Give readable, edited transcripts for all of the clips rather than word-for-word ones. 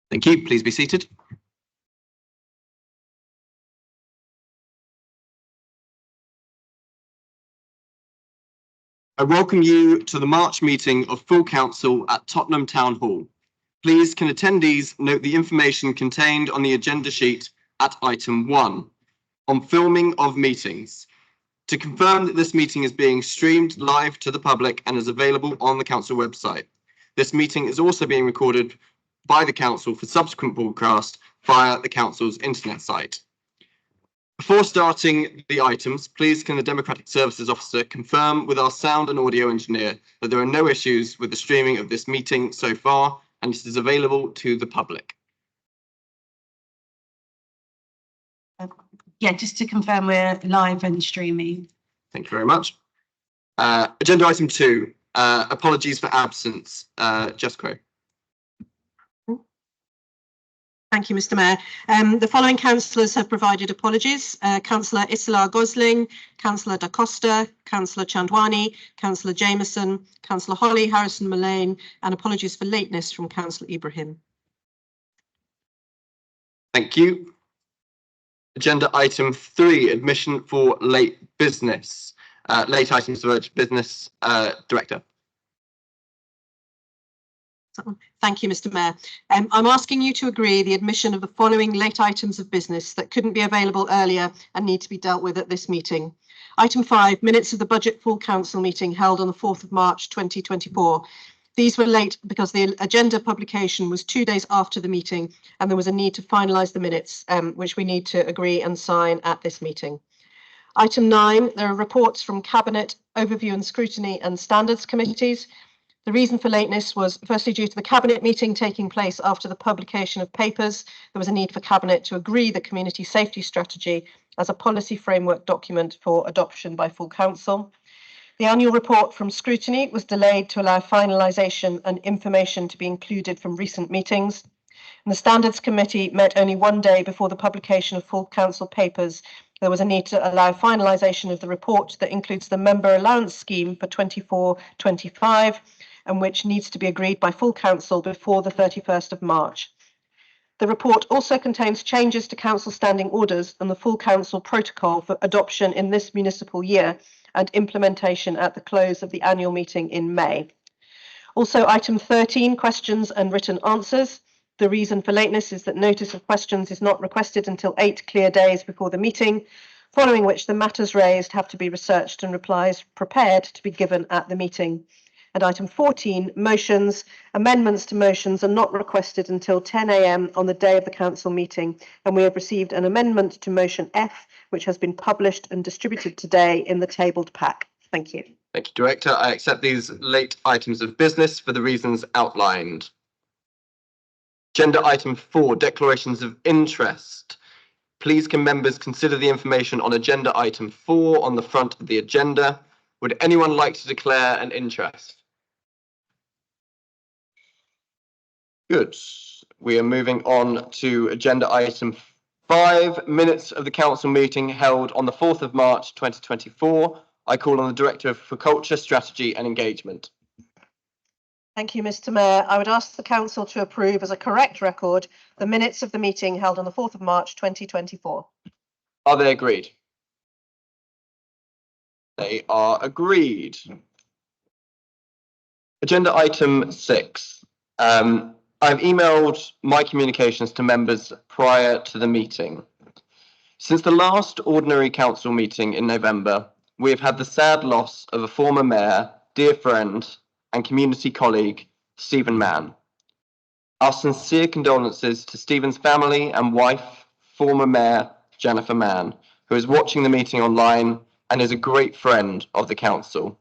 Thank you. Please be seated. I welcome you to the March meeting of Full Council at Tottenham Town Hall. Please can attendees note the information contained on the agenda sheet at item 1 on filming of meetings. To confirm that this meeting is being streamed live to the public and is available on the council website. This meeting is also being recorded by the council for subsequent broadcast via the council's internet site. Before starting the items, please can the Democratic Services Officer confirm with our sound and audio engineer that there are no issues with the streaming of this meeting so far and it is available to the public. Yeah, just to confirm we're live and streaming. Thank you very much. Agenda item 2, apologies for absence. Jessica. Thank you, Mr. Mayor. The following councillors have provided apologies. Councillor Isola Gosling, Councillor Da Costa, Councillor Chandwani, Councillor Jameson, Councillor Holly, Harrison Mullane, and apologies for lateness from Councillor Ibrahim. Thank you. Agenda item 3, admission for late business. Late items for urgent business, Director. Thank you, Mr. Mayor. I'm asking you to agree the admission of the following late items of business that couldn't be available earlier and need to be dealt with at this meeting. Item 5, minutes of the Budget Full Council meeting held on the 4th of March 2024. These were late because the agenda publication was 2 days after the meeting and there was a need to finalise the minutes, which we need to agree and sign at this meeting. Item 9, there are reports from Cabinet, Overview and Scrutiny and Standards Committees. The reason for lateness was firstly due to the Cabinet meeting taking place after the publication of papers. There was a need for Cabinet to agree the community safety strategy as a policy framework document for adoption by full council. The annual report from Scrutiny was delayed to allow finalisation and information to be included from recent meetings. And the Standards Committee met only 1 day before the publication of full council papers. There was a need to allow finalisation of the report that includes the member allowance scheme for 24-25 and which needs to be agreed by full council before the 31st of March. The report also contains changes to council standing orders and the full council protocol for adoption in this municipal year and implementation at the close of the annual meeting in May. Also, item 13, questions and written answers. The reason for lateness is that notice of questions is not requested until 8 clear days before the meeting, following which the matters raised have to be researched and replies prepared to be given at the meeting. And item 14, motions. Amendments to motions are not requested until 10 a.m. on the day of the council meeting, and we have received an amendment to motion F, which has been published and distributed today in the tabled pack. Thank you. Thank you, Director. I accept these late items of business for the reasons outlined. Agenda item 4, declarations of interest. Please can members consider the information on agenda item 4 on the front of the agenda. Would anyone like to declare an interest? Good. We are moving on to agenda item 5, minutes of the council meeting held on the 4th of March 2024. I call on the Director for Culture, Strategy and Engagement. Thank you, Mr. Mayor. I would ask the council to approve as a correct record the minutes of the meeting held on the 4th of March 2024. Are they agreed? They are agreed. Agenda item 6. I've emailed my communications to members prior to the meeting. Since the last ordinary council meeting in November, we have had the sad loss of a former mayor, dear friend, and community colleague, Stephen Mann. Our sincere condolences to Stephen's family and wife, former mayor, Jennifer Mann, who is watching the meeting online and is a great friend of the council.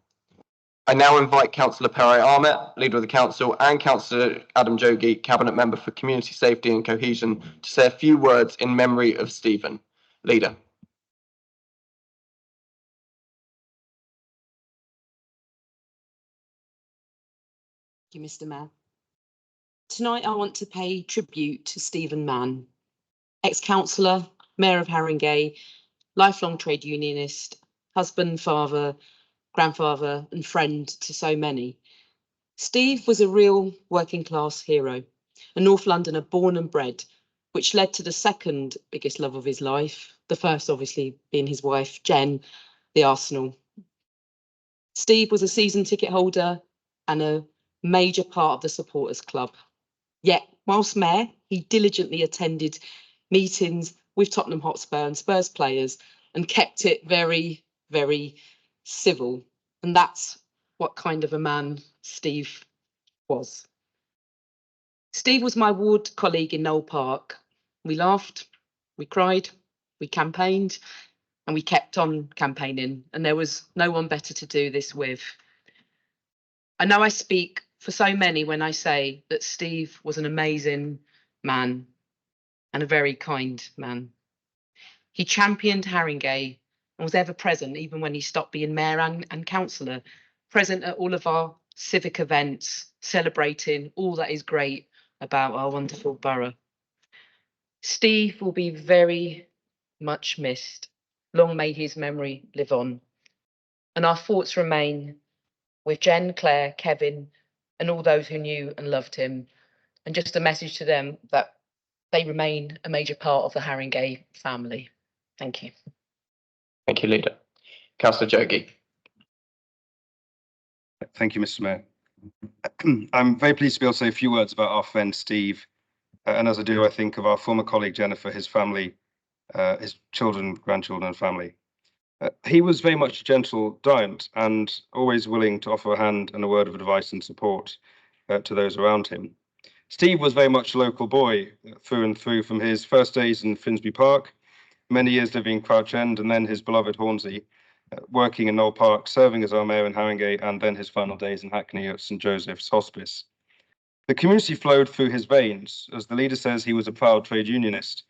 I now invite Councillor Pere Ahmet, Leader of the Council, and Councillor Adam Jogi, Cabinet Member for Community Safety and Cohesion, to say a few words in memory of Stephen. Leader. Thank you, Mr. Mayor. Tonight I want to pay tribute to Stephen Mann, ex-councillor, Mayor of Haringey, lifelong trade unionist, husband, father, grandfather and friend to so many. Steve was a real working class hero. a North Londoner born and bred, which led to the second biggest love of his life, the first obviously being his wife, Jen, the Arsenal. Steve was a season ticket holder and a major part of the supporters club. Yet, whilst mayor, he diligently attended meetings with Tottenham Hotspur and Spurs players and kept it very, very civil. And that's what kind of a man Steve was. Steve was my ward colleague in Knoll Park. We laughed, we cried, we campaigned, and we kept on campaigning. And there was no one better to do this with. I know I speak for so many when I say that Steve was an amazing man and a very kind man. He championed Haringey and was ever present, even when he stopped being mayor and councillor, present at all of our civic events, celebrating all that is great about our wonderful borough. Steve will be very much missed. Long may his memory live on. And our thoughts remain with Jen, Claire, Kevin, and all those who knew and loved him. And just a message to them that they remain a major part of the Haringey family. Thank you. Thank you, Leader. Councillor Jogee. Thank you, Mr. Mayor. I'm very pleased to be able to say a few words about our friend Steve. And as I do, I think of our former colleague Jennifer, his family, his children, grandchildren, and family. He was very much a gentle giant and always willing to offer a hand and a word of advice and support to those around him. Steve was very much a local boy through and through, from his first days in Finsbury Park, many years living in Crouch End, and then his beloved Hornsey, working in Knoll Park, serving as our mayor in Haringey, and then his final days in Hackney at St Joseph's Hospice. The community flowed through his veins. As the leader says, he was a proud trade unionist.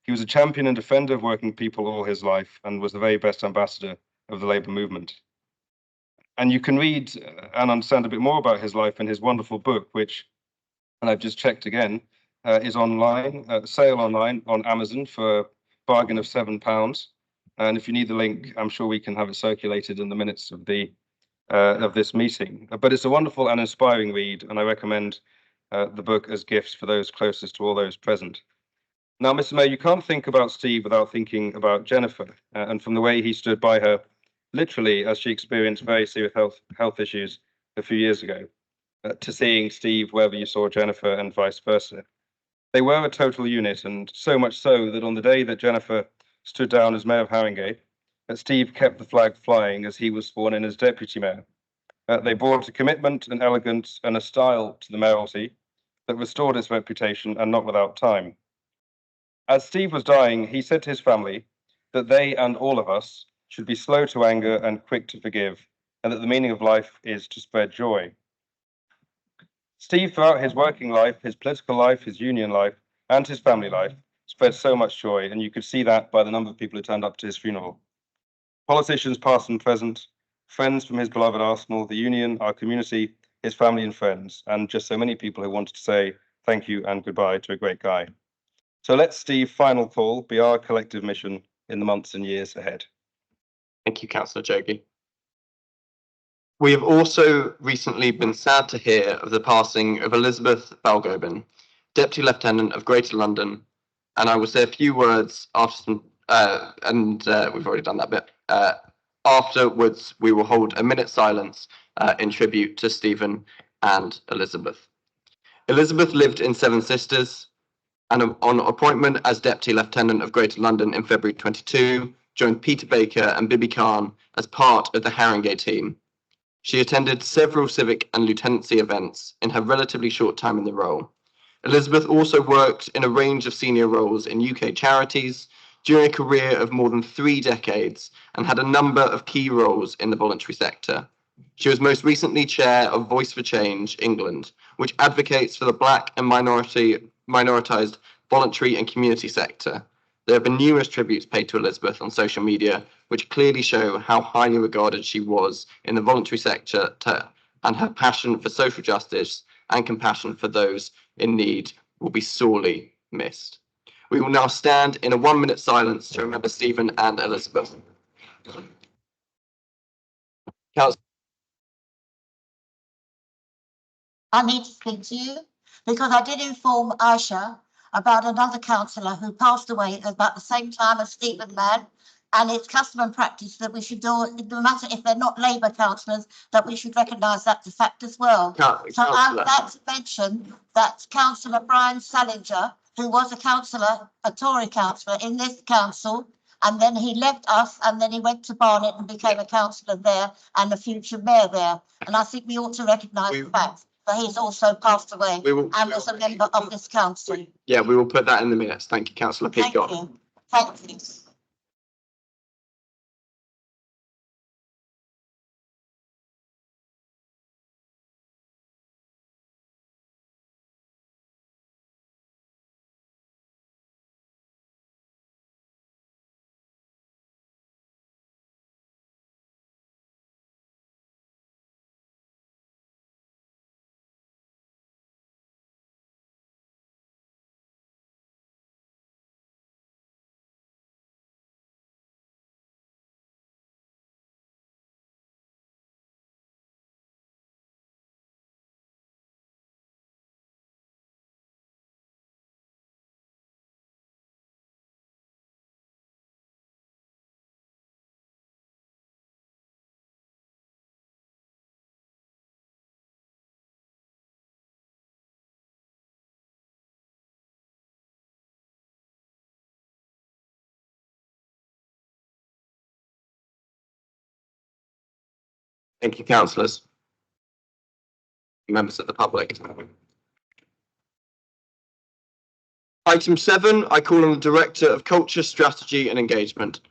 He was a champion and defender of working people all his life and was the very best ambassador of the Labour movement. And you can read and understand a bit more about his life in his wonderful book, which, and I've just checked again, is online, sale online on Amazon for a bargain of £7. And if you need the link, I'm sure we can have it circulated in the minutes of the of this meeting. But it's a wonderful and inspiring read, and I recommend the book as gifts for those closest to all those present. Now, Mr. Mayor, you can't think about Steve without thinking about Jennifer, and from the way he stood by her, literally, as she experienced very serious health issues a few years ago, to seeing Steve wherever you saw Jennifer and vice versa. They were a total unit, and so much so that on the day that Jennifer stood down as Mayor of Haringey, Steve kept the flag flying as he was sworn in as Deputy Mayor. They brought a commitment, an elegance, and a style to the mayoralty that restored its reputation, and not without time. As Steve was dying, he said to his family that they and all of us should be slow to anger and quick to forgive, and that the meaning of life is to spread joy. Steve, throughout his working life, his political life, his union life, and his family life, spread so much joy, and you could see that by the number of people who turned up to his funeral. Politicians past and present, friends from his beloved Arsenal, the union, our community, his family and friends, and just so many people who wanted to say thank you and goodbye to a great guy. So let Steve's final call be our collective mission in the months and years ahead. Thank you, Councillor Jogee. We have also recently been sad to hear of the passing of Elizabeth Balgobin, Deputy Lieutenant of Greater London, and I will say a few words after some, we've already done that bit. Afterwards, we will hold a minute's silence in tribute to Stephen and Elizabeth. Elizabeth lived in Seven Sisters, and on appointment as Deputy Lieutenant of Greater London in February 22, joined Peter Baker and Bibi Khan as part of the Haringey team. She attended several civic and lieutenancy events in her relatively short time in the role. Elizabeth also worked in a range of senior roles in UK charities during a career of more than 3 decades and had a number of key roles in the voluntary sector. She was most recently chair of Voice for Change England, which advocates for the Black and minoritized voluntary and community sector. There have been numerous tributes paid to Elizabeth on social media, which clearly show how highly regarded she was in the voluntary sector and her passion for social justice and compassion for those in need will be sorely missed. We will now stand in a 1-minute silence to remember Stephen and Elizabeth. I need to speak to you. because I did inform Aisha about another councillor who passed away at about the same time as Stephen Mann. And it's custom and practice that we should do, no matter if they're not Labour councillors, that we should recognise that's a fact as well. So I'd like to mention that Councillor Brian Salinger, who was a councillor, a Tory councillor in this council, and then he left us and then he went to Barnet and became a councillor there and a future mayor there. And I think we ought to recognise the fact that he's also passed away and was a member of this council. Yeah, we will put that in the minutes. Thank you, Councillor Thank Peacock. you. Thank you. Thank you, councillors. Members of the public. Item 7, I call on the Director of Culture, Strategy and Engagement.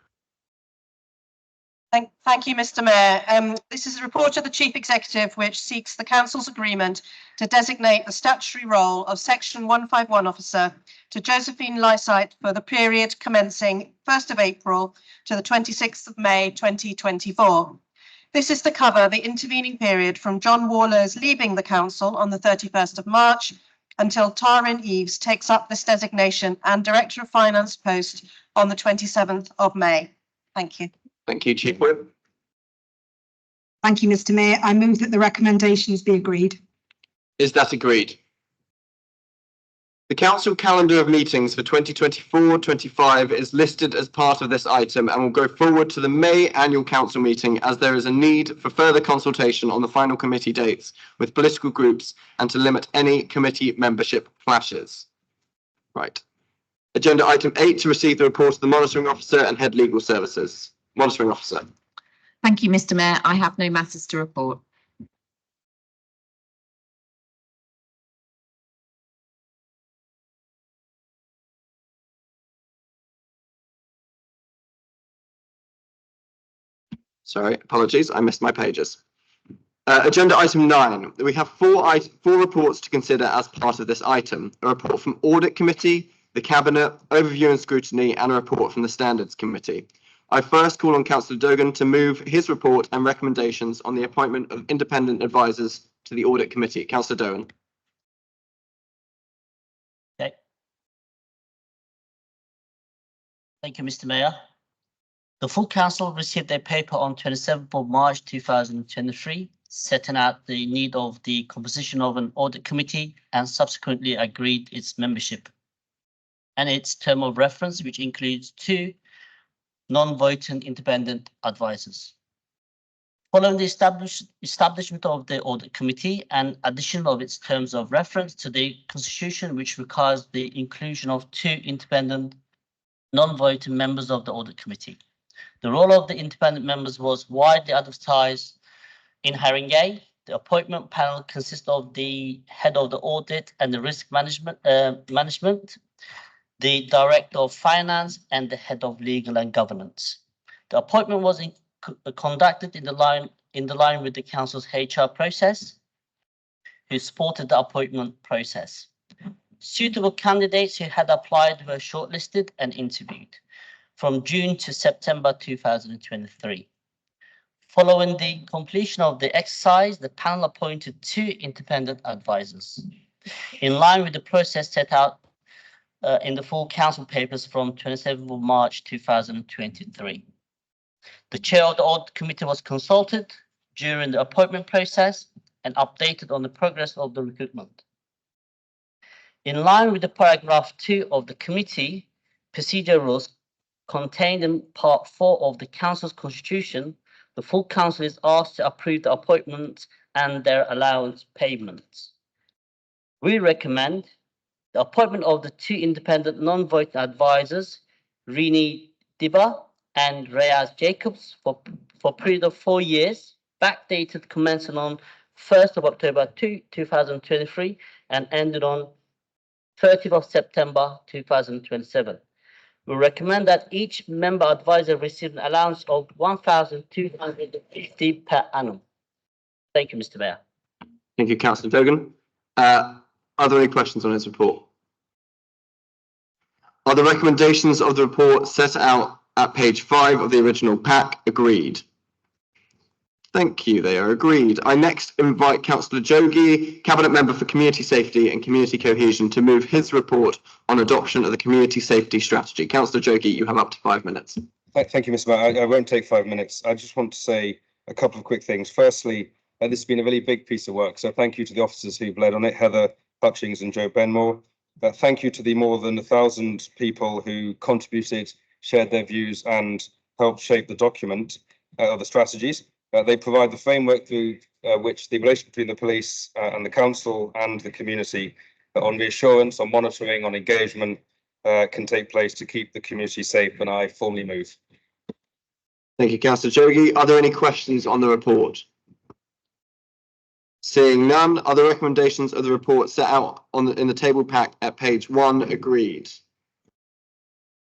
Thank you, Mr. Mayor. This is a report of the Chief Executive which seeks the Council's agreement to designate the statutory role of Section 151 officer to Josephine Lysight for the period commencing 1st of April to the 26th of May 2024. This is to cover the intervening period from John Waller's leaving the Council on the 31st of March until Taryn Eves takes up this designation and Director of Finance post on the 27th of May. Thank you. Thank you, Chief Whip. Thank you, Mr. Mayor. I move that the recommendations be agreed. Is that agreed? The Council calendar of meetings for 2024-25 is listed as part of this item and will go forward to the May annual Council meeting as there is a need for further consultation on the final committee dates with political groups and to limit any committee membership clashes. Right. Agenda item 8 to receive the report of the Monitoring Officer and Head Legal Services. Monitoring Officer. Thank you, Mr. Mayor. I have no matters to report. Sorry, apologies, I missed my pages. Agenda item 9. We have four reports to consider as part of this item. A report from Audit Committee, the Cabinet, Overview and Scrutiny, and a report from the Standards Committee. I first call on Councillor Dogan to move his report and recommendations on the appointment of independent advisors to the Audit Committee. Councillor Dogan. Okay. Thank you, Mr. Mayor. The full council received a paper on 27th of March 2023, setting out the need of the composition of an audit committee and subsequently agreed its membership and its term of reference, which includes 2 non-voting independent advisors. Following the establishment of the audit committee and addition of its terms of reference to the constitution, which requires the inclusion of 2 independent non-voting members of the audit committee. The role of the independent members was widely advertised in Haringey. The appointment panel consists of the head of the audit and the risk management, the director of finance, and the head of legal and governance. The appointment was conducted in the line with the council's HR process, who supported the appointment process. Suitable candidates who had applied were shortlisted and interviewed from June to September 2023. Following the completion of the exercise, the panel appointed 2 independent advisors in line with the process set out in the full council papers from 27th of March 2023. The chair of the audit committee was consulted during the appointment process and updated on the progress of the recruitment. In line with the paragraph 2 of the committee procedure rules contained in part 4 of the council's constitution, the full council is asked to approve the appointments and their allowance payments. We recommend the appointment of the 2 independent non-voting advisors, Rini Diba and Reyes Jacobs, for a period of 4 years, backdated commencing on 1st of October 2023 and ended on 30th of September 2027. We recommend that each member advisor receive an allowance of 1,250 per annum. Thank you, Mr. Mayor. Thank you, Councillor Dogan. Are there any questions on his report? Are the recommendations of the report set out at page 5 of the original pack agreed? Thank you, they are agreed. I next invite Councillor Jogee, Cabinet Member for Community Safety and Community Cohesion, to move his report on adoption of the Community Safety Strategy. Councillor Jogee, you have up to 5 minutes. Thank you, Mr. Mayor. I won't take 5 minutes. I just want to say a couple of quick things. Firstly, this has been a really big piece of work, so thank you to the officers who've led on it, Heather Hutchings and Joe Benmore. Thank you to the more than 1,000 people who contributed, shared their views and helped shape the document of the strategies. They provide the framework through which the relation between the police and the council and the community on reassurance, on monitoring, on engagement can take place to keep the community safe, and I formally move. Thank you, Councillor Jogee. Are there any questions on the report? Seeing none, are the recommendations of the report set out in the table pack at page 1 agreed?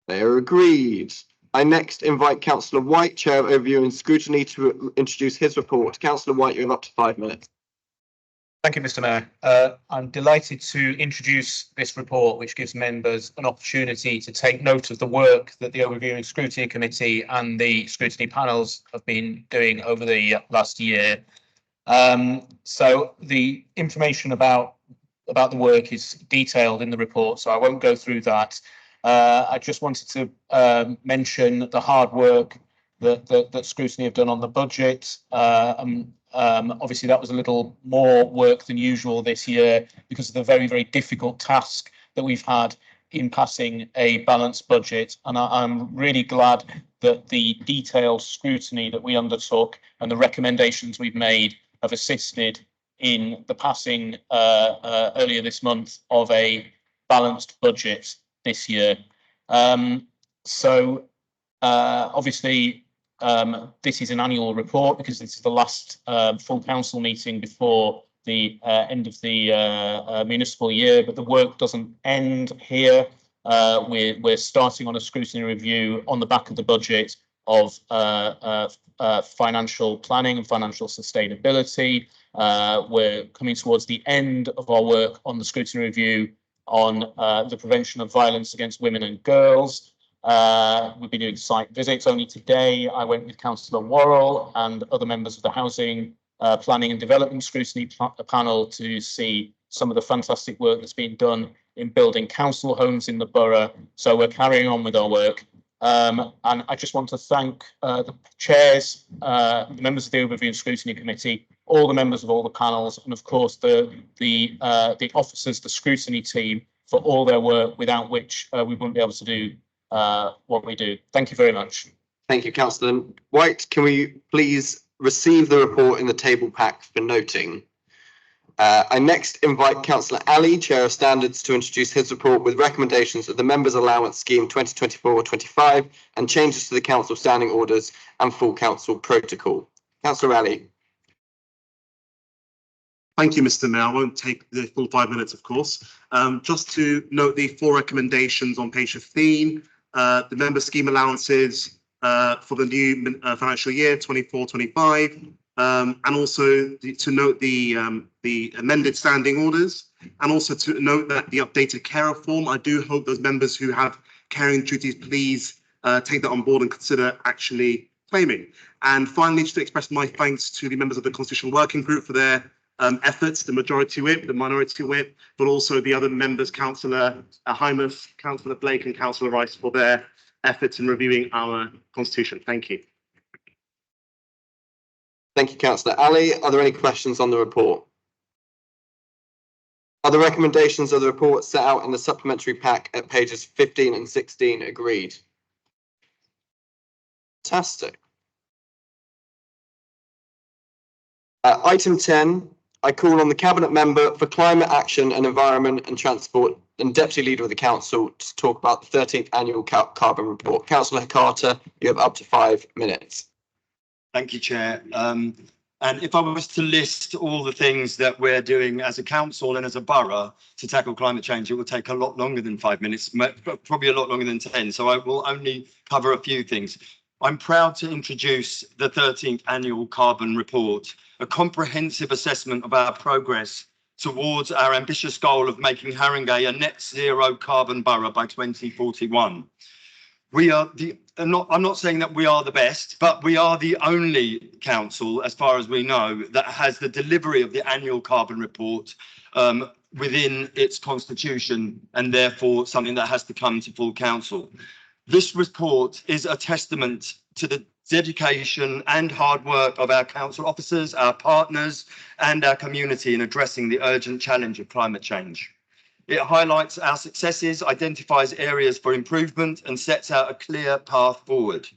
They are agreed. I next invite Councillor White, Chair of Overview and Scrutiny, to introduce his report. Councillor White, you have up to 5 minutes. Thank you, Mr. Mayor. I'm delighted to introduce this report, which gives members an opportunity to take note of the work that the Overview and Scrutiny Committee and the scrutiny panels have been doing over the last year. So the information about the work is detailed in the report, so I won't go through that. I just wanted to mention the hard work that Scrutiny have done on the budget. Obviously, that was a little more work than usual this year because of the very, very difficult task that we've had in passing a balanced budget. And I'm really glad that the detailed scrutiny that we undertook and the recommendations we've made have assisted in the passing earlier this month of a balanced budget this year. Obviously, this is an annual report because this is the last full council meeting before the end of the municipal year, but the work doesn't end here. We're starting on a scrutiny review on the back of the budget of financial planning and financial sustainability. We're coming towards the end of our work on the scrutiny review on the prevention of violence against women and girls. We've been doing site visits. Only today I went with Councillor Worrell and other members of the Housing Planning and Development Scrutiny panel to see some of the fantastic work that's been done in building council homes in the borough. So we're carrying on with our work. And I just want to thank the chairs, the members of the Overview and Scrutiny Committee, all the members of all the panels, and of course the officers, the scrutiny team, for all their work, without which we wouldn't be able to do what we do. Thank you very much. Thank you, Councillor White. Can we please receive the report in the table pack for noting? I next invite Councillor Ali, Chair of Standards, to introduce his report with recommendations of the Members' Allowance Scheme 2024-25 and changes to the Council Standing Orders and Full Council Protocol. Councillor Ali. Thank you, Mr. Mayor. I won't take the full 5 minutes, of course. Just to note the 4 recommendations on page 15, the member scheme allowances for the new financial year 24-25, and also to note the amended standing orders, and also to note that the updated carer form. I do hope those members who have caring duties please take that on board and consider actually claiming. And finally, just to express my thanks to the members of the Constitutional Working Group for their efforts, the majority whip, the minority whip, but also the other members, Councillor Hymas, Councillor Blake and Councillor Rice, for their efforts in reviewing our constitution. Thank you. Thank you, Councillor Ali. Are there any questions on the report? Are the recommendations of the report set out in the supplementary pack at pages 15 and 16 agreed? Fantastic. Item 10, I call on the Cabinet Member for Climate Action and Environment and Transport and Deputy Leader of the Council to talk about the 13th Annual Carbon Report. Councillor Carter, you have up to 5 minutes. Thank you, Chair. And if I was to list all the things that we're doing as a council and as a borough to tackle climate change, it will take a lot longer than 5 minutes, probably a lot longer than 10. So I will only cover a few things. I'm proud to introduce the 13th Annual Carbon Report, a comprehensive assessment of our progress towards our ambitious goal of making Haringey a net zero carbon borough by 2041. We are I'm not saying that we are the best, but we are the only council, as far as we know, that has the delivery of the annual carbon report within its constitution, and therefore something that has to come to full council. This report is a testament to the dedication and hard work of our council officers, our partners, and our community in addressing the urgent challenge of climate change. It highlights our successes, identifies areas for improvement, and sets out a clear path forward.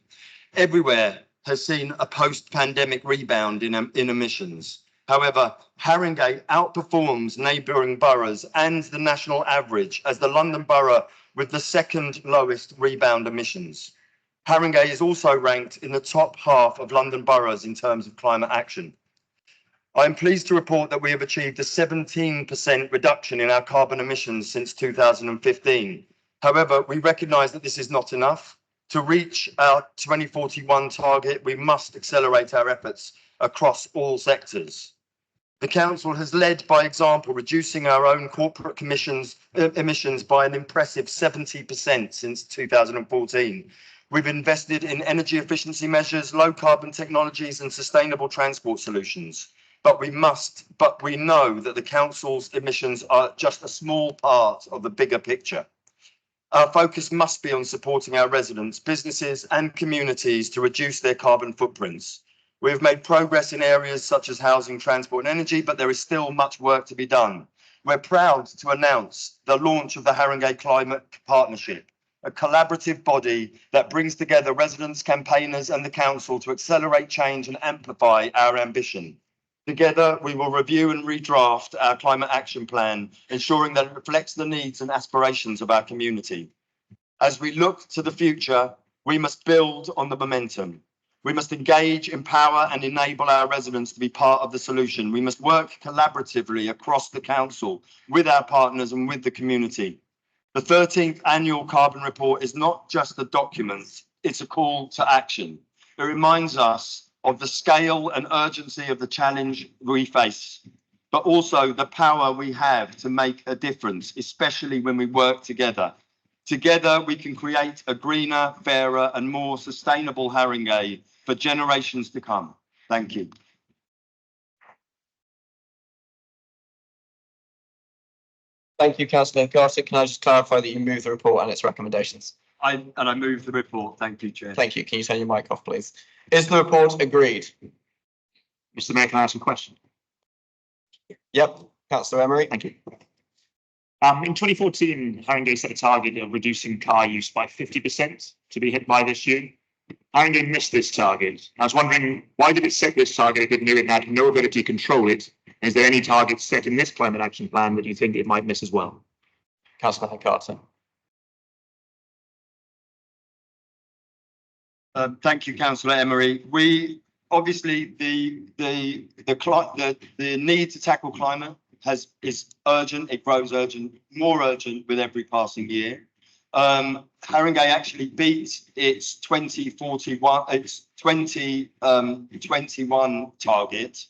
Everywhere has seen a post-pandemic rebound in emissions. However, Haringey outperforms neighbouring boroughs and the national average as the London Borough with the second lowest rebound emissions. Haringey is also ranked in the top half of London boroughs in terms of climate action. I am pleased to report that we have achieved a 17% reduction in our carbon emissions since 2015. However, we recognise that this is not enough. To reach our 2041 target, we must accelerate our efforts across all sectors. The council has led by example, reducing our own corporate emissions by an impressive 70% since 2014. We've invested in energy efficiency measures, low carbon technologies, and sustainable transport solutions. But we know that the council's emissions are just a small part of the bigger picture. Our focus must be on supporting our residents, businesses, and communities to reduce their carbon footprints. We have made progress in areas such as housing, transport, and energy, but there is still much work to be done. We're proud to announce the launch of the Haringey Climate Partnership, a collaborative body that brings together residents, campaigners, and the council to accelerate change and amplify our ambition. Together, we will review and redraft our climate action plan, ensuring that it reflects the needs and aspirations of our community. As we look to the future, we must build on the momentum. We must engage, empower, and enable our residents to be part of the solution. We must work collaboratively across the council with our partners and with the community. The 13th Annual Carbon Report is not just a document, it's a call to action. It reminds us of the scale and urgency of the challenge we face, but also the power we have to make a difference, especially when we work together. Together, we can create a greener, fairer, and more sustainable Haringey for generations to come. Thank you. Thank you, Councillor Garcia. Can I just clarify that you move the report and its recommendations? I move the report. Thank you, Chair. Thank you. Can you turn your mic off, please? Is the report agreed? Mr. Mayor, can I ask a question? Yep. Councillor Emery. Thank you. In 2014, Haringey set a target of reducing car use by 50% to be hit by this year. Haringey missed this target. I was wondering, why did it set this target if it knew it had no ability to control it? Is there any target set in this climate action plan that you think it might miss as well? Councillor Carter. Thank you, Councillor Emery. We obviously the need to tackle climate is urgent. It grows urgent, more urgent with every passing year. Haringey actually beat its 2021 target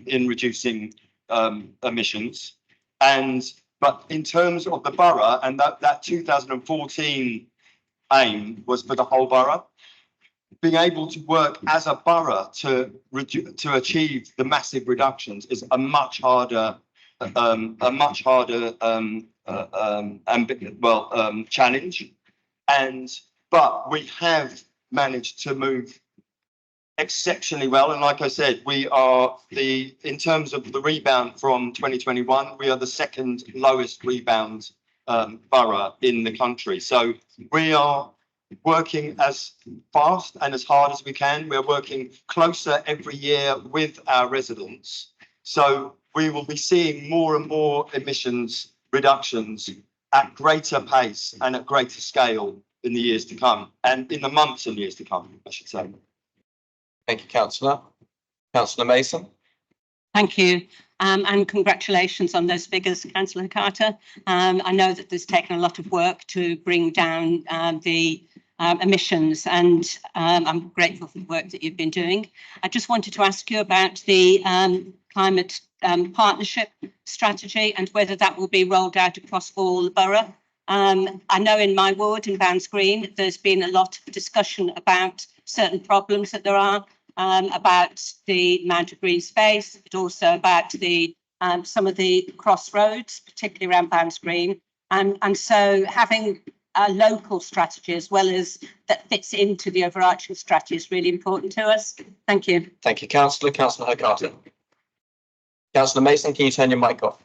in reducing emissions, but in terms of the borough, and that 2014 aim was for the whole borough. Being able to work as a borough to achieve the massive reductions is a much harder challenge. But we have managed to move exceptionally well. And like I said, we are in terms of the rebound from 2021, we are the second lowest rebound borough in the country. So we are working as fast and as hard as we can. We're working closer every year with our residents. So we will be seeing more and more emissions reductions at greater pace and at greater scale in the years to come, and in the months and years to come, I should say. Thank you, Councillor. Councillor Mason. Thank you. And congratulations on those figures, Councillor Carter. I know that there's taken a lot of work to bring down the emissions, and I'm grateful for the work that you've been doing. I just wanted to ask you about the climate partnership strategy and whether that will be rolled out across all the borough. I know in my ward in Bounds Green, there's been a lot of discussion about certain problems that there are, about the amount of green space, but also about the some of the crossroads, particularly around Bounds Green. And so having a local strategy as well as that fits into the overarching strategy is really important to us. Thank you. Thank you, Councillor. Councillor Carter. Councillor Mason, can you turn your mic off?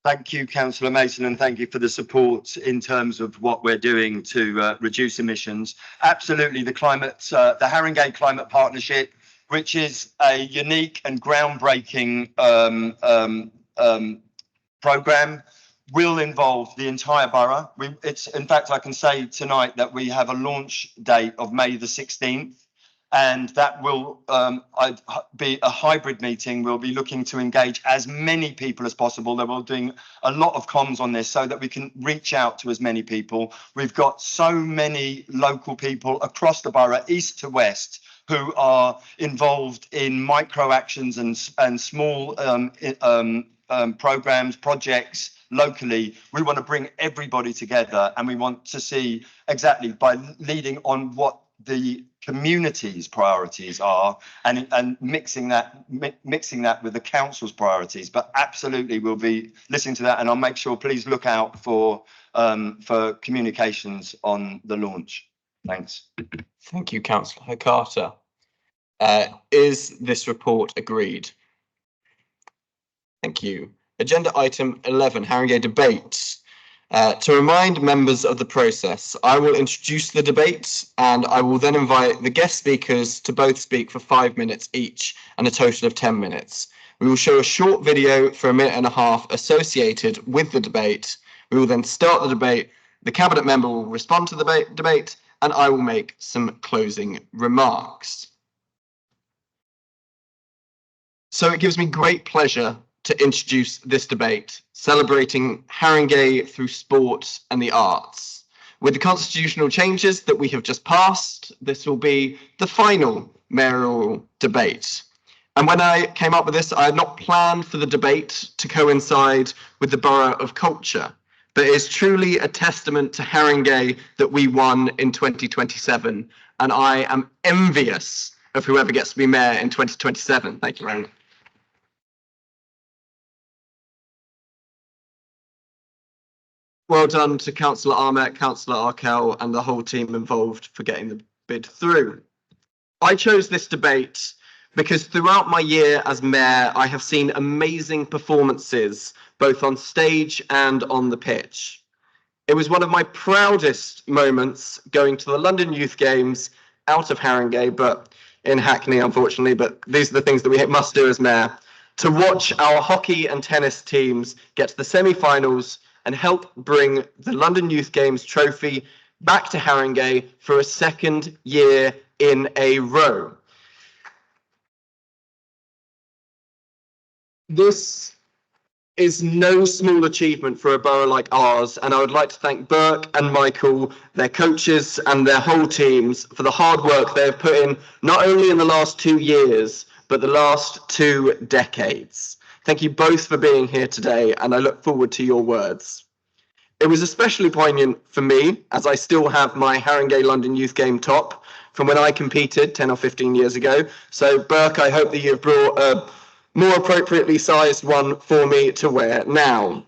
Thank you, Councillor Mason, and thank you for the support in terms of what we're doing to reduce emissions. Absolutely, the Haringey Climate Partnership, which is a unique and groundbreaking programme, will involve the entire borough. In fact, I can say tonight that we have a launch date of May the 16th. And that will be a hybrid meeting. We'll be looking to engage as many people as possible. That we're doing a lot of comms on this so that we can reach out to as many people. We've got so many local people across the borough, east to west, who are involved in micro actions and small programs, projects locally. We want to bring everybody together, and we want to see exactly by leading on what the community's priorities are and mixing that with the council's priorities. But absolutely, we'll be listening to that, and I'll make sure, please look out for communications on the launch. Thanks. Thank you, Councillor Carter. Is this report agreed? Thank you. Agenda item 11, Haringey debate. To remind members of the process, I will introduce the debate and I will then invite the guest speakers to both speak for 5 minutes each and a total of 10 minutes. We will show a short video for 1.5 minutes associated with the debate. We will then start the debate. The Cabinet member will respond to the debate and I will make some closing remarks. So it gives me great pleasure to introduce this debate, celebrating Haringey through sport and the arts. With the constitutional changes that we have just passed, this will be the final mayoral debate. And when I came up with this, I had not planned for the debate to coincide with the Borough of Culture, but it is truly a testament to Haringey that we won in 2027, and I am envious of whoever gets to be mayor in 2027. Thank you very much. Well done to Councillor Ahmet, Councillor Arkell and the whole team involved for getting the bid through. I chose this debate because throughout my year as mayor, I have seen amazing performances, both on stage and on the pitch. It was one of my proudest moments going to the London Youth Games out of Haringey, but in Hackney, unfortunately, but these are the things that we must do as mayor, to watch our hockey and tennis teams get to the semi-finals and help bring the London Youth Games trophy back to Haringey for a second year in a row. This is no small achievement for a borough like ours, and I would like to thank Burke and Michael, their coaches and their whole teams for the hard work they have put in, not only in the last 2 years, but the last 2 decades. Thank you both for being here today, and I look forward to your words. It was especially poignant for me, as I still have my Haringey London Youth Game top from when I competed 10 or 15 years ago. So, Burke, I hope that you've brought a more appropriately sized one for me to wear now.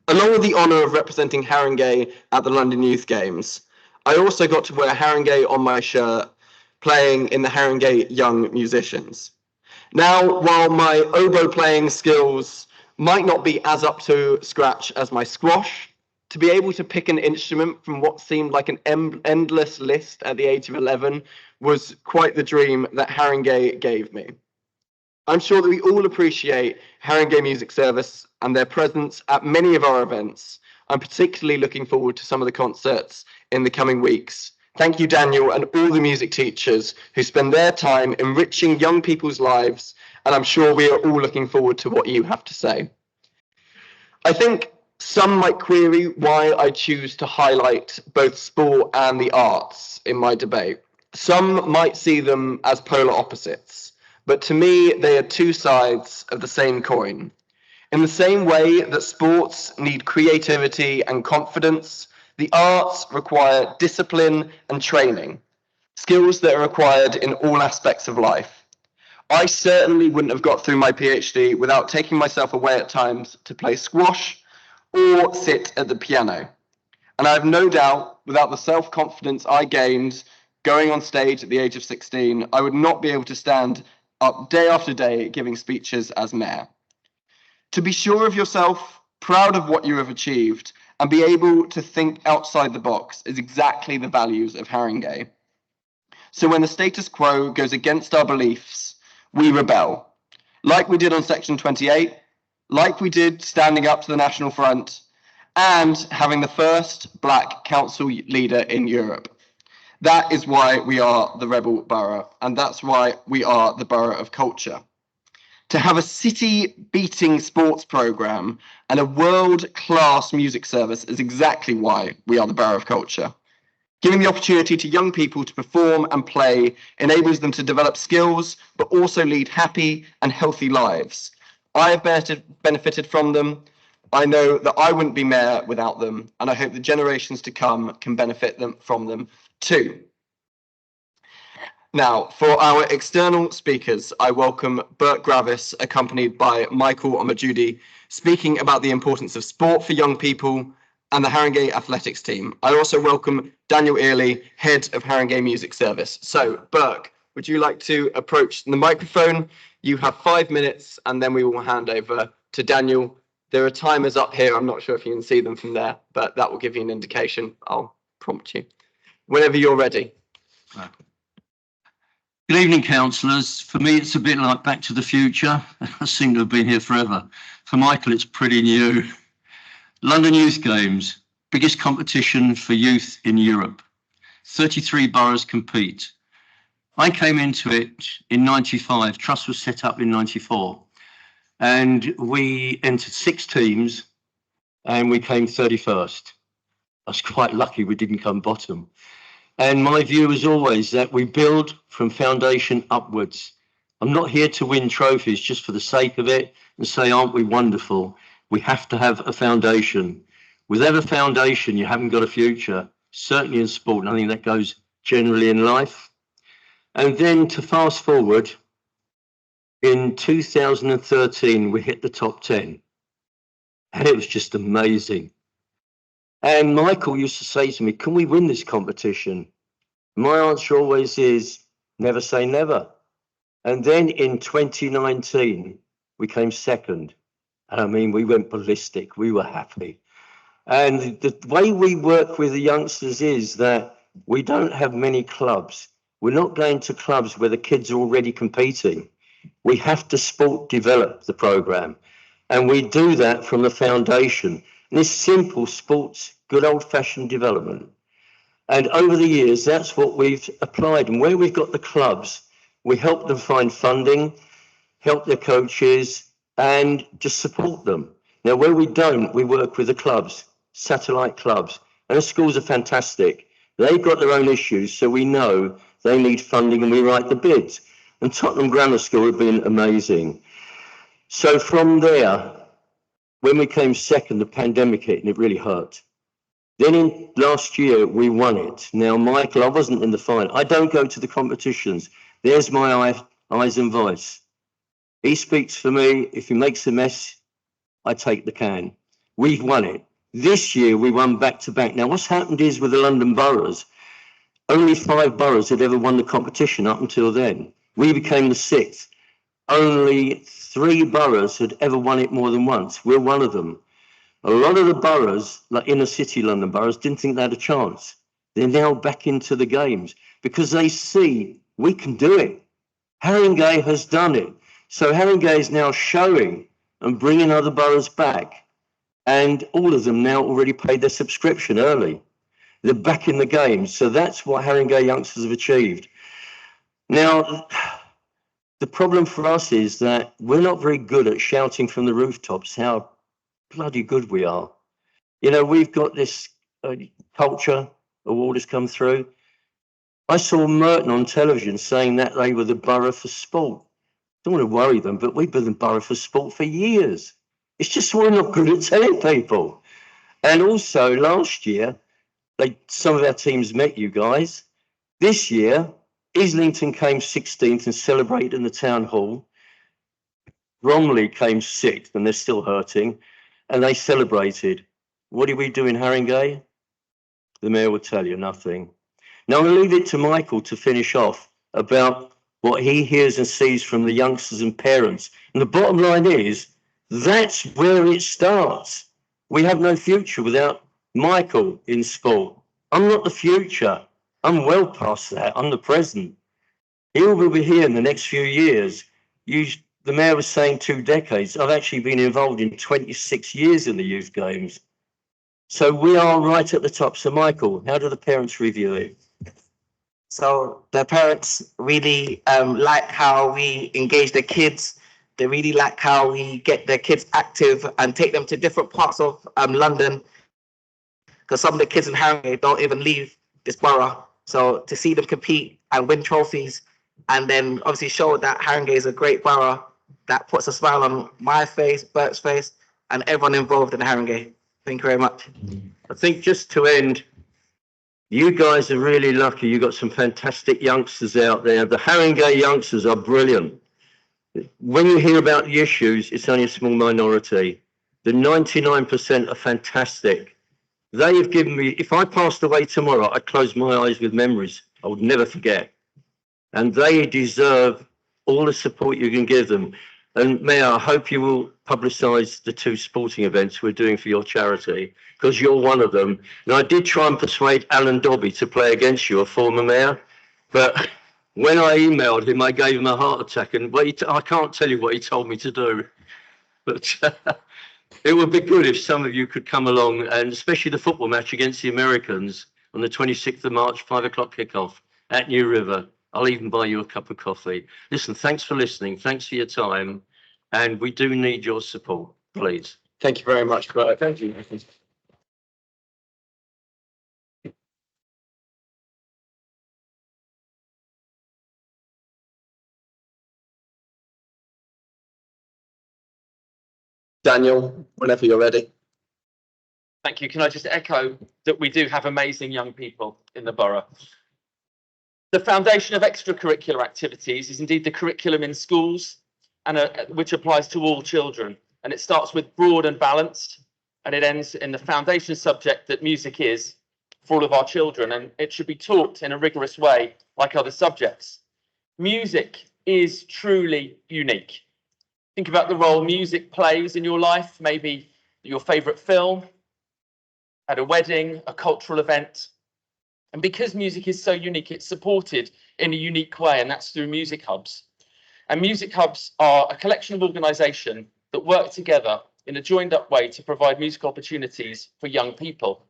Along with the honour of representing Haringey at the London Youth Games, I also got to wear Haringey on my shirt, playing in the Haringey Young Musicians. Now, while my oboe playing skills might not be as up to scratch as my squash, to be able to pick an instrument from what seemed like an endless list at the age of 11 was quite the dream that Haringey gave me. I'm sure that we all appreciate Haringey Music Service and their presence at many of our events. I'm particularly looking forward to some of the concerts in the coming weeks. Thank you, Daniel, and all the music teachers who spend their time enriching young people's lives, and I'm sure we are all looking forward to what you have to say. I think some might query why I choose to highlight both sport and the arts in my debate. Some might see them as polar opposites, but to me, they are two sides of the same coin. In the same way that sports need creativity and confidence, the arts require discipline and training, skills that are required in all aspects of life. I certainly wouldn't have got through my PhD without taking myself away at times to play squash or sit at the piano. And I have no doubt, without the self-confidence I gained going on stage at the age of 16, I would not be able to stand up day after day giving speeches as mayor. To be sure of yourself, proud of what you have achieved, and be able to think outside the box is exactly the values of Haringey. So when the status quo goes against our beliefs, we rebel, like we did on Section 28, like we did standing up to the National Front, and having the first Black council leader in Europe. That is why we are the Rebel Borough, and that's why we are the Borough of Culture. To have a city-beating sports programme and a world-class music service is exactly why we are the Borough of Culture. Giving the opportunity to young people to perform and play enables them to develop skills, but also lead happy and healthy lives. I have benefited from them. I know that I wouldn't be mayor without them, and I hope the generations to come can benefit from them too. Now, for our external speakers, I welcome Bert Gravis, accompanied by Michael Omajudi, speaking about the importance of sport for young people and the Haringey athletics team. I also welcome Daniel Earley, head of Haringey Music Service. So, Burke, would you like to approach the microphone? You have 5 minutes, and then we will hand over to Daniel. There are timers up here. I'm not sure if you can see them from there, but that will give you an indication. I'll prompt you whenever you're ready. Good evening, councillors. For me, it's a bit like Back to the Future. I seem to have been here forever. For Michael, it's pretty new. London Youth Games, biggest competition for youth in Europe. 33 boroughs compete. I came into it in 95. Trust was set up in 94. And we entered 6 teams and we came 31st. I was quite lucky we didn't come bottom. And my view is always that we build from foundation upwards. I'm not here to win trophies just for the sake of it and say, aren't we wonderful? We have to have a foundation. Without a foundation, you haven't got a future, certainly in sport, and I think that goes generally in life. And then to fast forward, in 2013, we hit the top 10. And it was just amazing. And Michael used to say to me, can we win this competition? My answer always is, never say never. And then in 2019, we came second. And I mean, we went ballistic. We were happy. And the way we work with the youngsters is that we don't have many clubs. We're not going to clubs where the kids are already competing. We have to sport develop the programme. And we do that from the foundation. And it's simple sports, good old-fashioned development. And over the years, that's what we've applied. And where we've got the clubs, we help them find funding, help their coaches, and just support them. Now, where we don't, we work with the clubs, satellite clubs. And the schools are fantastic. They've got their own issues, so we know they need funding and we write the bids. And Tottenham Grammar School have been amazing. So from there, when we came second, the pandemic hit and it really hurt. Then in last year, we won it. Now, Michael, I wasn't in the final. I don't go to the competitions. There's my eyes and voice. He speaks for me. If he makes a mess, I take the can. We've won it. This year, we won back to back. Now, what's happened is with the London boroughs, Only 5 boroughs had ever won the competition up until then. We became the 6th. Only 3 boroughs had ever won it more than once. We're one of them. A lot of the boroughs, like inner city London boroughs, didn't think they had a chance. They're now back into the games because they see we can do it. Haringey has done it. So Haringey is now showing and bringing other boroughs back. And all of them now already paid their subscription early. They're back in the games. So that's what Haringey youngsters have achieved. Now, the problem for us is that we're not very good at shouting from the rooftops how bloody good we are. You know, we've got this culture award has come through. I saw Merton on television saying that they were the borough for sport. Don't want to worry them, but we've been the borough for sport for years. It's just we're not good at telling people. And also last year, some of our teams met you guys. This year, Islington came 16th and celebrated in the town hall. Bromley came 6th and they're still hurting. And they celebrated. What did we do in Haringey? The mayor will tell you nothing. Now, I'm going to leave it to Michael to finish off about what he hears and sees from the youngsters and parents. And the bottom line is, that's where it starts. We have no future without Michael in sport. I'm not the future. I'm well past that. I'm the present. He will be here in the next few years. The mayor was saying 2 decades. I've actually been involved in 26 years in the youth games. So we are right at the top. So Michael, how do the parents review it? So the parents really like how we engage the kids. They really like how we get their kids active and take them to different parts of London. Because some of the kids in Haringey don't even leave this borough. So to see them compete and win trophies and then obviously show that Haringey is a great borough, that puts a smile on my face, Bert's face, and everyone involved in Haringey. Thank you very much. I think just to end, you guys are really lucky. You've got some fantastic youngsters out there. The Haringey youngsters are brilliant. When you hear about the issues, it's only a small minority. The 99% are fantastic. They have given me, if I passed away tomorrow, I'd close my eyes with memories I would never forget. And they deserve all the support you can give them. And Mayor, I hope you will publicise the 2 sporting events we're doing for your charity, because you're one of them. And I did try and persuade Alan Dobby to play against you, a former mayor, but when I emailed him, I gave him a heart attack, and I can't tell you what he told me to do. But it would be good if some of you could come along, and especially the football match against the Americans on the 26th of March, 5 o'clock kickoff at New River. I'll even buy you a cup of coffee. Listen, thanks for listening. Thanks for your time. And we do need your support, please. Thank you very much, Bert. Thank you. Daniel, whenever you're ready. Thank you. Can I just echo that we do have amazing young people in the borough. The foundation of extracurricular activities is indeed the curriculum in schools, and which applies to all children. And it starts with broad and balanced, and it ends in the foundation subject that music is for all of our children, and it should be taught in a rigorous way like other subjects. Music is truly unique. Think about the role music plays in your life, maybe your favourite film, at a wedding, a cultural event. And because music is so unique, it's supported in a unique way, and that's through music hubs. And music hubs are a collection of organisations that work together in a joined up way to provide music opportunities for young people.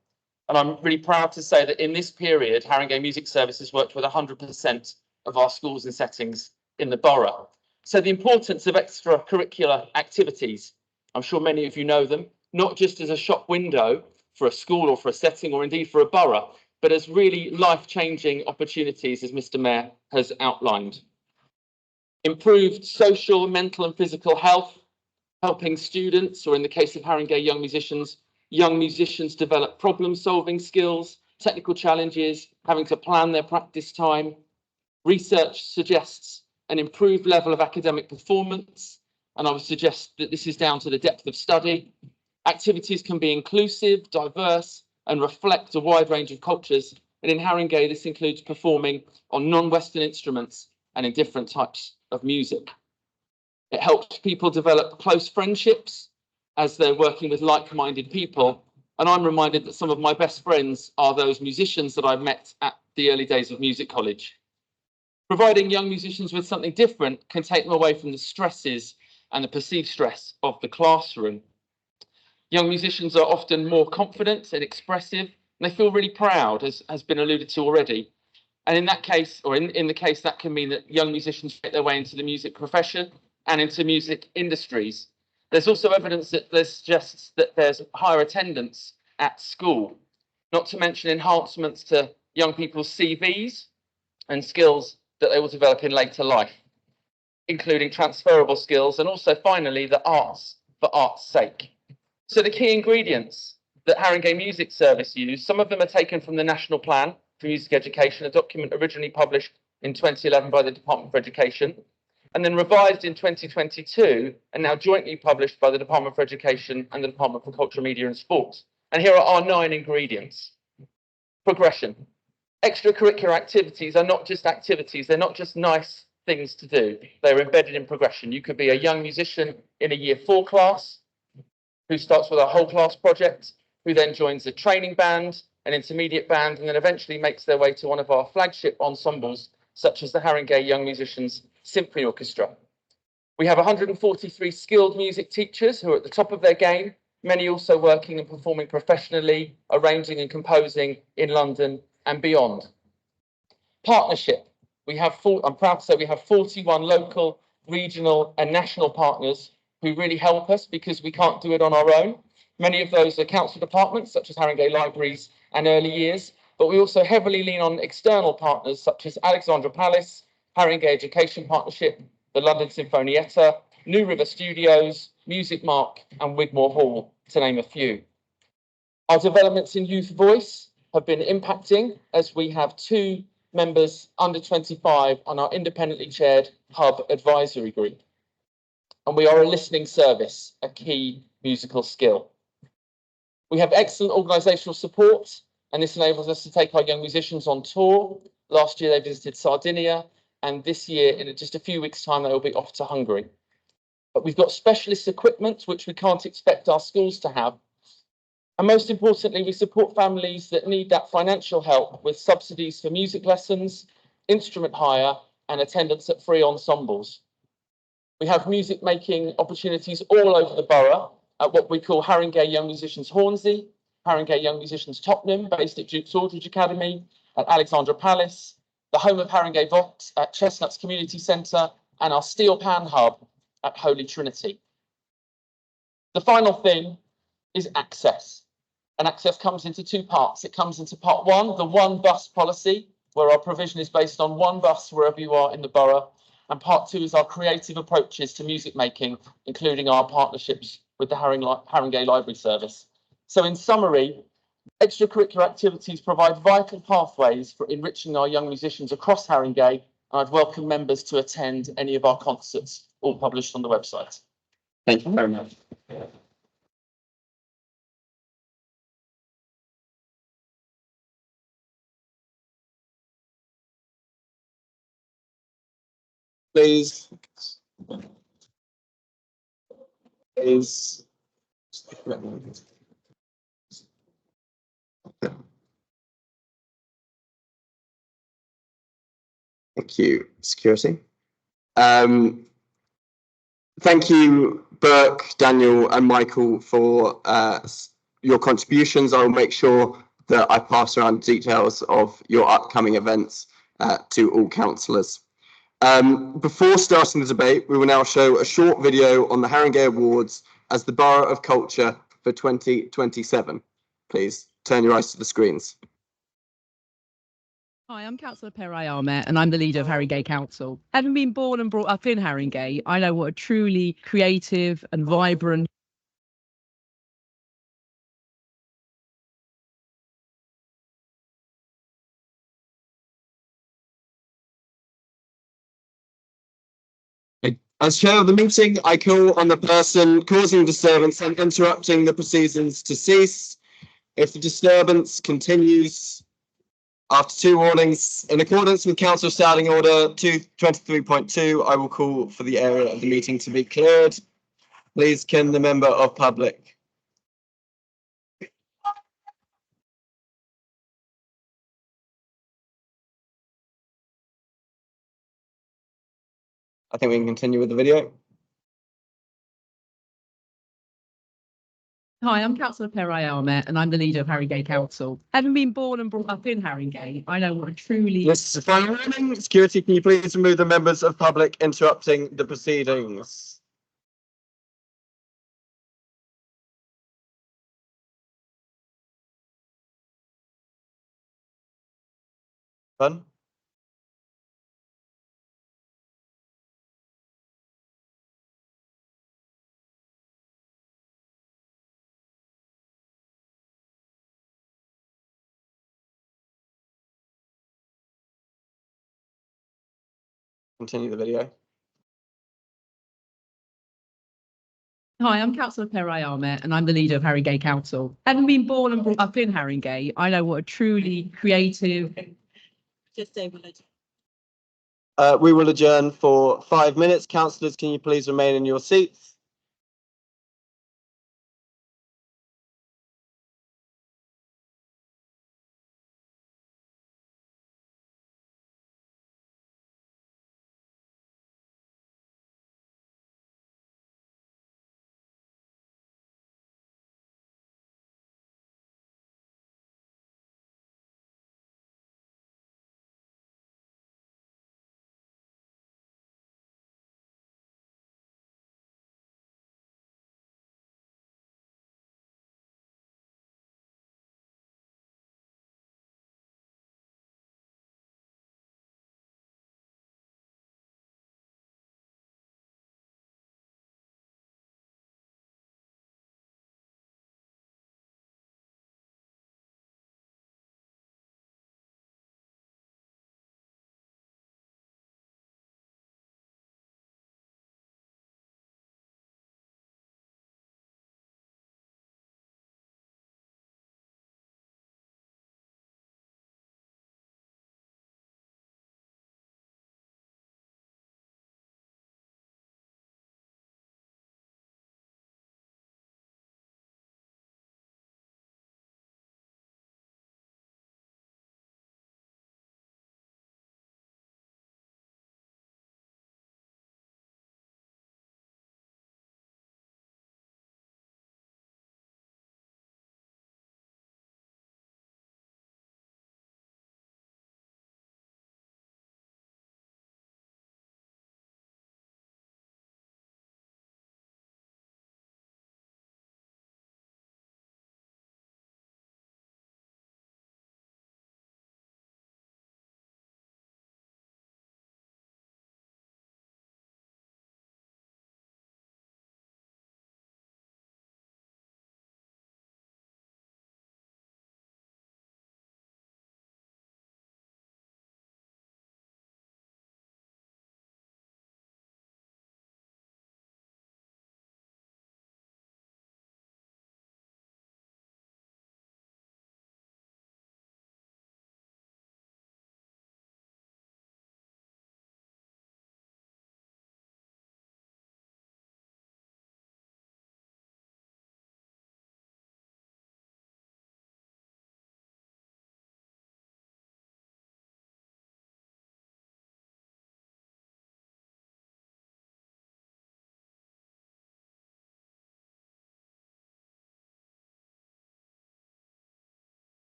And I'm really proud to say that in this period, Haringey Music Services worked with 100% of our schools and settings in the borough. So the importance of extracurricular activities, I'm sure many of you know them, not just as a shop window for a school or for a setting or indeed for a borough, but as really life-changing opportunities, as Mr. Mayor has outlined. Improved social, mental and physical health, helping students, or in the case of Haringey young musicians develop problem-solving skills, technical challenges, having to plan their practice time. Research suggests an improved level of academic performance, and I would suggest that this is down to the depth of study. Activities can be inclusive, diverse, and reflect a wide range of cultures And in Haringey, this includes performing on non-Western instruments and in different types of music. It helps people develop close friendships as they're working with like-minded people. And I'm reminded that some of my best friends are those musicians that I've met at the early days of music college. Providing young musicians with something different can take them away from the stresses and the perceived stress of the classroom. Young musicians are often more confident and expressive, and they feel really proud, as has been alluded to already. And in that case, or in the case, that can mean that young musicians get their way into the music profession and into music industries. There's also evidence that suggests that there's higher attendance at school, not to mention enhancements to young people's CVs and skills that they will develop in later life, including transferable skills, and also finally the arts for art's sake. So the key ingredients that Haringey Music Service use, some of them are taken from the National Plan for Music Education, a document originally published in 2011 by the Department for Education, and then revised in 2022 and now jointly published by the Department for Education and the Department for Culture, Media and Sport. And here are our 9 ingredients. Progression. Extracurricular activities are not just activities, they're not just nice things to do, they're embedded in progression. You could be a young musician in a Year 4 class who starts with a whole class project, who then joins a training band, an intermediate band, and then eventually makes their way to one of our flagship ensembles, such as the Haringey Young Musicians Symphony Orchestra. We have 143 skilled music teachers who are at the top of their game, many also working and performing professionally, arranging and composing in London and beyond. Partnership. I'm proud to say we have 41 local, regional and national partners who really help us because we can't do it on our own. Many of those are council departments such as Haringey Libraries and Early Years, but we also heavily lean on external partners such as Alexandra Palace, Haringey Education Partnership, the London Sinfonietta, New River Studios, Music Mark and Wigmore Hall, to name a few. Our developments in youth voice have been impacting as we have 2 members under 25 on our independently chaired Hub Advisory Group. And we are a listening service, a key musical skill. We have excellent organisational support, and this enables us to take our young musicians on tour. Last year they visited Sardinia, and this year, in just a few weeks' time, they will be off to Hungary. But we've got specialist equipment, which we can't expect our schools to have. And most importantly, we support families that need that financial help with subsidies for music lessons, instrument hire, and attendance at free ensembles. We have music making opportunities all over the borough at what we call Haringey Young Musicians Hornsey, Haringey Young Musicians Tottenham, based at Duke's Aldridge Academy, at Alexandra Palace, the home of Haringey Vox at Chestnuts Community Centre, and our Steel Pan Hub at Holy Trinity. The final thing is access. And access comes into 2 parts. It comes into part 1, the one bus policy, where our provision is based on 1 bus wherever you are in the borough. And part 2 is our creative approaches to music making, including our partnerships with the Haringey Library Service. So in summary, extracurricular activities provide vital pathways for enriching our young musicians across Haringey, and I'd welcome members to attend any of our concerts, all published on the website. Thank you very much. Please. Thank you, security. Thank you, Burke, Daniel and Michael for your contributions. I will make sure that I pass around details of your upcoming events to all councillors. Before starting the debate, we will now show a short video on the Haringey Awards as the Borough of Culture for 2027. Please turn your eyes to the screens. Hi, I'm Councillor Perai Ahmed and I'm the leader of Haringey Council. Having been born and brought up in Haringey, I know what a truly creative and vibrant As chair of the meeting, I call on the person causing disturbance and interrupting the proceedings to cease. If the disturbance continues, After 2 warnings, in accordance with Council Standing Order 223.2, I will call for the area of the meeting to be cleared. Please, can the member of public? I think we can continue with the video. Hi, I'm Councillor Peri Ahmed and I'm the leader of Haringey Council. Having been born and brought up in Haringey, I know what a truly... This is a final warning. Security, can you please remove the members of public interrupting the proceedings? Fun? Continue the video. Hi, I'm Councillor Peri Ahmed and I'm the leader of Haringey Council. Having been born and brought up in Haringey, I know what a truly creative... We will adjourn for 5 minutes. Councillors, can you please remain in your seats?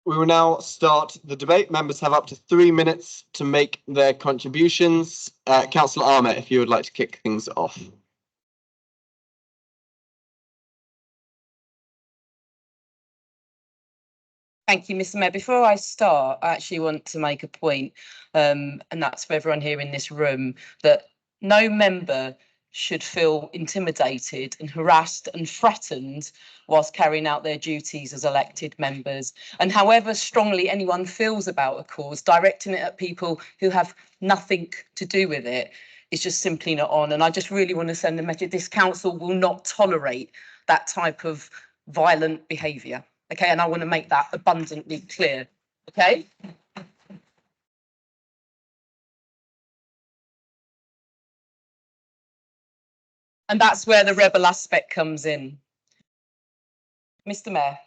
We will now start the debate. Members have up to 3 minutes to make their contributions. Councillor Ahmet, if you would like to kick things off. Thank you, Mr. Mayor. Before I start, I actually want to make a point, and that's for everyone here in this room, that no member should feel intimidated and harassed and threatened whilst carrying out their duties as elected members. And however strongly anyone feels about a cause, directing it at people who have nothing to do with it is just simply not on. And I just really want to send a message. This council will not tolerate that type of violent behaviour. Okay, and I want to make that abundantly clear. Okay. And that's where the rebel aspect comes in. Mr. Mayor,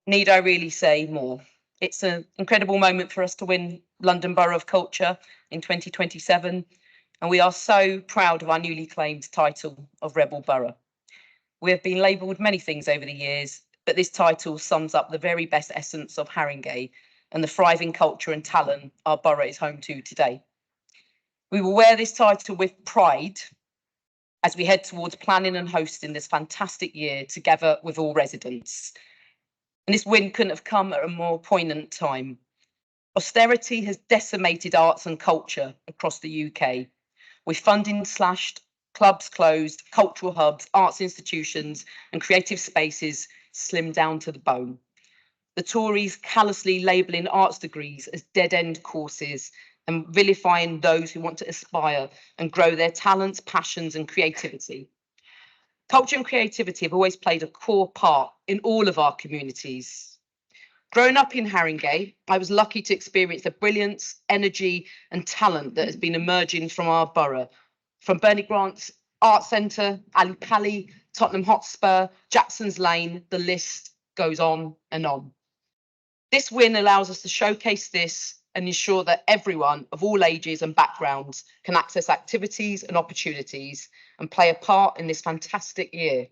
need I really say more? It's an incredible moment for us to win London Borough of Culture in 2027, and we are so proud of our newly claimed title of Rebel Borough. We have been labelled many things over the years, but this title sums up the very best essence of Haringey and the thriving culture and talent our borough is home to today. We will wear this title with pride as we head towards planning and hosting this fantastic year together with all residents. And this win couldn't have come at a more poignant time. Austerity has decimated arts and culture across the UK, with funding slashed, clubs closed, cultural hubs, arts institutions and creative spaces slimmed down to the bone. The Tories callously labelling arts degrees as dead-end courses and vilifying those who want to aspire and grow their talents, passions and creativity. Culture and creativity have always played a core part in all of our communities. Growing up in Haringey, I was lucky to experience the brilliance, energy and talent that has been emerging from our borough, from Bernie Grant's Art Centre, Ali Pali, Tottenham Hotspur, Jackson's Lane, the list goes on and on. This win allows us to showcase this and ensure that everyone of all ages and backgrounds can access activities and opportunities and play a part in this fantastic year.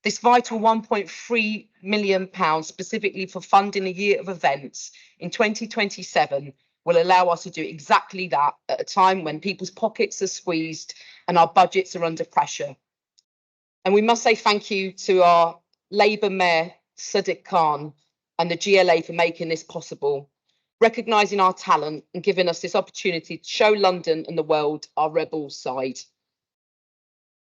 This vital £1.3 million specifically for funding a year of events in 2027 will allow us to do exactly that at a time when people's pockets are squeezed and our budgets are under pressure. And we must say thank you to our Labour Mayor, Sadiq Khan, and the GLA for making this possible, recognising our talent and giving us this opportunity to show London and the world our rebel side.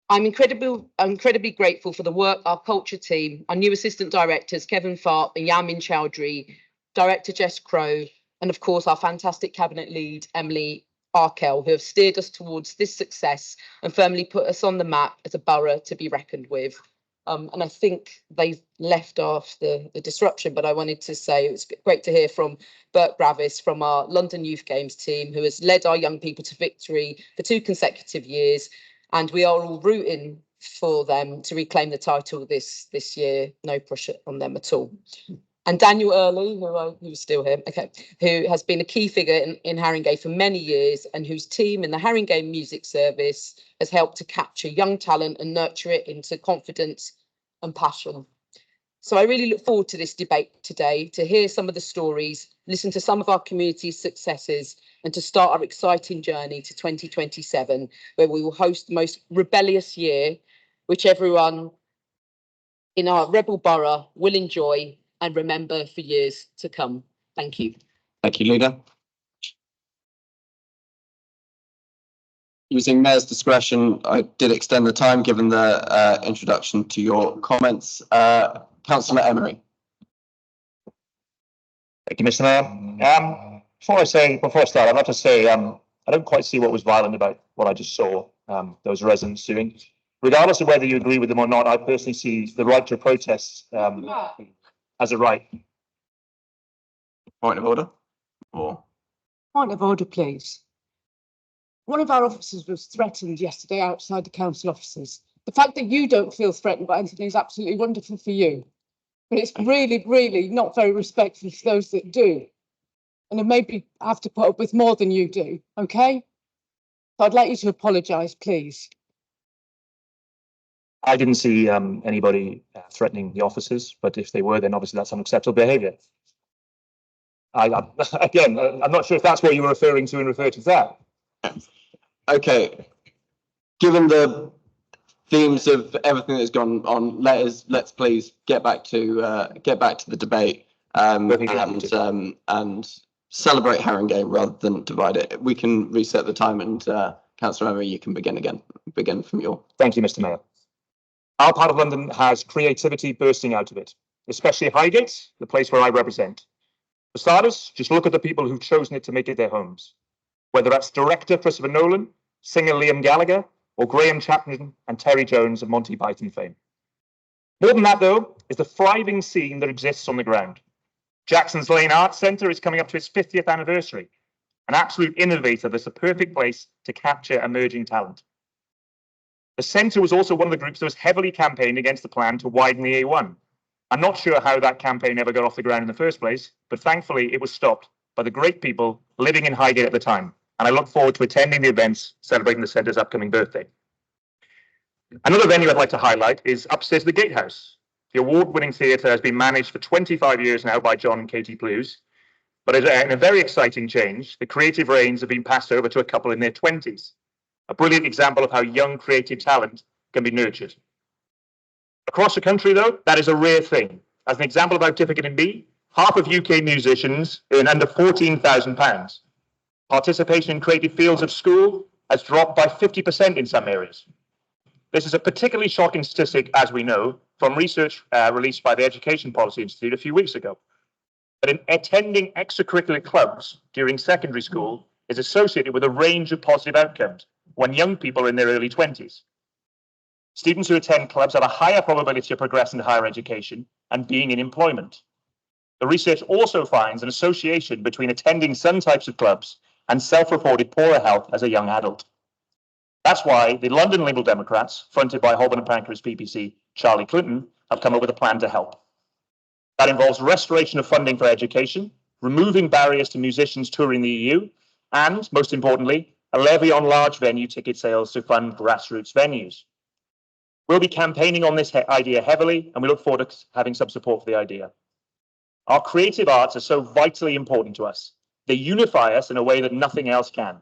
I'm incredibly grateful for the work our culture team, our new assistant directors, Kevin Farp and Yamin Chowdhury, Director Jess Crow, and of course our fantastic cabinet lead, Emily Arkell, who have steered us towards this success and firmly put us on the map as a borough to be reckoned with. And I think they've left after the disruption, but I wanted to say it's great to hear from Bert Bravis from our London Youth Games team, who has led our young people to victory for 2 consecutive years. And we are all rooting for them to reclaim the title this year. No pressure on them at all. And Daniel Early, who's still here, okay, who has been a key figure in Haringey for many years and whose team in the Haringey Music Service has helped to capture young talent and nurture it into confidence and passion. So I really look forward to this debate today, to hear some of the stories, listen to some of our community's successes and to start our exciting journey to 2027, where we will host the most rebellious year, which everyone in our rebel borough will enjoy and remember for years to come. Thank you. Thank you, Leader. Using Mayor's discretion, I did extend the time given the introduction to your comments. Councillor Emery. Thank you, Mr. Mayor. Before I start, I'd like to say I don't quite see what was violent about what I just saw those residents doing. Regardless of whether you agree with them or not, I personally see the right to protest as a right. Point of order. Point of order, please. One of our officers was threatened yesterday outside the council offices. The fact that you don't feel threatened by anything is absolutely wonderful for you. But it's really, really not very respectful to those that do. And it maybe have to put up with more than you do, okay? So I'd like you to apologise, please. I didn't see anybody threatening the officers, but if they were, then obviously that's unacceptable behaviour. Again, I'm not sure if that's what you were referring to and referred to that. Okay. Given the themes of everything that's gone on, let's please get back to the debate and celebrate Haringey rather than divide it. We can reset the time, and Councillor Emery, you can begin from your. Thank you, Mr. Mayor. Our part of London has creativity bursting out of it, especially Highgate, the place where I represent. For starters, just look at the people who've chosen it to make it their homes. Whether that's director Christopher Nolan, singer Liam Gallagher, or Graham Chapman and Terry Jones of Monty Python fame. More than that, though, is the thriving scene that exists on the ground. Jackson's Lane Arts Centre is coming up to its 50th anniversary, an absolute innovator that's a perfect place to capture emerging talent. The centre was also one of the groups that was heavily campaigned against the plan to widen the A1. I'm not sure how that campaign ever got off the ground in the first place, but thankfully it was stopped by the great people living in Highgate at the time, and I look forward to attending the events celebrating the centre's upcoming birthday. Another venue I'd like to highlight is upstairs the Gatehouse. The award-winning theatre has been managed for 25 years now by John and Katie Plews, but in a very exciting change, the creative reins have been passed over to a couple in their 20s. A brilliant example of how young creative talent can be nurtured. Across the country, though, that is a rare thing. As an example of how difficult it can be, half of UK musicians earn under £14,000. Participation in creative fields of school has dropped by 50% in some areas. This is a particularly shocking statistic, as we know, from research released by the Education Policy Institute a few weeks ago. But in attending extracurricular clubs during secondary school is associated with a range of positive outcomes when young people are in their early 20s. Students who attend clubs have a higher probability of progressing to higher education and being in employment. The research also finds an association between attending some types of clubs and self-reported poorer health as a young adult. That's why the London Liberal Democrats, fronted by Holborn and Pancras PPC Charlie Clinton, have come up with a plan to help. That involves restoration of funding for education, removing barriers to musicians touring the EU, and, most importantly, a levy on large venue ticket sales to fund grassroots venues. We'll be campaigning on this idea heavily, and we look forward to having some support for the idea. Our creative arts are so vitally important to us. They unify us in a way that nothing else can.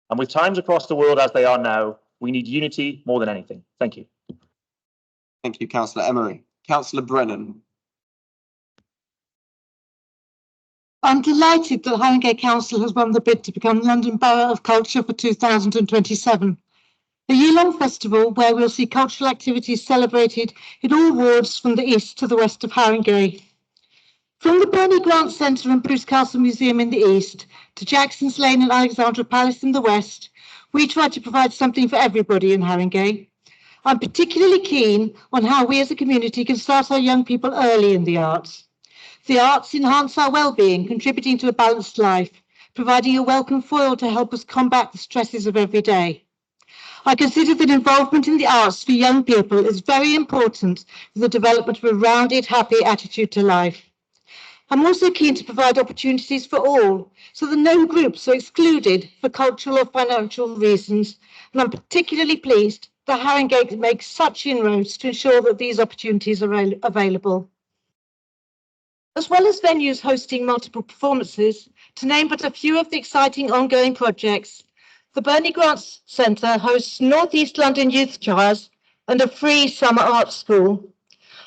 And with times across the world as they are now, we need unity more than anything. Thank you. Thank you, Councillor Emery. Councillor Brennan. I'm delighted that Haringey Council has won the bid to become London Borough of Culture for 2027. A year-long festival where we'll see cultural activities celebrated in all wards from the east to the west of Haringey. From the Bernie Grant Centre and Bruce Castle Museum in the east to Jackson's Lane and Alexandra Palace in the west, we try to provide something for everybody in Haringey. I'm particularly keen on how we as a community can start our young people early in the arts. The arts enhance our well-being, contributing to a balanced life, providing a welcome foil to help us combat the stresses of every day. I consider that involvement in the arts for young people is very important for the development of a rounded, happy attitude to life. I'm also keen to provide opportunities for all, so that no groups are excluded for cultural or financial reasons, and I'm particularly pleased that Haringey makes such inroads to ensure that these opportunities are available. As well as venues hosting multiple performances, to name but a few of the exciting ongoing projects, the Bernie Grants Centre hosts North East London Youth Jazz and a free summer art school.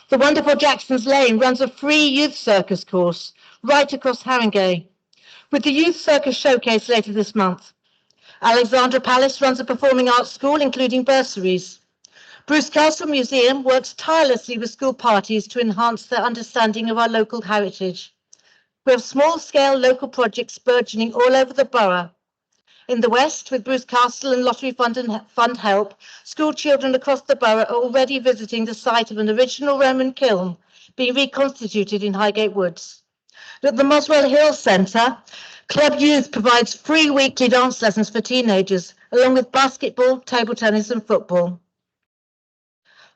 The wonderful Jackson's Lane runs a free youth circus course right across Haringey, with the Youth Circus Showcase later this month. Alexandra Palace runs a performing arts school, including bursaries. Bruce Castle Museum works tirelessly with school parties to enhance their understanding of our local heritage. We have small-scale local projects burgeoning all over the borough. In the West, with Bruce Castle and Lottery Fund help, school children across the borough are already visiting the site of an original Roman kiln being reconstituted in Highgate Woods. At the Muswell Hill Centre, Club Youth provides free weekly dance lessons for teenagers, along with basketball, table tennis and football.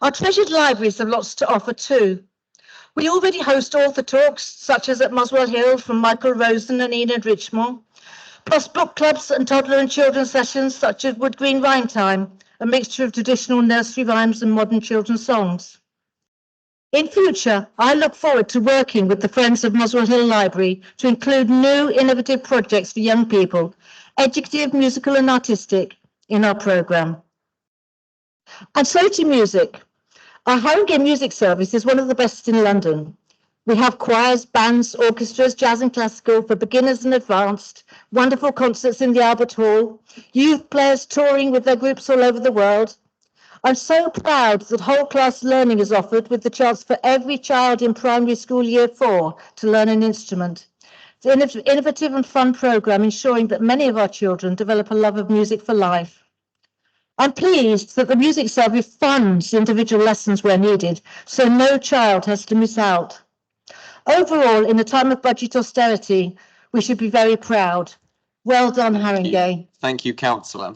Our treasured libraries have lots to offer too. We already host author talks, such as at Muswell Hill from Michael Rosen and Enid Richmore, plus book clubs and toddler and children's sessions such as Wood Green Rhyme Time, a mixture of traditional nursery rhymes and modern children's songs. In future, I look forward to working with the Friends of Muswell Hill Library to include new innovative projects for young people, educative, musical and artistic, in our programme. And so to music. Our Haringey Music Service is one of the best in London. We have choirs, bands, orchestras, jazz and classical for beginners and advanced, wonderful concerts in the Albert Hall, youth players touring with their groups all over the world. I'm so proud that whole class learning is offered with the chance for every child in primary school year 4 to learn an instrument. It's an innovative and fun programme ensuring that many of our children develop a love of music for life. I'm pleased that the Music Service funds individual lessons where needed, so no child has to miss out. Overall, in a time of budget austerity, we should be very proud. Well done, Haringey. Thank you, Councillor.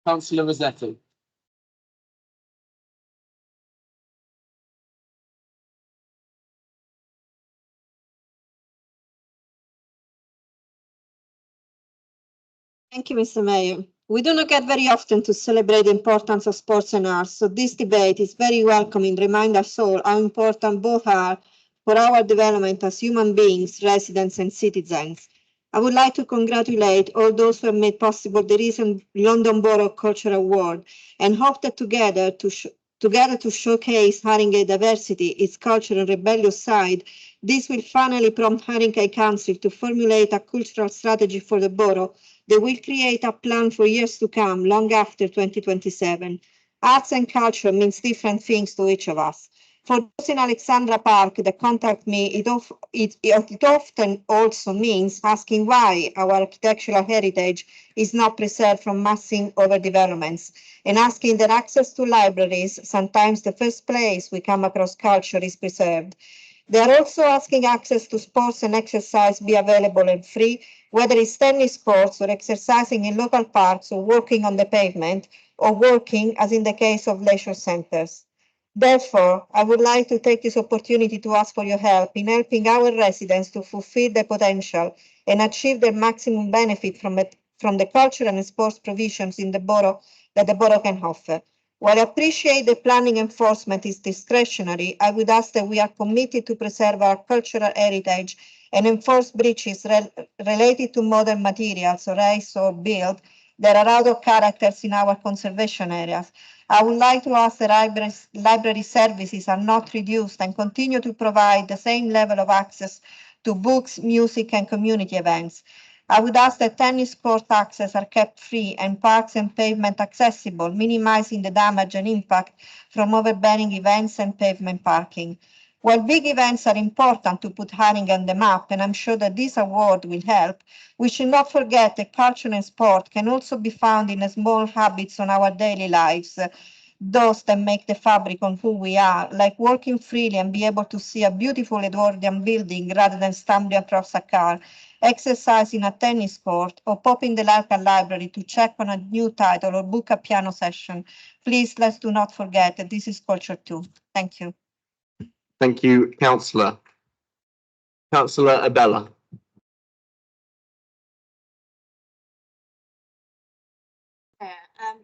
Councillor Rossetti. Thank you, Mr. Mayor. We do not get very often to celebrate the importance of sports and arts, so this debate is very welcome and reminds us all how important both are for our development as human beings, residents and citizens. I would like to congratulate all those who have made possible the recent London Borough Culture Award and hope that together to showcase Haringey diversity, its cultural and rebellious side, this will finally prompt Haringey Council to formulate a cultural strategy for the borough that will create a plan for years to come, long after 2027. Arts and culture means different things to each of us. For those in Alexandra Park that contact me, it often also means asking why our architectural heritage is not preserved from massive overdevelopments, and asking that access to libraries, sometimes the first place we come across culture, is preserved. They are also asking access to sports and exercise be available and free, whether it's tennis courts or exercising in local parks or walking on the pavement or working, as in the case of leisure centres. Therefore, I would like to take this opportunity to ask for your help in helping our residents to fulfil their potential and achieve their maximum benefit from the cultural and sports provisions in the borough that the borough can offer. While I appreciate the planning enforcement is discretionary, I would ask that we are committed to preserve our cultural heritage and enforce breaches related to modern materials, raised or built, that are out of characters in our conservation areas. I would like to ask that library services are not reduced and continue to provide the same level of access to books, music and community events. I would ask that tennis court access are kept free and parks and pavement accessible, minimizing the damage and impact from overbearing events and pavement parking. While big events are important to put Haringey on the map, and I'm sure that this award will help, we should not forget that culture and sport can also be found in small habits on our daily lives, those that make the fabric on who we are, like walking freely and be able to see a beautiful Edwardian building rather than stumbling across a car, exercise in a tennis court, or pop in the local library to check on a new title or book a piano session. Please, let's do not forget that this is culture too. Thank you. Thank you, Councillor. Councillor Abella.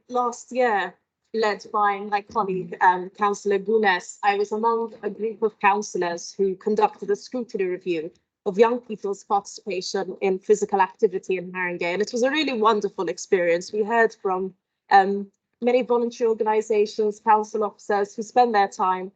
Last year, led by my colleague, Councillor Gunes, I was among a group of councillors who conducted a scrutiny review of young people's participation in physical activity in Haringey. And it was a really wonderful experience. We heard from many voluntary organisations, council officers who spend their time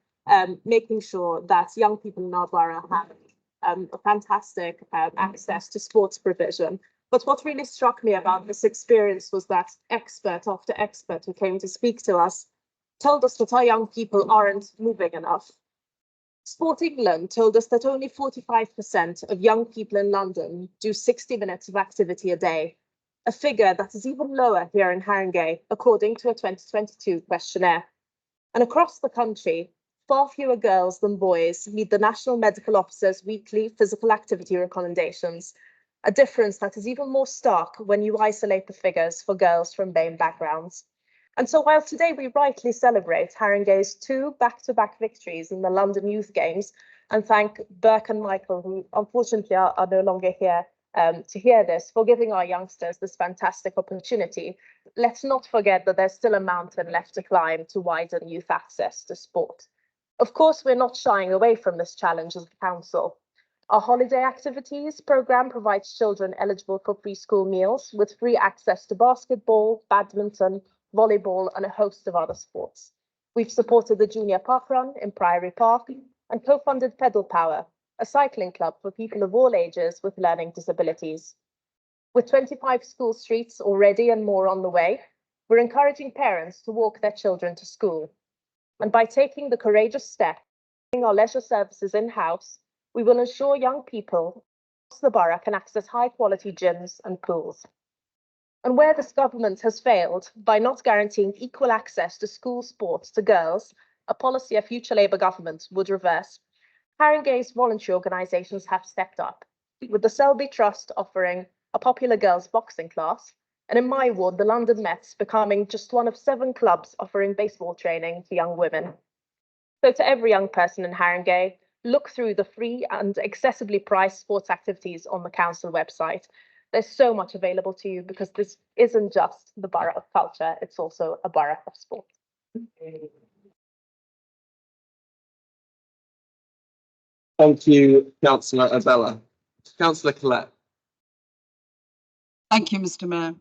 making sure that young people in our borough have a fantastic access to sports provision. But what really struck me about this experience was that expert after expert who came to speak to us told us that our young people aren't moving enough. Sport England told us that only 45% of young people in London do 60 minutes of activity a day, a figure that is even lower here in Haringey, according to a 2022 questionnaire. And across the country, far fewer girls than boys meet the National Medical Officer's weekly physical activity recommendations, a difference that is even more stark when you isolate the figures for girls from BAME backgrounds. And so while today we rightly celebrate Haringey's 2 back-to-back victories in the London Youth Games, and thank Burke and Michael, who unfortunately are no longer here to hear this, for giving our youngsters this fantastic opportunity, let's not forget that there's still a mountain left to climb to widen youth access to sport. Of course, we're not shying away from this challenge as a council. Our holiday activities programme provides children eligible for preschool meals with free access to basketball, badminton, volleyball and a host of other sports. We've supported the Junior Park Run in Priory Park and co-funded Pedal Power, a cycling club for people of all ages with learning disabilities. With 25 school streets already and more on the way, we're encouraging parents to walk their children to school. And by taking the courageous step, bringing our leisure services in-house, we will ensure young people across the borough can access high-quality gyms and pools. And where this government has failed by not guaranteeing equal access to school sports to girls, a policy a future Labour government would reverse, Haringey's voluntary organisations have stepped up, with the Selby Trust offering a popular girls' boxing class, and in my ward, the London Mets becoming just one of 7 clubs offering baseball training to young women. So to every young person in Haringey, look through the free and accessibly priced sports activities on the council website. There's so much available to you because this isn't just the borough of culture, it's also a borough of sport. Thank you, Councillor Abella. Councillor Collette. Thank you, Mr. Mayor.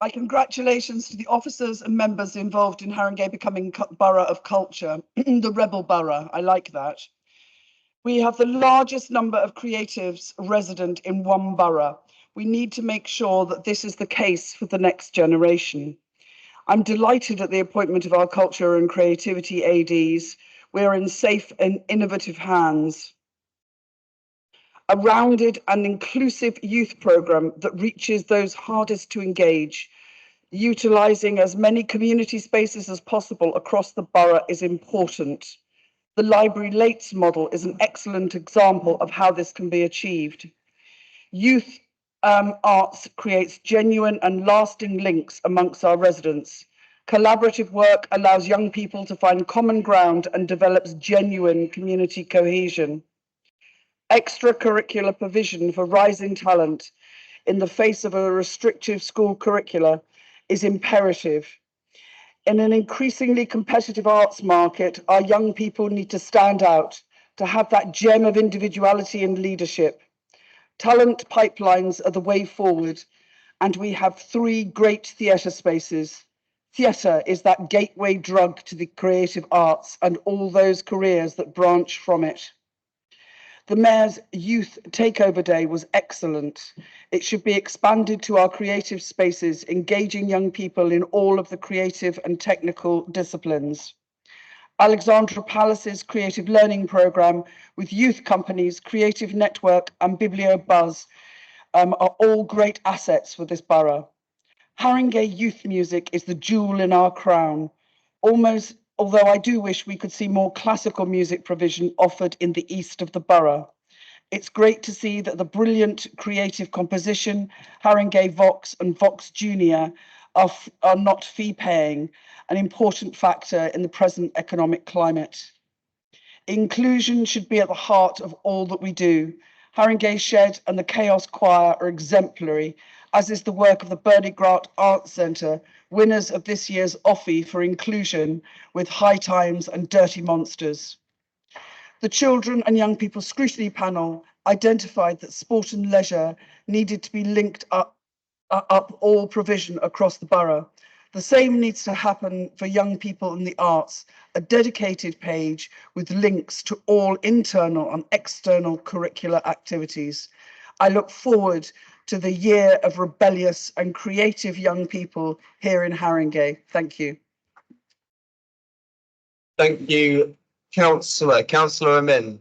My congratulations to the officers and members involved in Haringey becoming Borough of Culture, the Rebel Borough. I like that. We have the largest number of creatives resident in one borough. We need to make sure that this is the case for the next generation. I'm delighted at the appointment of our culture and creativity ADs. We're in safe and innovative hands. A rounded and inclusive youth programme that reaches those hardest to engage, utilising as many community spaces as possible across the borough is important. The Library Lates model is an excellent example of how this can be achieved. Youth arts creates genuine and lasting links amongst our residents. Collaborative work allows young people to find common ground and develops genuine community cohesion. Extracurricular provision for rising talent in the face of a restrictive school curricula is imperative. In an increasingly competitive arts market, our young people need to stand out, to have that gem of individuality and leadership. Talent pipelines are the way forward, and we have 3 great theatre spaces. Theatre is that gateway drug to the creative arts and all those careers that branch from it. The Mayor's Youth Takeover Day was excellent. It should be expanded to our creative spaces, engaging young people in all of the creative and technical disciplines. Alexandra Palace's Creative Learning Programme with youth companies, Creative Network and BiblioBuzz are all great assets for this borough. Haringey Youth Music is the jewel in our crown. Although I do wish we could see more classical music provision offered in the east of the borough. It's great to see that the brilliant creative composition, Haringey Vox and Vox Junior are not fee-paying, an important factor in the present economic climate. Inclusion should be at the heart of all that we do. Haringey Shed and the Chaos Choir are exemplary as is the work of the Bernie Grant Arts Centre, winners of this year's Offie for Inclusion with High Times and Dirty Monsters. The Children and Young People Scrutiny Panel identified that sport and leisure needed to be linked up all provision across the borough. The same needs to happen for young people in the arts, a dedicated page with links to all internal and external curricular activities. I look forward to the year of rebellious and creative young people here in Haringey. Thank you. Thank you, Councillor. Councillor Amin.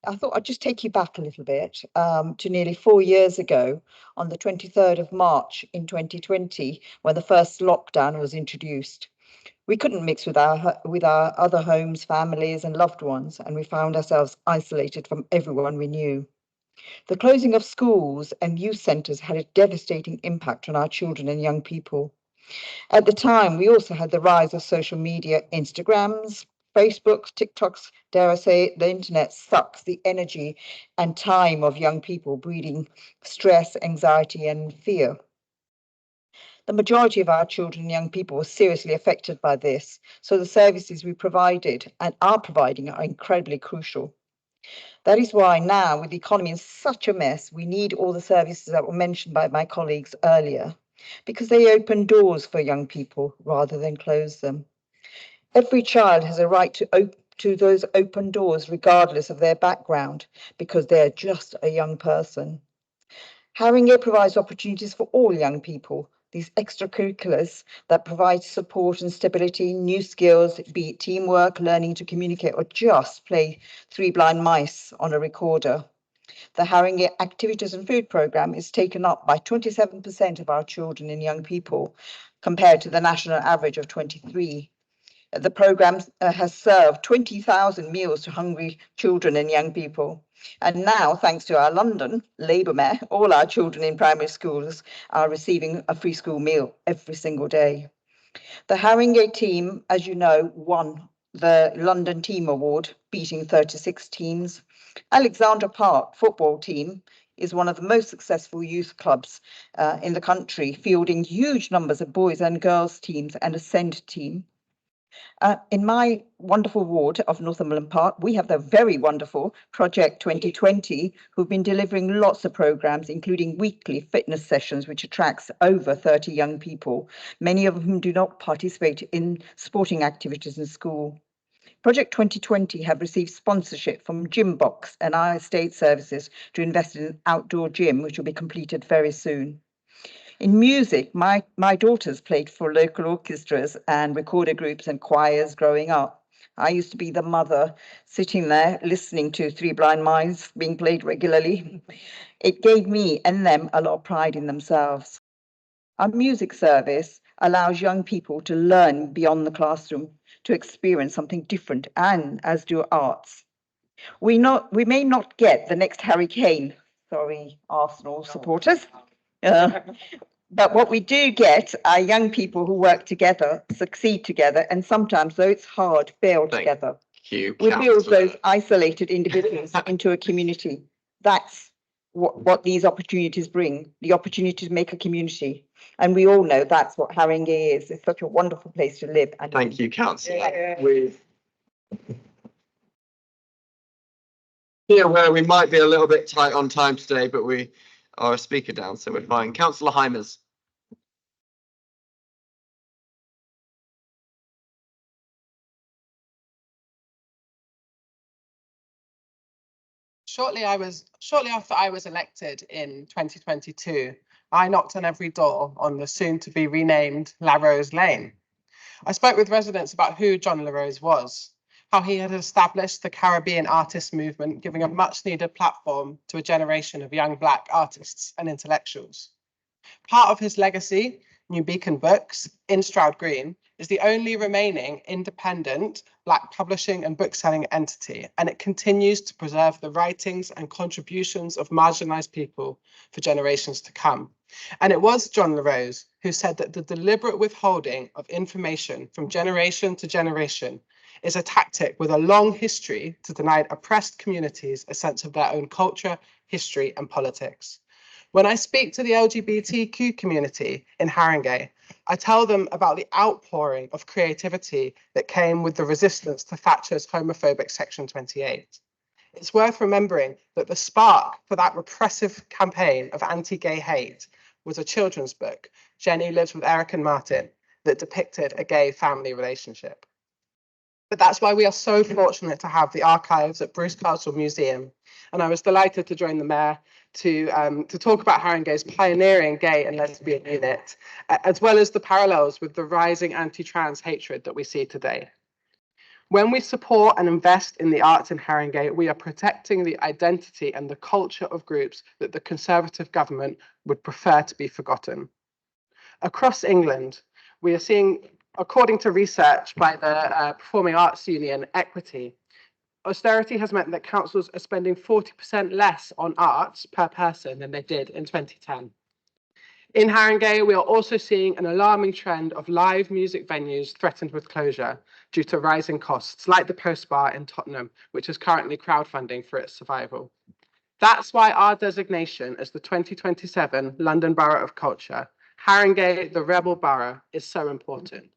I thought I'd just take you back a little bit to nearly 4 years ago on the 23rd of March in 2020, when the first lockdown was introduced. We couldn't mix with our other homes, families and loved ones, and we found ourselves isolated from everyone we knew. The closing of schools and youth centres had a devastating impact on our children and young people. At the time, we also had the rise of social media, Instagrams, Facebooks, TikToks, dare I say, the internet sucks the energy and time of young people, breeding stress, anxiety and fear. The majority of our children and young people were seriously affected by this, so the services we provided and are providing are incredibly crucial. That is why now, with the economy in such a mess, we need all the services that were mentioned by my colleagues earlier, because they open doors for young people rather than close them. Every child has a right to those open doors, regardless of their background, because they're just a young person. Haringey provides opportunities for all young people, these extracurriculars that provide support and stability, new skills, be it teamwork, learning to communicate, or just play Three Blind Mice on a recorder. The Haringey Activities and Food Programme is taken up by 27% of our children and young people, compared to the national average of 23%. The programme has served 20,000 meals to hungry children and young people. And now, thanks to our London Labour Mayor, all our children in primary schools are receiving a free school meal every single day. The Haringey team, as you know, won the London Team Award, beating 36 teams. Alexandra Park football team is one of the most successful youth clubs in the country, fielding huge numbers of boys and girls teams and a SEND team. In my wonderful ward of Northumberland Park, we have the very wonderful Project 2020, who've been delivering lots of programs, including weekly fitness sessions, which attracts over 30 young people, many of whom do not participate in sporting activities in school. Project 2020 have received sponsorship from Gymbox and our estate services to invest in an outdoor gym, which will be completed very soon. In music, my daughters played for local orchestras and recorder groups and choirs growing up. I used to be the mother sitting there listening to Three Blind Mice being played regularly. It gave me and them a lot of pride in themselves. Our music service allows young people to learn beyond the classroom, to experience something different, and as do arts. We may not get the next Harry Kane, sorry, Arsenal supporters. But what we do get are young people who work together, succeed together, and sometimes, though it's hard, fail together. We build those isolated individuals into a community. That's what these opportunities bring, the opportunity to make a community. And we all know that's what Haringey is. It's such a wonderful place to live. And thank you, Councillor. Here, where we might be a little bit tight on time today, but we are a speaker down, so we're fine. Councillor Heimers. Shortly after I was elected in 2022, I knocked on every door on the soon-to-be renamed Larose Lane. I spoke with residents about who John Larose was, how he had established the Caribbean artist movement, giving a much-needed platform to a generation of young Black artists and intellectuals. Part of his legacy New Beacon Books in Stroud Green, is the only remaining independent Black publishing and bookselling entity, and it continues to preserve the writings and contributions of marginalised people for generations to come. And it was John La Rose who said that the deliberate withholding of information from generation to generation is a tactic with a long history to deny oppressed communities a sense of their own culture, history, and politics. When I speak to the LGBTQ community in Haringey, I tell them about the outpouring of creativity that came with the resistance to Thatcher's homophobic Section 28. It's worth remembering that the spark for that repressive campaign of anti-gay hate was a children's book, Jenny Lives with Eric and Martin, that depicted a gay family relationship. But that's why we are so fortunate to have the archives at Bruce Castle Museum. And I was delighted to join the Mayor to talk about Haringey's pioneering gay and lesbian unit, as well as the parallels with the rising anti-trans hatred that we see today. When we support and invest in the arts in Haringey, we are protecting the identity and the culture of groups that the Conservative government would prefer to be forgotten. Across England, we are seeing, according to research by the Performing Arts Union Equity, austerity has meant that councils are spending 40% less on arts per person than they did in 2010. In Haringey, we are also seeing an alarming trend of live music venues threatened with closure due to rising costs, like the Post Bar in Tottenham, which is currently crowdfunding for its survival. That's why our designation as the 2027 London Borough of Culture, Haringey, the Rebel Borough, is so important.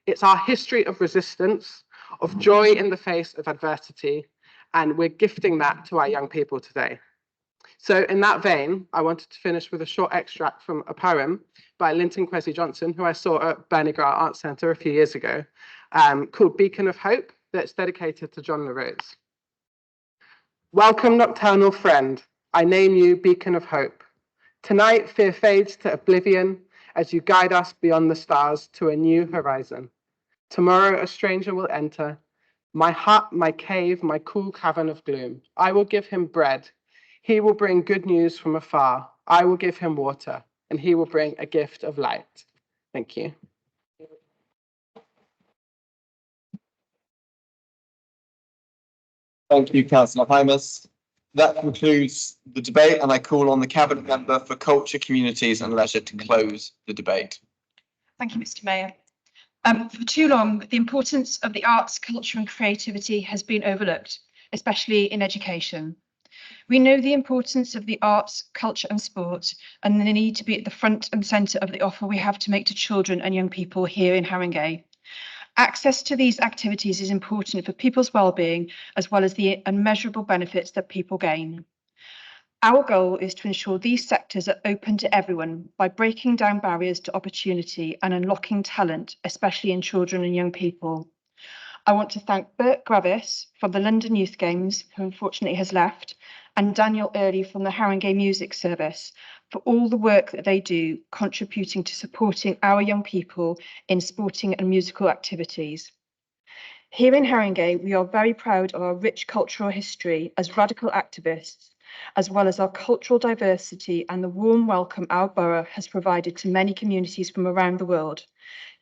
It's our history of resistance, of joy in the face of adversity, and we're gifting that to our young people today. So in that vein, I wanted to finish with a short extract from a poem by Linton Kwesi Johnson, who I saw at Bernie Grant Arts Centre a few years ago, called Beacon of Hope, that's dedicated to John La Rose. Welcome, nocturnal friend, I name you Beacon of Hope. Tonight, fear fades to oblivion as you guide us beyond the stars to a new horizon. Tomorrow, a stranger will enter my hut, my cave, my cool cavern of gloom. I will give him bread. He will bring good news from afar. I will give him water, and he will bring a gift of light. Thank you. Thank you, Councillor Hymas. That concludes the debate, and I call on the Cabinet Member for Culture, Communities and Leisure to close the debate. Thank you, Mr. Mayor. For too long, the importance of the arts, culture and creativity has been overlooked, especially in education. We know the importance of the arts, culture and sport, and the need to be at the front and centre of the offer we have to make to children and young people here in Haringey. Access to these activities is important for people's well-being, as well as the immeasurable benefits that people gain. Our goal is to ensure these sectors are open to everyone by breaking down barriers to opportunity and unlocking talent, especially in children and young people. I want to thank Bert Gravis from the London Youth Games, who unfortunately has left, and Daniel Early from the Haringey Music Service for all the work that they do, contributing to supporting our young people in sporting and musical activities. Here in Haringey, we are very proud of our rich cultural history as radical activists, as well as our cultural diversity and the warm welcome our borough has provided to many communities from around the world,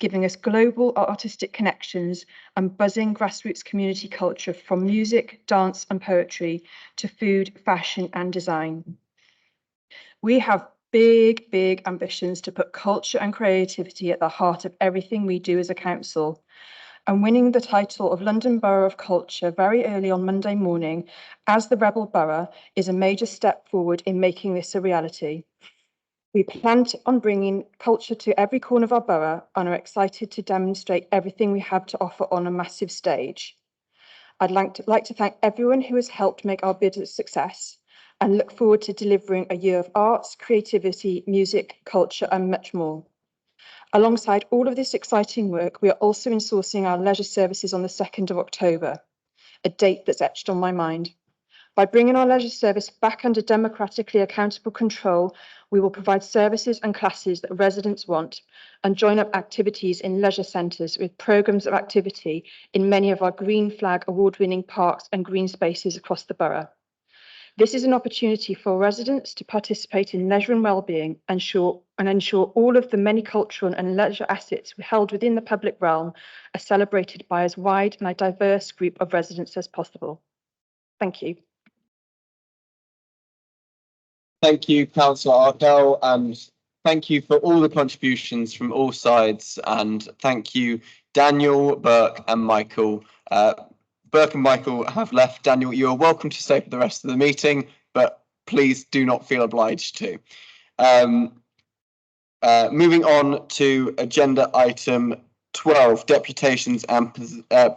giving us global artistic connections and buzzing grassroots community culture from music, dance and poetry to food, fashion and design. We have big ambitions to put culture and creativity at the heart of everything we do as a council. And winning the title of London Borough of Culture very early on Monday morning as the Rebel Borough is a major step forward in making this a reality. We plan on bringing culture to every corner of our borough and are excited to demonstrate everything we have to offer on a massive stage. I'd like to thank everyone who has helped make our bid a success and look forward to delivering a year of arts, creativity, music, culture and much more. Alongside all of this exciting work, we are also insourcing our leisure services on the 2nd of October, a date that's etched on my mind. By bringing our leisure service back under democratically accountable control, we will provide services and classes that residents want and join up activities in leisure centres with programmes of activity in many of our Green Flag award-winning parks and green spaces across the borough. This is an opportunity for residents to participate in leisure and wellbeing and ensure all of the many cultural and leisure assets held within the public realm are celebrated by as wide and a diverse group of residents as possible. Thank you. Thank you, Councillor Arkell, and thank you for all the contributions from all sides, and thank you, Daniel, Burke and Michael. Burke and Michael have left. Daniel, you are welcome to stay for the rest of the meeting, but please do not feel obliged to. Moving on to agenda item 12, deputations and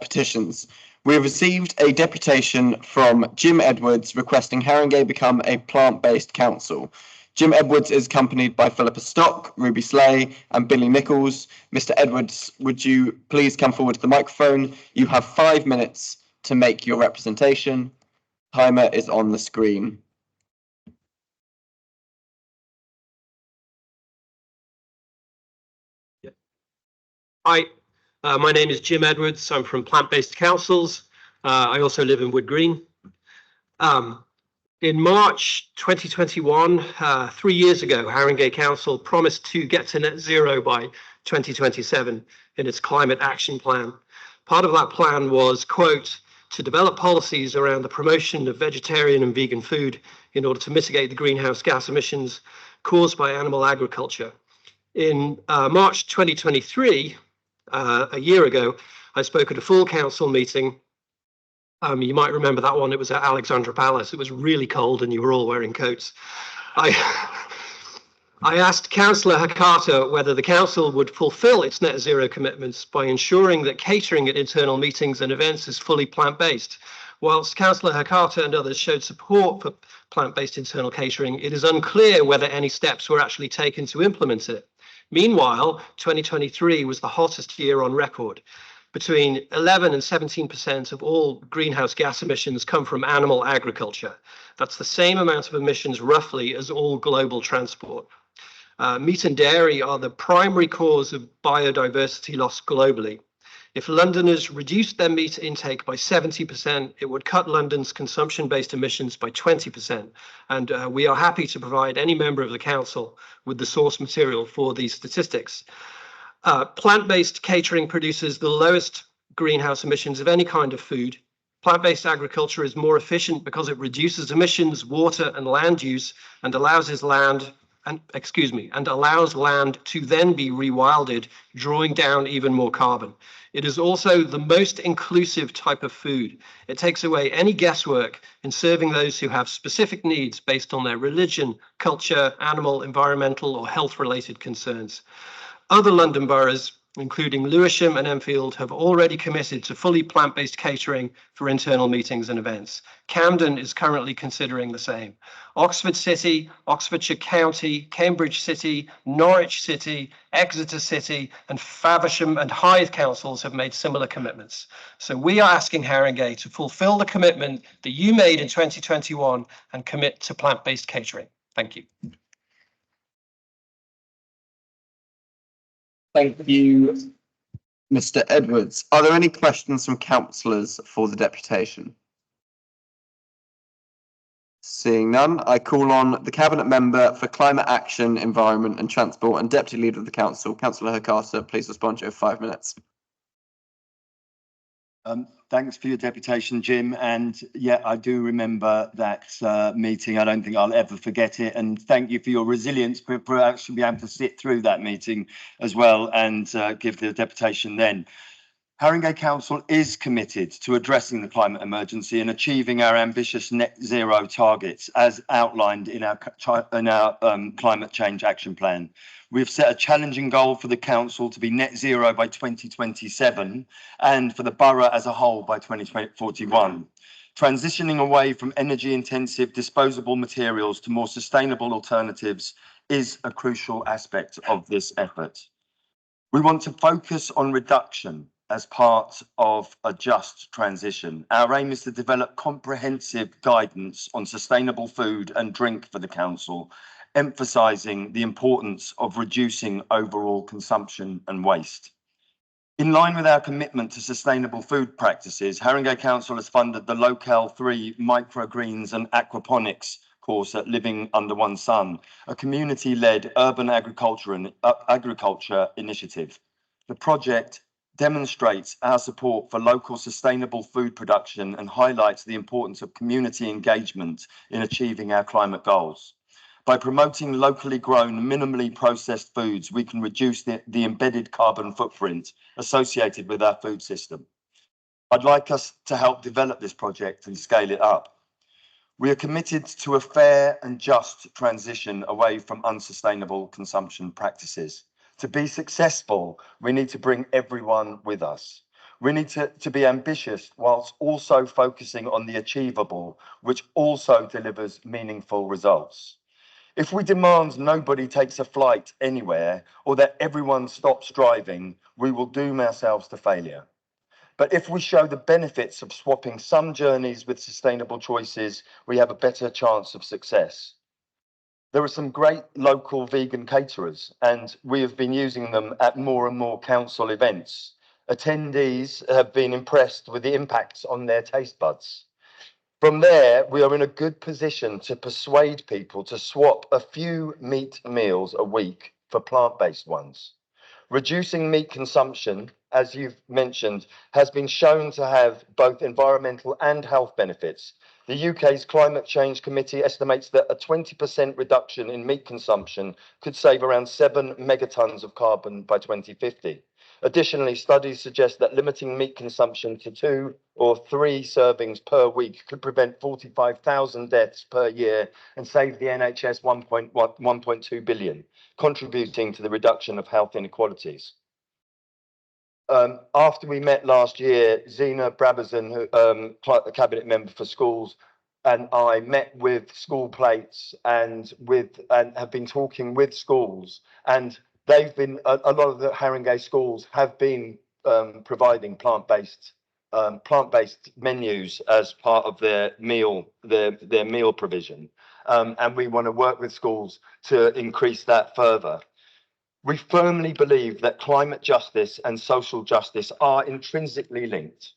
petitions. We have received a deputation from Jim Edwards requesting Haringey become a plant-based council. Jim Edwards is accompanied by Philippa Stock, Ruby Slay and Billy Nichols. Mr. Edwards, would you please come forward to the microphone? You have 5 minutes to make your representation. Timer is on the screen. Hi, my name is Jim Edwards. I'm from Plant Based Councils. I also live in Wood Green. In March 2021, 3 years ago, Haringey Council promised to get to net zero by 2027 in its climate action plan. Part of that plan was, quote, to develop policies around the promotion of vegetarian and vegan food in order to mitigate the greenhouse gas emissions caused by animal agriculture. In March 2023, a year ago, I spoke at a full council meeting. You might remember that one. It was at Alexandra Palace. It was really cold and you were all wearing coats. I asked Councillor Hakata whether the council would fulfil its net zero commitments by ensuring that catering at internal meetings and events is fully plant-based. Whilst Councillor Hakata and others showed support for plant-based internal catering, it is unclear whether any steps were actually taken to implement it. Meanwhile, 2023 was the hottest year on record. Between 11 and 17% of all greenhouse gas emissions come from animal agriculture. That's the same amount of emissions roughly as all global transport. Meat and dairy are the primary cause of biodiversity loss globally. If Londoners reduced their meat intake by 70%, it would cut London's consumption-based emissions by 20%. And we are happy to provide any member of the council with the source material for these statistics. Plant-based catering produces the lowest greenhouse emissions of any kind of food. Plant-based agriculture is more efficient because it reduces emissions, water and land use, and allows land to then be rewilded, drawing down even more carbon. It is also the most inclusive type of food. It takes away any guesswork in serving those who have specific needs based on their religion, culture, animal, environmental, or health-related concerns. Other London boroughs, including Lewisham and Enfield, have already committed to fully plant-based catering for internal meetings and events. Camden is currently considering the same. Oxford City, Oxfordshire County, Cambridge City, Norwich City, Exeter City, and Faversham and Hythe councils have made similar commitments. So we are asking Haringey to fulfil the commitment that you made in 2021 and commit to plant-based catering. Thank you. Thank you, Mr. Edwards. Are there any questions from councillors for the deputation? Seeing none, I call on the Cabinet Member for Climate Action, Environment and Transport and Deputy Leader of the Council, Councillor Hakata. Please respond. You have 5 minutes. Thanks for your deputation, Jim. And yeah, I do remember that meeting. I don't think I'll ever forget it. And thank you for your resilience for actually being able to sit through that meeting as well and give the deputation then. Haringey Council is committed to addressing the climate emergency and achieving our ambitious net zero targets as outlined in our climate change action plan. We've set a challenging goal for the council to be net zero by 2027 and for the borough as a whole by 2041. Transitioning away from energy intensive disposable materials to more sustainable alternatives is a crucial aspect of this effort. We want to focus on reduction as part of a just transition. Our aim is to develop comprehensive guidance on sustainable food and drink for the council, emphasising the importance of reducing overall consumption and waste. In line with our commitment to sustainable food practices, Haringey Council has funded the Locale 3 Microgreens and Aquaponics course at Living Under One Sun, a community-led urban agriculture initiative. The project demonstrates our support for local sustainable food production and highlights the importance of community engagement in achieving our climate goals. By promoting locally grown, minimally processed foods, we can reduce the embedded carbon footprint associated with our food system. I'd like us to help develop this project and scale it up. We are committed to a fair and just transition away from unsustainable consumption practices. To be successful, we need to bring everyone with us. We need to be ambitious whilst also focusing on the achievable, which also delivers meaningful results. If we demand nobody takes a flight anywhere or that everyone stops driving, we will doom ourselves to failure. But if we show the benefits of swapping some journeys with sustainable choices, we have a better chance of success. There are some great local vegan caterers, and we have been using them at more and more council events. Attendees have been impressed with the impacts on their taste buds. From there, we are in a good position to persuade people to swap a few meat meals a week for plant-based ones. Reducing meat consumption, as you've mentioned, has been shown to have both environmental and health benefits. The UK's Climate Change Committee estimates that a 20% reduction in meat consumption could save around 7 megatons of carbon by 2050. Additionally, studies suggest that limiting meat consumption to 2 or 3 servings per week could prevent 45,000 deaths per year and save the NHS 1.2 billion, contributing to the reduction of health inequalities. After we met last year, Zena Brabazon, a cabinet member for schools, and I met with school plates and have been talking with schools, and they've been a lot of the Haringey schools have been providing plant-based menus as part of their meal provision, and we want to work with schools to increase that further. We firmly believe that climate justice and social justice are intrinsically linked.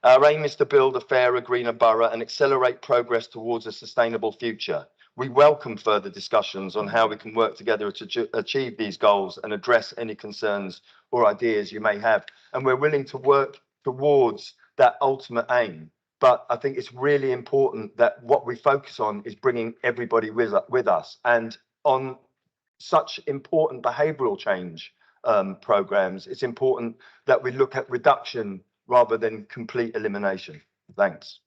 Our aim is to build a fairer, greener borough and accelerate progress towards a sustainable future. We welcome further discussions on how we can work together to achieve these goals and address any concerns or ideas you may have. And we're willing to work towards that ultimate aim. But I think it's really important that what we focus on is bringing everybody with us. And on such important behavioural change programmes, it's important that we look at reduction rather than complete elimination. Thanks.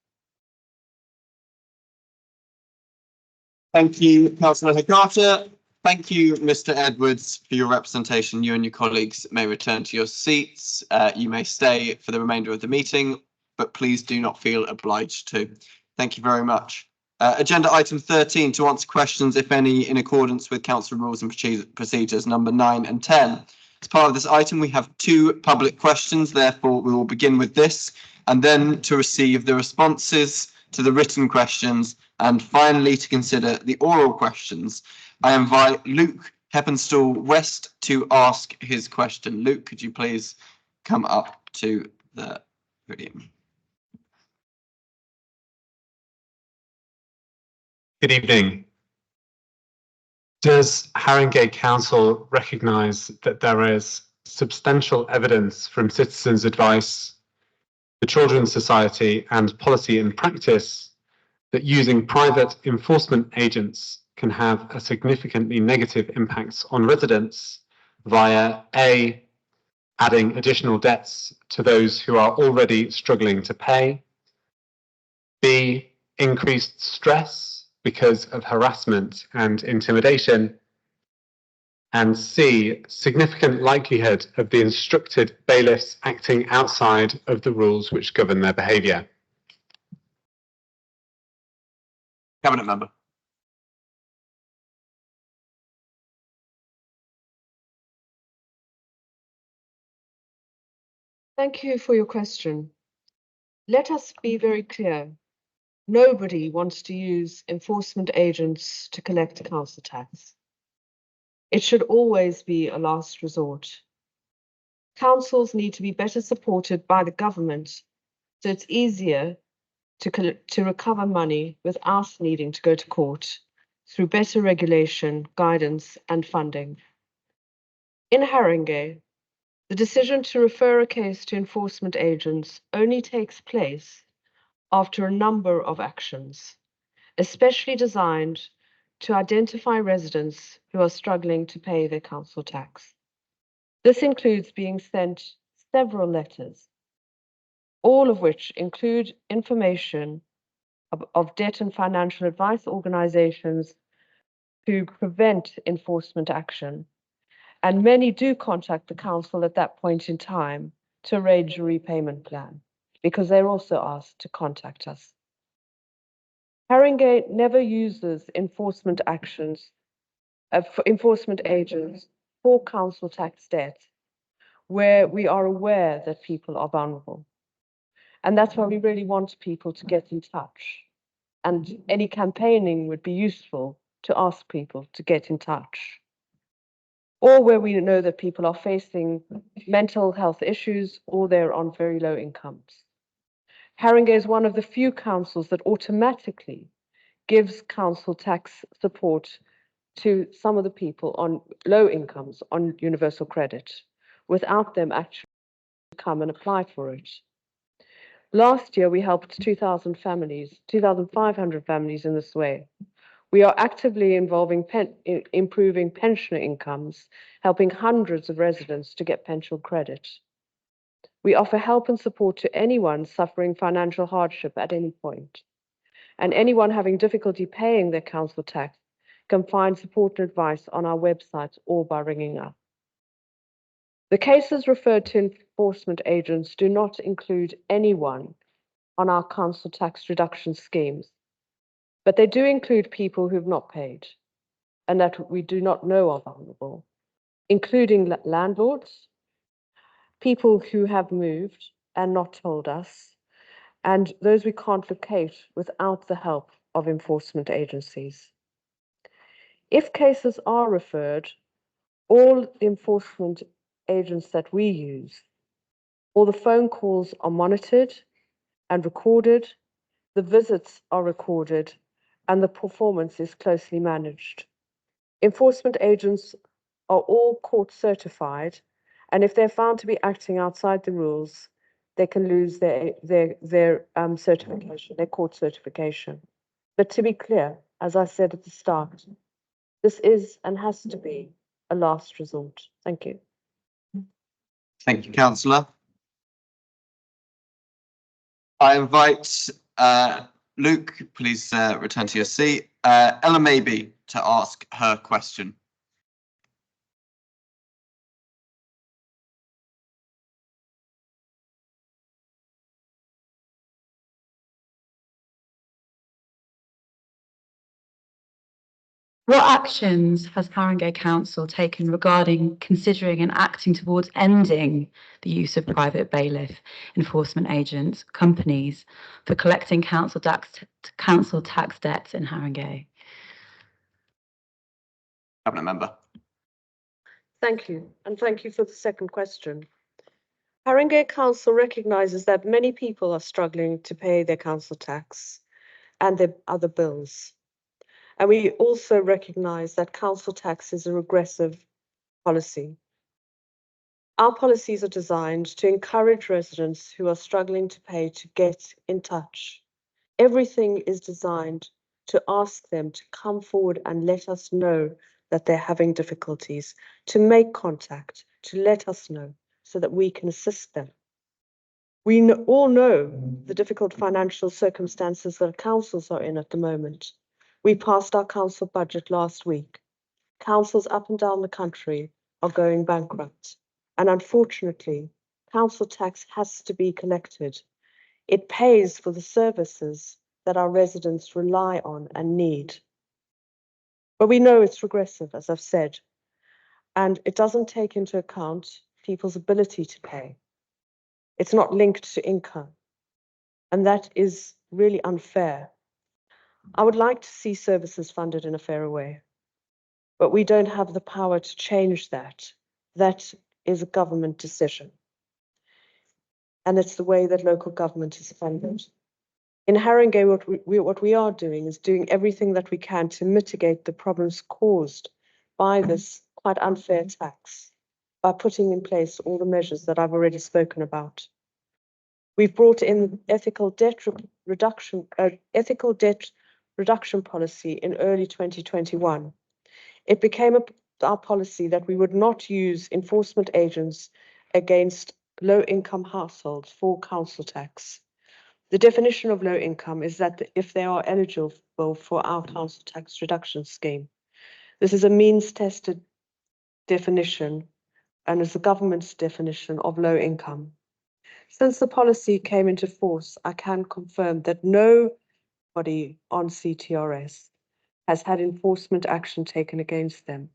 Thank you, Councillor Hagata. Thank you, Mr. Edwards, for your representation. You and your colleagues may return to your seats. You may stay for the remainder of the meeting, but please do not feel obliged to. Thank you very much. Agenda item 13, to answer questions, if any, in accordance with council rules and procedures number 9 and 10. As part of this item, we have 2 public questions. Therefore, we will begin with this, and then to receive the responses to the written questions, and finally to consider the oral questions. I invite Luke Heppenstall West to ask his question. Luke, could you please come up to the podium? Good evening. Does Haringey Council recognise that there is substantial evidence from citizens' advice, the Children's Society and policy and practice that using private enforcement agents can have a significantly negative impact on residents via A, adding additional debts to those who are already struggling to pay, B, increased stress because of harassment and intimidation, and C, significant likelihood of the instructed bailiffs acting outside of the rules which govern their behaviour? Cabinet Member. Thank you for your question. Let us be very clear. Nobody wants to use enforcement agents to collect council tax. It should always be a last resort. Councils need to be better supported by the government so it's easier to recover money without needing to go to court through better regulation, guidance and funding. In Haringey, the decision to refer a case to enforcement agents only takes place after a number of actions, especially designed to identify residents who are struggling to pay their council tax. This includes being sent several letters, all of which include information of debt and financial advice organizations to prevent enforcement action. And many do contact the council at that point in time to arrange a repayment plan because they're also asked to contact us. Haringey never uses enforcement actions, enforcement agents for council tax debt where we are aware that people are vulnerable. And that's why we really want people to get in touch. And any campaigning would be useful to ask people to get in touch. Or where we know that people are facing mental health issues or they're on very low incomes. Haringey is one of the few councils that automatically gives council tax support to some of the people on low incomes on universal credit without them actually come and apply for it. Last year, we helped 2,500 families in this way. We are actively improving pensioner incomes, helping hundreds of residents to get pension credit. We offer help and support to anyone suffering financial hardship at any point. And anyone having difficulty paying their council tax can find support and advice on our website or by ringing up. The cases referred to enforcement agents do not include anyone on our council tax reduction schemes, but they do include people who have not paid and that we do not know are vulnerable, including landlords, people who have moved and not told us, and those we can't locate without the help of enforcement agencies. If cases are referred, all the enforcement agents that we use, all the phone calls are monitored and recorded, the visits are recorded, and the performance is closely managed. Enforcement agents are all court certified, and if they're found to be acting outside the rules, they can lose their certification, their court certification. But to be clear, as I said at the start, this is and has to be a last resort. Thank you. Thank you, Councillor. I invite Luke, please return to your seat. Ella Maybe to ask her question. What actions has Haringey Council taken regarding considering and acting towards ending the use of private bailiff enforcement agents, companies, for collecting council tax debts in Haringey? Cabinet Member. Thank you, and thank you for the second question. Haringey Council recognises that many people are struggling to pay their council tax and their other bills. And we also recognise that council tax is a regressive policy. Our policies are designed to encourage residents who are struggling to pay to get in touch. Everything is designed to ask them to come forward and let us know that they're having difficulties, to make contact, to let us know so that we can assist them. We all know the difficult financial circumstances that councils are in at the moment. We passed our council budget last week. Councils up and down the country are going bankrupt. And unfortunately, council tax has to be collected. It pays for the services that our residents rely on and need. But we know it's regressive, as I've said, and it doesn't take into account people's ability to pay. It's not linked to income, and that is really unfair. I would like to see services funded in a fairer way, but we don't have the power to change that. That is a government decision. And it's the way that local government is funded. In Haringey, what we are doing is doing everything that we can to mitigate the problems caused by this quite unfair tax by putting in place all the measures that I've already spoken about. We've brought in ethical debt reduction policy in early 2021. It became our policy that we would not use enforcement agents against low-income households for council tax. The definition of low income is that if they are eligible for our council tax reduction scheme. This is a means-tested definition and is the government's definition of low income. Since the policy came into force, I can confirm that nobody on CTRS has had enforcement action taken against them.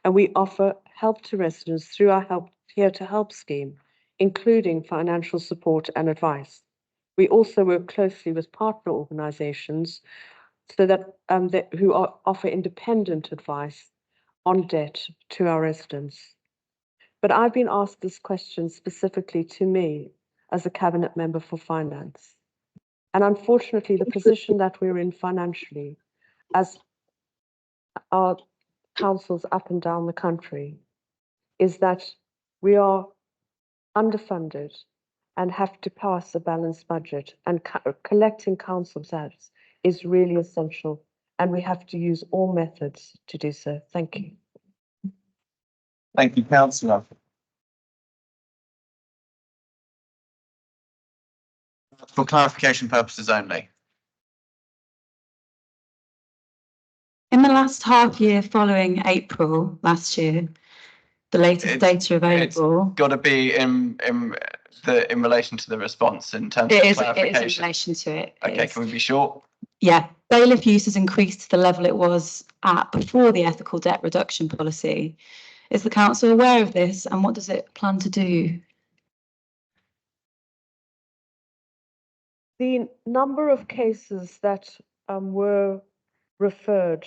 And we offer help to residents through our Here to Help scheme, including financial support and advice. We also work closely with partner organisations so that, who offer independent advice on debt to our residents. But I've been asked this question specifically to me as a cabinet member for finance. And unfortunately, the position that we're in financially as our councils up and down the country is that we are underfunded and have to pass a balanced budget, and collecting council tax is really essential, and we have to use all methods to do so. Thank you. Thank you, Councillor. For clarification purposes only. In the last half year following April last year, the latest data available. It's got to be in relation to the response in terms of clarification. It is in relation to it. Okay, can we be short? Yeah, bailiff use has increased to the level it was at before the ethical debt reduction policy. Is the council aware of this, and what does it plan to do? The number of cases that were referred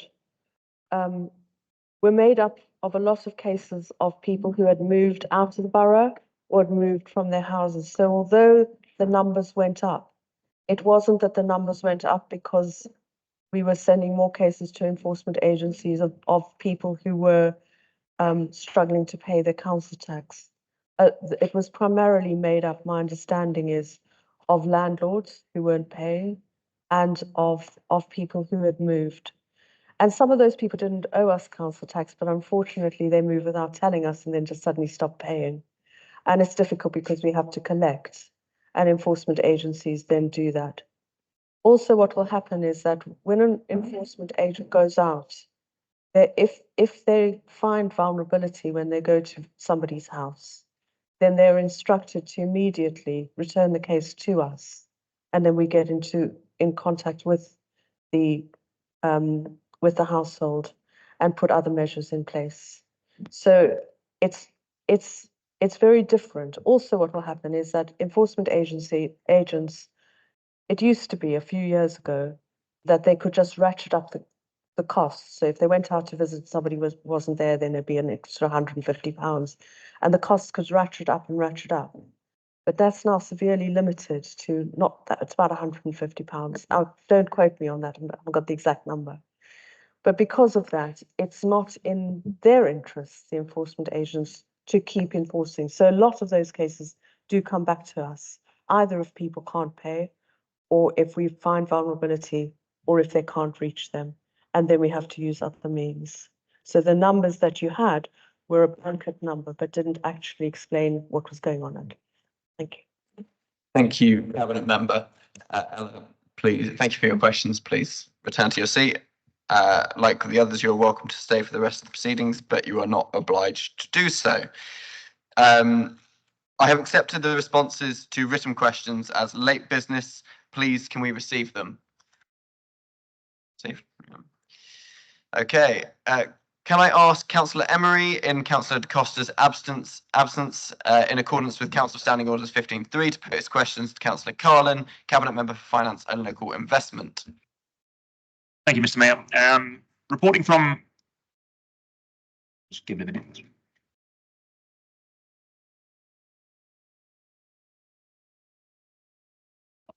were made up of a lot of cases of people who had moved out of the borough or had moved from their houses. So although the numbers went up, it wasn't that the numbers went up because we were sending more cases to enforcement agencies of people who were struggling to pay their council tax. It was primarily made up, my understanding is, of landlords who weren't paying and of people who had moved. And some of those people didn't owe us council tax, but unfortunately they moved without telling us and then just suddenly stopped paying. And it's difficult because we have to collect, and enforcement agencies then do that. Also, what will happen is that when an enforcement agent goes out, if they find vulnerability when they go to somebody's house, then they're instructed to immediately return the case to us, and then we get in contact with the household and put other measures in place. So it's very different. Also, what will happen is that enforcement agents, it used to be a few years ago that they could just ratchet up the costs. So if they went out to visit somebody wasn't there, then there'd be an extra £150, and the costs could ratchet up and ratchet up. But that's now severely limited to not that, it's about £150. Don't quote me on that, I haven't got the exact number. But because of that, it's not in their interests, the enforcement agents, to keep enforcing. So a lot of those cases do come back to us, either if people can't pay, or if we find vulnerability, or if they can't reach them. And then we have to use other means. So the numbers that you had were a blanket number, but didn't actually explain what was going on. Thank you. Thank you, Cabinet Member. Ella, please, thank you for your questions. Please return to your seat. Like the others, you're welcome to stay for the rest of the proceedings, but you are not obliged to do so. I have accepted the responses to written questions as late business. Please, can we receive them? Okay. Can I ask Councillor Emery, in Councillor Da Costa's absence, in accordance with Council Standing Orders 15.3, to put his questions to Councillor Carlin, Cabinet Member for Finance and Local Investment? Thank you, Mr. Mayor. Reporting from. Just give it a minute.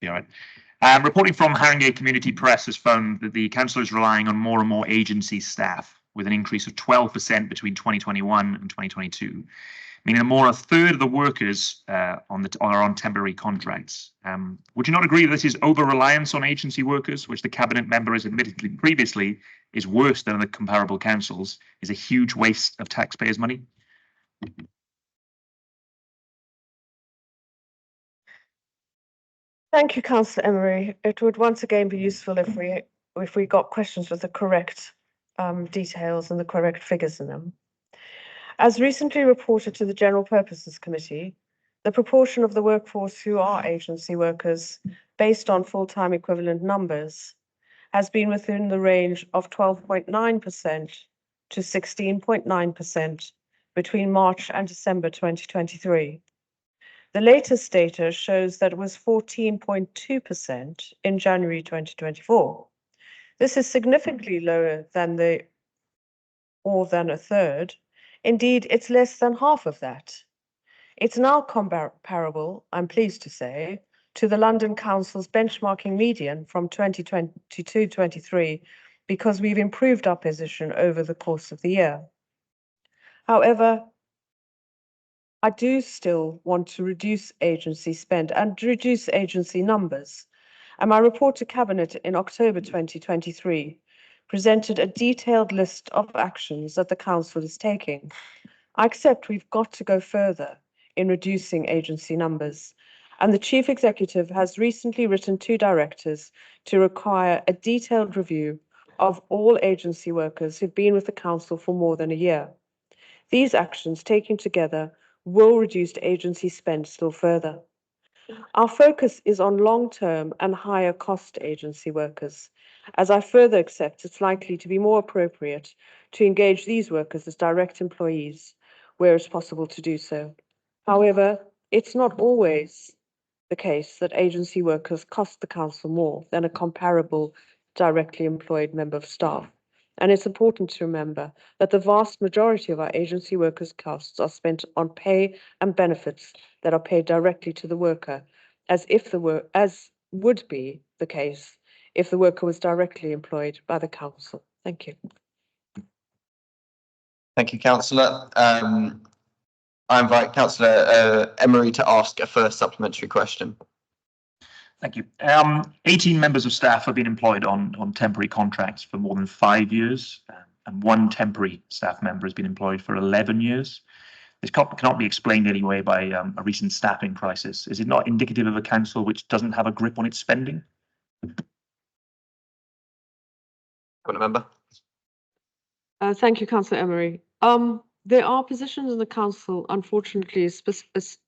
Be all right. Reporting from Haringey Community Press has found that the council is relying on more and more agency staff, with an increase of 12% between 2021 and 2022, meaning more a third of the workers are on temporary contracts. Would you not agree that this is over-reliance on agency workers, which the cabinet member has admitted previously is worse than the comparable councils, is a huge waste of taxpayers' money? Thank you, Councillor Emery. It would once again be useful if we got questions with the correct details and the correct figures in them. As recently reported to the General Purposes Committee, the proportion of the workforce who are agency workers based on full-time equivalent numbers has been within the range of 12.9% to 16.9% between March and December 2023. The latest data shows that it was 14.2% in January 2024. This is significantly lower than more than a third. Indeed, it's less than half of that. It's now comparable, I'm pleased to say, to the London Council's benchmarking median from 2022-23 because we've improved our position over the course of the year. However, I do still want to reduce agency spend and reduce agency numbers. And my report to Cabinet in October 2023 presented a detailed list of actions that the Council is taking. I accept we've got to go further in reducing agency numbers, and the Chief Executive has recently written to directors to require a detailed review of all agency workers who've been with the Council for more than a year. These actions taken together will reduce agency spend still further. Our focus is on long-term and higher cost agency workers, as I further accept it's likely to be more appropriate to engage these workers as direct employees where it's possible to do so. However, it's not always the case that agency workers cost the Council more than a comparable directly employed member of staff. And it's important to remember that the vast majority of our agency workers' costs are spent on pay and benefits that are paid directly to the worker, as would be the case if the worker was directly employed by the Council. Thank you. Thank you, Councillor. I invite Councillor Emery to ask a first supplementary question. Thank you. 18 members of staff have been employed on temporary contracts for more than 5 years, and one temporary staff member has been employed for 11 years. This cannot be explained anyway by a recent staffing crisis. Is it not indicative of a council which doesn't have a grip on its spending? Member. Thank you, Councillor Emery. There are positions in the Council, unfortunately,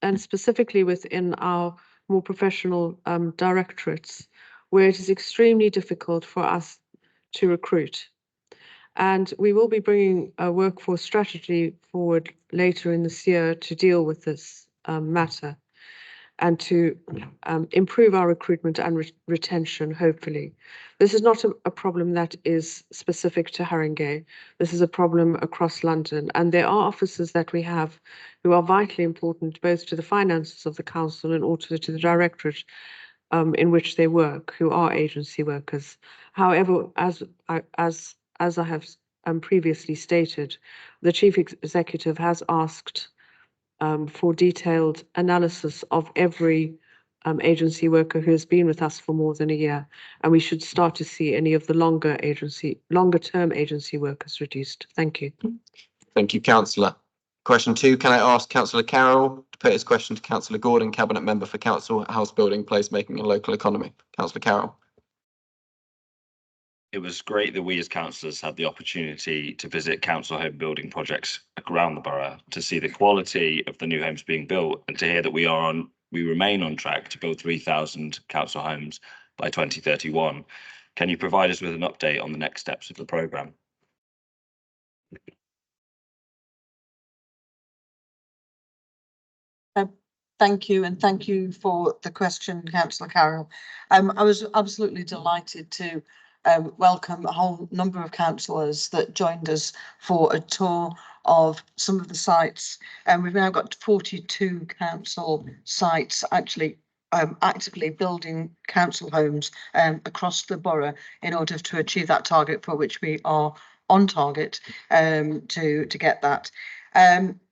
and specifically within our more professional directorates, where it is extremely difficult for us to recruit. And we will be bringing a workforce strategy forward later in this year to deal with this matter and to improve our recruitment and retention, hopefully. This is not a problem that is specific to Haringey. This is a problem across London. And there are officers that we have who are vitally important, both to the finances of the Council and also to the directorate in which they work, who are agency workers. However, as I have previously stated, the Chief Executive has asked for detailed analysis of every agency worker who has been with us for more than a year, and we should start to see any of the longer term agency workers reduced. Thank you. Thank you, Councillor. Question 2, can I ask Councillor Carroll to put his question to Councillor Gordon, Cabinet Member for Council, House Building, Placemaking and Local Economy. Councillor Carroll. It was great that we as councillors had the opportunity to visit council home building projects around the borough to see the quality of the new homes being built and to hear that we remain on track to build 3,000 council homes by 2031. Can you provide us with an update on the next steps of the programme? Thank you, and thank you for the question, Councillor Carroll. I was absolutely delighted to welcome a whole number of councillors that joined us for a tour of some of the sites. And we've now got 42 council sites, actually actively building council homes across the borough in order to achieve that target, for which we are on target to get that.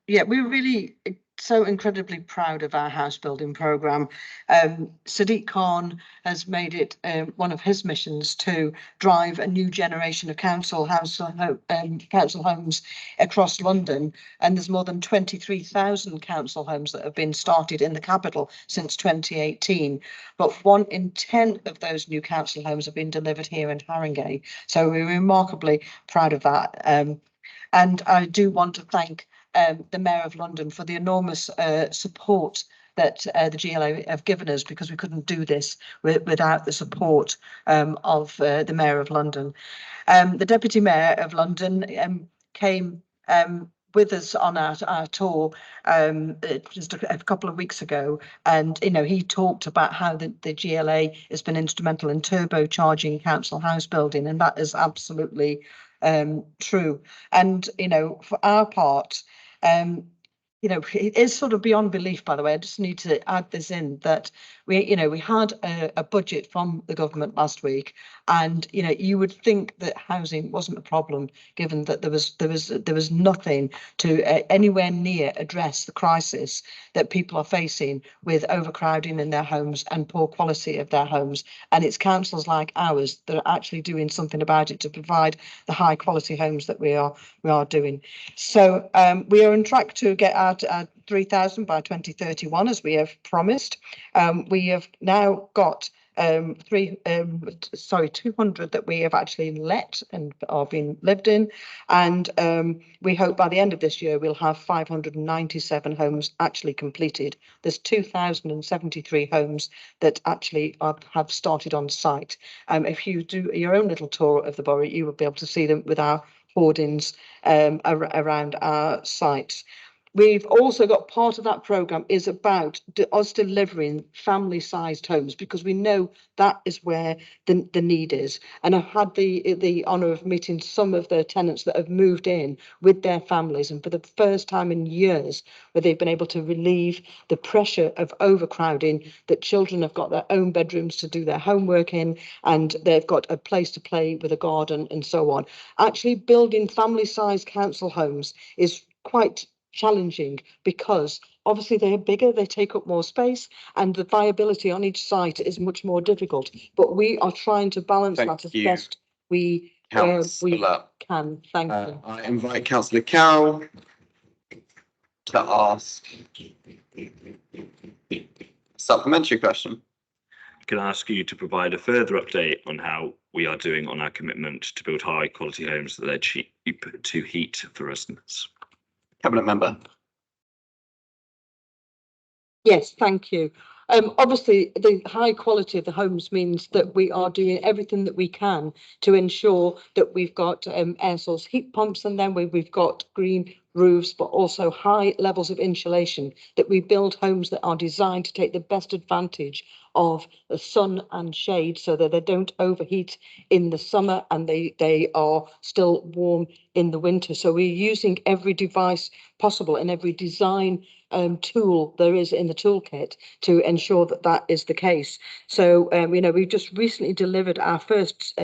Yeah, we're really so incredibly proud of our house building programme. Sadiq Khan has made it one of his missions to drive a new generation of council homes across London, and there's more than 23,000 council homes that have been started in the capital since 2018, but 1 in 10 of those new council homes have been delivered here in Haringey, so we're remarkably proud of that. And I do want to thank the Mayor of London for the enormous support that the GLA have given us, because we couldn't do this without the support of the Mayor of London. The Deputy Mayor of London came with us on our tour just a couple of weeks ago, and he talked about how the GLA has been instrumental in turbocharging council house building, and that is absolutely true. And for our part, it is sort of beyond belief, by the way. I just need to add this in, that we had a budget from the government last week, and you would think that housing wasn't a problem, given that there was nothing to anywhere near address the crisis that people are facing with overcrowding in their homes and poor quality of their homes. And it's councils like ours that are actually doing something about it to provide the high quality homes that we are doing. So we are on track to get out 3,000 by 2031, as we have promised. We have now got 200 that we have actually let and are being lived in, and we hope by the end of this year we'll have 597 homes actually completed. There's 2,073 homes that actually have started on site. If you do your own little tour of the borough, you will be able to see them with our hoardings around our sites. We've also got part of that programme is about us delivering family-sized homes, because we know that is where the need is. And I've had the honour of meeting some of the tenants that have moved in with their families, and for the first time in years, where they've been able to relieve the pressure of overcrowding, that children have got their own bedrooms to do their homework in, and they've got a place to play with a garden and so on. Actually building family-sized council homes is quite challenging, because obviously they're bigger, they take up more space, and the viability on each site is much more difficult. But we are trying to balance that as best we can. Thank you. I invite Councillor Carroll to ask a supplementary question. Can I ask you to provide a further update on how we are doing on our commitment to build high quality homes that are cheap to heat for residents? Cabinet Member. Yes, thank you. Obviously, the high quality of the homes means that we are doing everything that we can to ensure that we've got air source heat pumps, and then we've got green roofs, but also high levels of insulation, that we build homes that are designed to take the best advantage of the sun and shade, so that they don't overheat in the summer and they are still warm in the winter. So we're using every device possible and every design tool there is in the toolkit to ensure that that is the case. So we've just recently delivered our first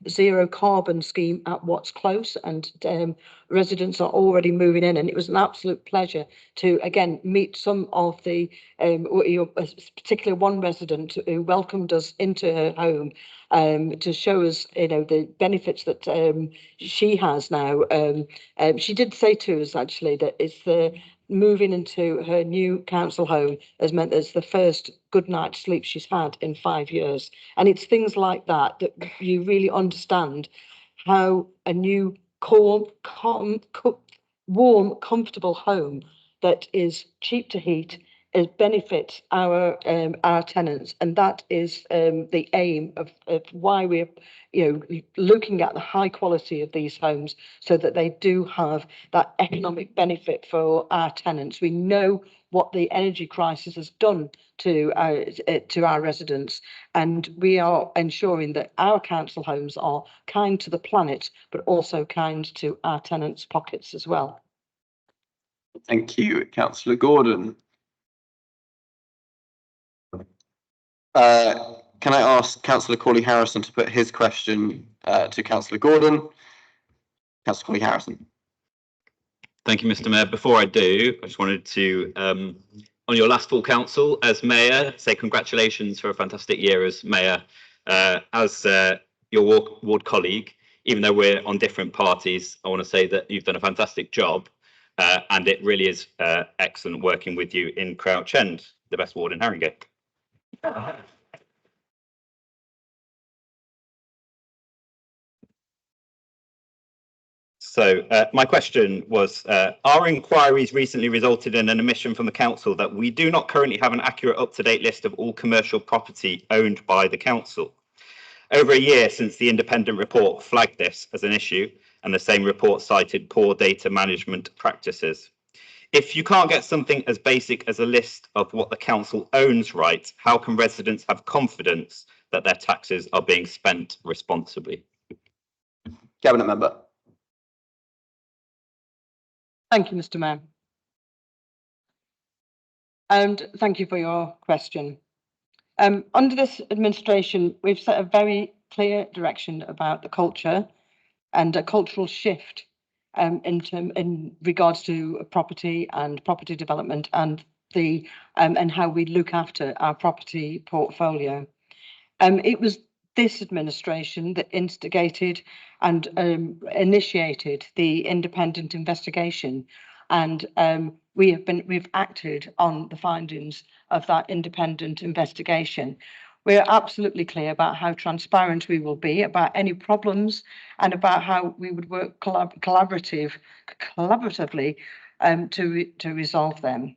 zero carbon scheme at Watts Close, and residents are already moving in, and it was an absolute pleasure to again meet some of the particularly one resident who welcomed us into her home to show us the benefits that she has now. She did say to us actually that it's the moving into her new council home has meant that it's the first good night's sleep she's had in 5 years. And it's things like that that you really understand how a new warm, comfortable home that is cheap to heat benefits our tenants, and that is the aim of why we're looking at the high quality of these homes, so that they do have that economic benefit for our tenants. We know what the energy crisis has done to our residents, and we are ensuring that our council homes are kind to the planet, but also kind to our tenants' pockets as well. Thank you, Councillor Gordon. Can I ask Councillor Corley Harrison to put his question to Councillor Gordon? Councillor Corley Harrison. Thank you, Mr. Mayor. Before I do, I just wanted to, on your last full council as mayor, say congratulations for a fantastic year as mayor. As your ward colleague, even though we're on different parties, I want to say that you've done a fantastic job, and it really is excellent working with you in Crouch End, the best ward in Haringey. So my question was, our inquiries recently resulted in an admission from the council that we do not currently have an accurate up-to-date list of all commercial property owned by the council. Over a year since the independent report flagged this as an issue, and the same report cited poor data management practices. If you can't get something as basic as a list of what the council owns right, how can residents have confidence that their taxes are being spent responsibly? Cabinet Member. Thank you, Mr. Mayor. And thank you for your question. Under this administration, we've set a very clear direction about the culture and a cultural shift in regards to property and property development and the and how we look after our property portfolio. It was this administration that instigated and initiated the independent investigation, and we've acted on the findings of that independent investigation. We're absolutely clear about how transparent we will be about any problems and about how we would work collaboratively to resolve them.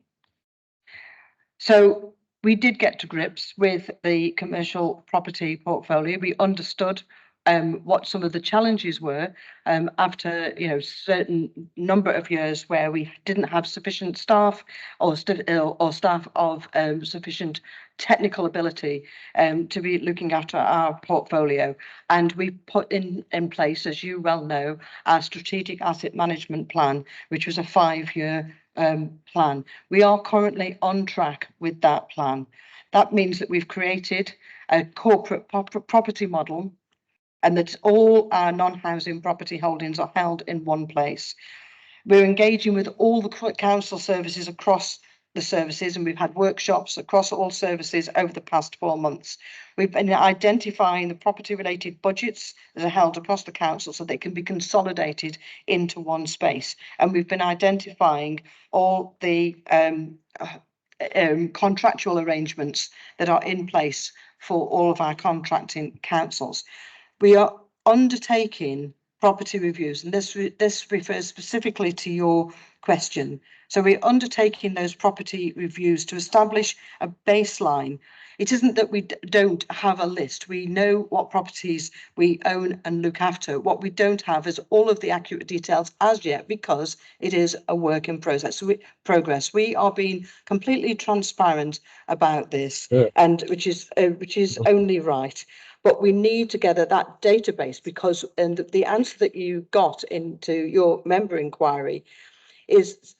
So we did get to grips with the commercial property portfolio. We understood what some of the challenges were after certain number of years where we didn't have sufficient staff or staff of sufficient technical ability to be looking after our portfolio. And we put in place, as you well know, our strategic asset management plan, which was a 5-year plan. We are currently on track with that plan. That means that we've created a corporate property model, and that all our non-housing property holdings are held in one place. We're engaging with all the council services across the services, and we've had workshops across all services over the past 4 months. We've been identifying the property related budgets that are held across the council so they can be consolidated into one space. And we've been identifying all the contractual arrangements that are in place for all of our contracting councils. We are undertaking property reviews, and this refers specifically to your question. So we're undertaking those property reviews to establish a baseline. It isn't that we don't have a list. We know what properties we own and look after. What we don't have is all of the accurate details as yet, because it is a work in progress. We are being completely transparent about this, and which is only right. But we need to gather that database, because the answer that you got into your member inquiry is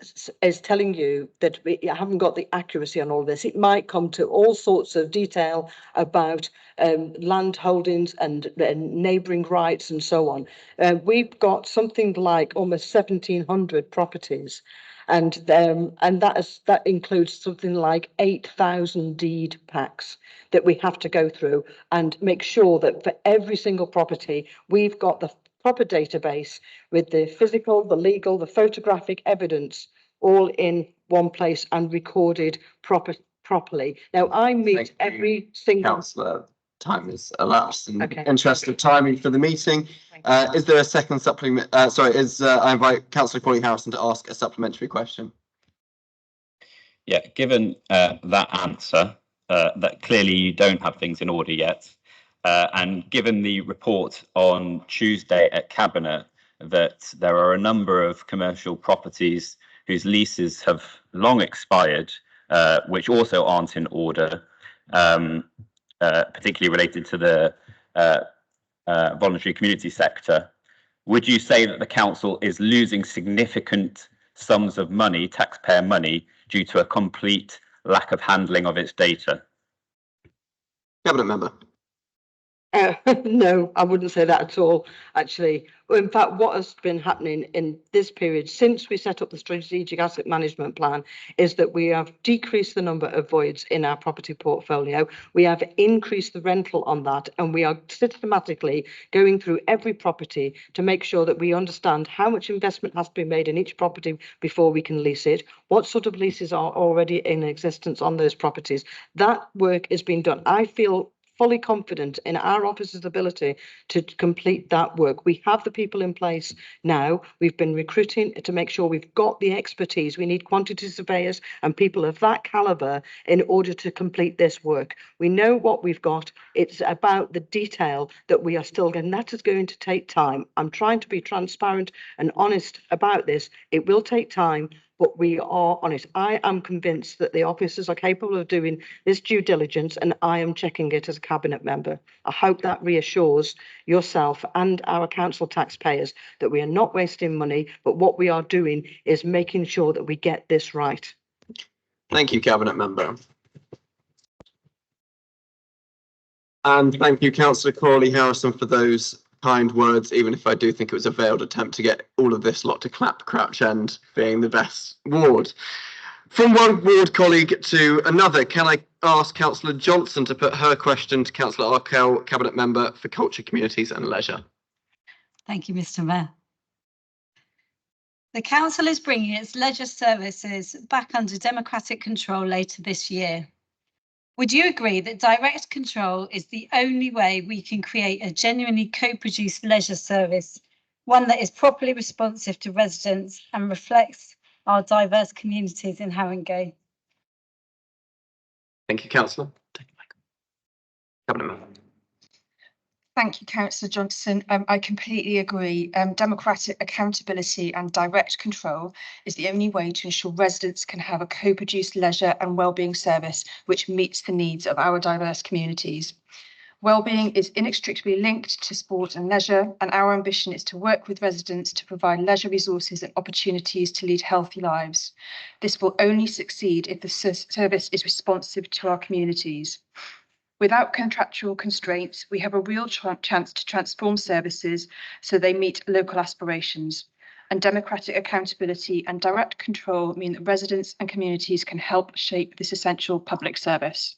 telling you that we haven't got the accuracy on all this. It might come to all sorts of detail about land holdings and neighbouring rights and so on. We've got something like almost 1,700 properties, and that includes something like 8,000 deed packs that we have to go through and make sure that for every single property we've got the proper database with the physical, the legal, the photographic evidence all in one place and recorded properly. Now, I meet every single... Councillor, time is elapsed in the interest of timing for the meeting. Is there a second supplement? I invite Councillor Corley Harrison to ask a supplementary question. Yeah, given that answer, that clearly you don't have things in order yet, and given the report on Tuesday at Cabinet that there are a number of commercial properties whose leases have long expired, which also aren't in order, particularly related to the voluntary community sector, would you say that the council is losing significant sums of money, taxpayer money, due to a complete lack of handling of its data? Cabinet Member. No, I wouldn't say that at all, actually. Well, in fact, what has been happening in this period since we set up the strategic asset management plan is that we have decreased the number of voids in our property portfolio. We have increased the rental on that, and we are systematically going through every property to make sure that we understand how much investment has to be made in each property before we can lease it, what sort of leases are already in existence on those properties. That work is being done. I feel fully confident in our office's ability to complete that work. We have the people in place now. We've been recruiting to make sure we've got the expertise. We need quantity surveyors and people of that calibre in order to complete this work. We know what we've got. It's about the detail that we are still getting. That is going to take time. I'm trying to be transparent and honest about this. It will take time, but we are on it. I am convinced that the officers are capable of doing this due diligence, and I am checking it as a cabinet member. I hope that reassures yourself and our council taxpayers that we are not wasting money, but what we are doing is making sure that we get this right. Thank you, Cabinet Member. And thank you, Councillor Crawley Harrison, for those kind words, even if I do think it was a veiled attempt to get all of this lot to clap Crouch End being the best ward. From one ward colleague to another, can I ask Councillor Johnson to put her question to Councillor Arkell, Cabinet Member for Culture, Communities and Leisure? Thank you, Mr. Mayor. The council is bringing its leisure services back under democratic control later this year. Would you agree that direct control is the only way we can create a genuinely co-produced leisure service, one that is properly responsive to residents and reflects our diverse communities in Haringey? Thank you, Councillor. Cabinet Member. Thank you, Councillor Johnson. I completely agree. Democratic accountability and direct control is the only way to ensure residents can have a co-produced leisure and wellbeing service which meets the needs of our diverse communities. Wellbeing is inextricably linked to sport and leisure, and our ambition is to work with residents to provide leisure resources and opportunities to lead healthy lives. This will only succeed if the service is responsive to our communities. Without contractual constraints, we have a real chance to transform services so they meet local aspirations. And democratic accountability and direct control mean that residents and communities can help shape this essential public service.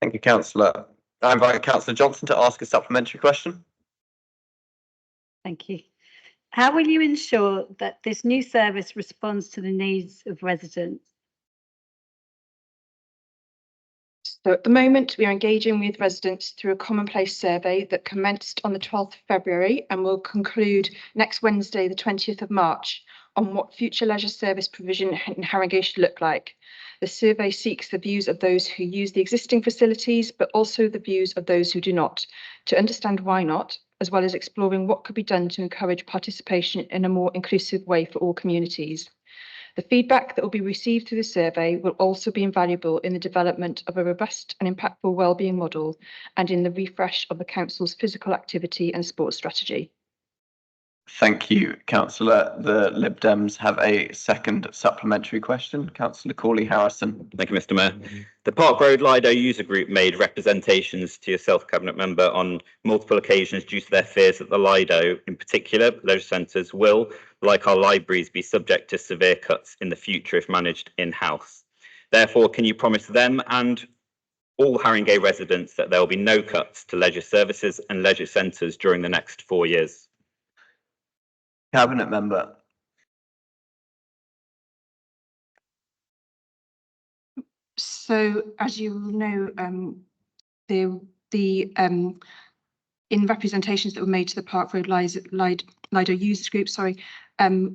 Thank you, Councillor. I invite Councillor Johnson to ask a supplementary question. Thank you. How will you ensure that this new service responds to the needs of residents? So at the moment, we are engaging with residents through a commonplace survey that commenced on the 12th of February and will conclude next Wednesday, the 20th of March, on what future leisure service provision in Haringey should look like. The survey seeks the views of those who use the existing facilities, but also the views of those who do not, to understand why not, as well as exploring what could be done to encourage participation in a more inclusive way for all communities. The feedback that will be received through the survey will also be invaluable in the development of a robust and impactful wellbeing model and in the refresh of the Council's physical activity and sports strategy. Thank you, Councillor. The Lib Dems have a second supplementary question. Councillor Crawley Harrison. Thank you, Mr. Mayor. The Park Road Lido user group made representations to yourself, Cabinet Member, on multiple occasions due to their fears that the Lido, in particular leisure centres, will, like our libraries, be subject to severe cuts in the future if managed in-house. Therefore, can you promise them and all Haringey residents that there will be no cuts to leisure services and leisure centres during the next 4 years? Cabinet Member. So, as you know, in representations that were made to the Park Road Lido users group,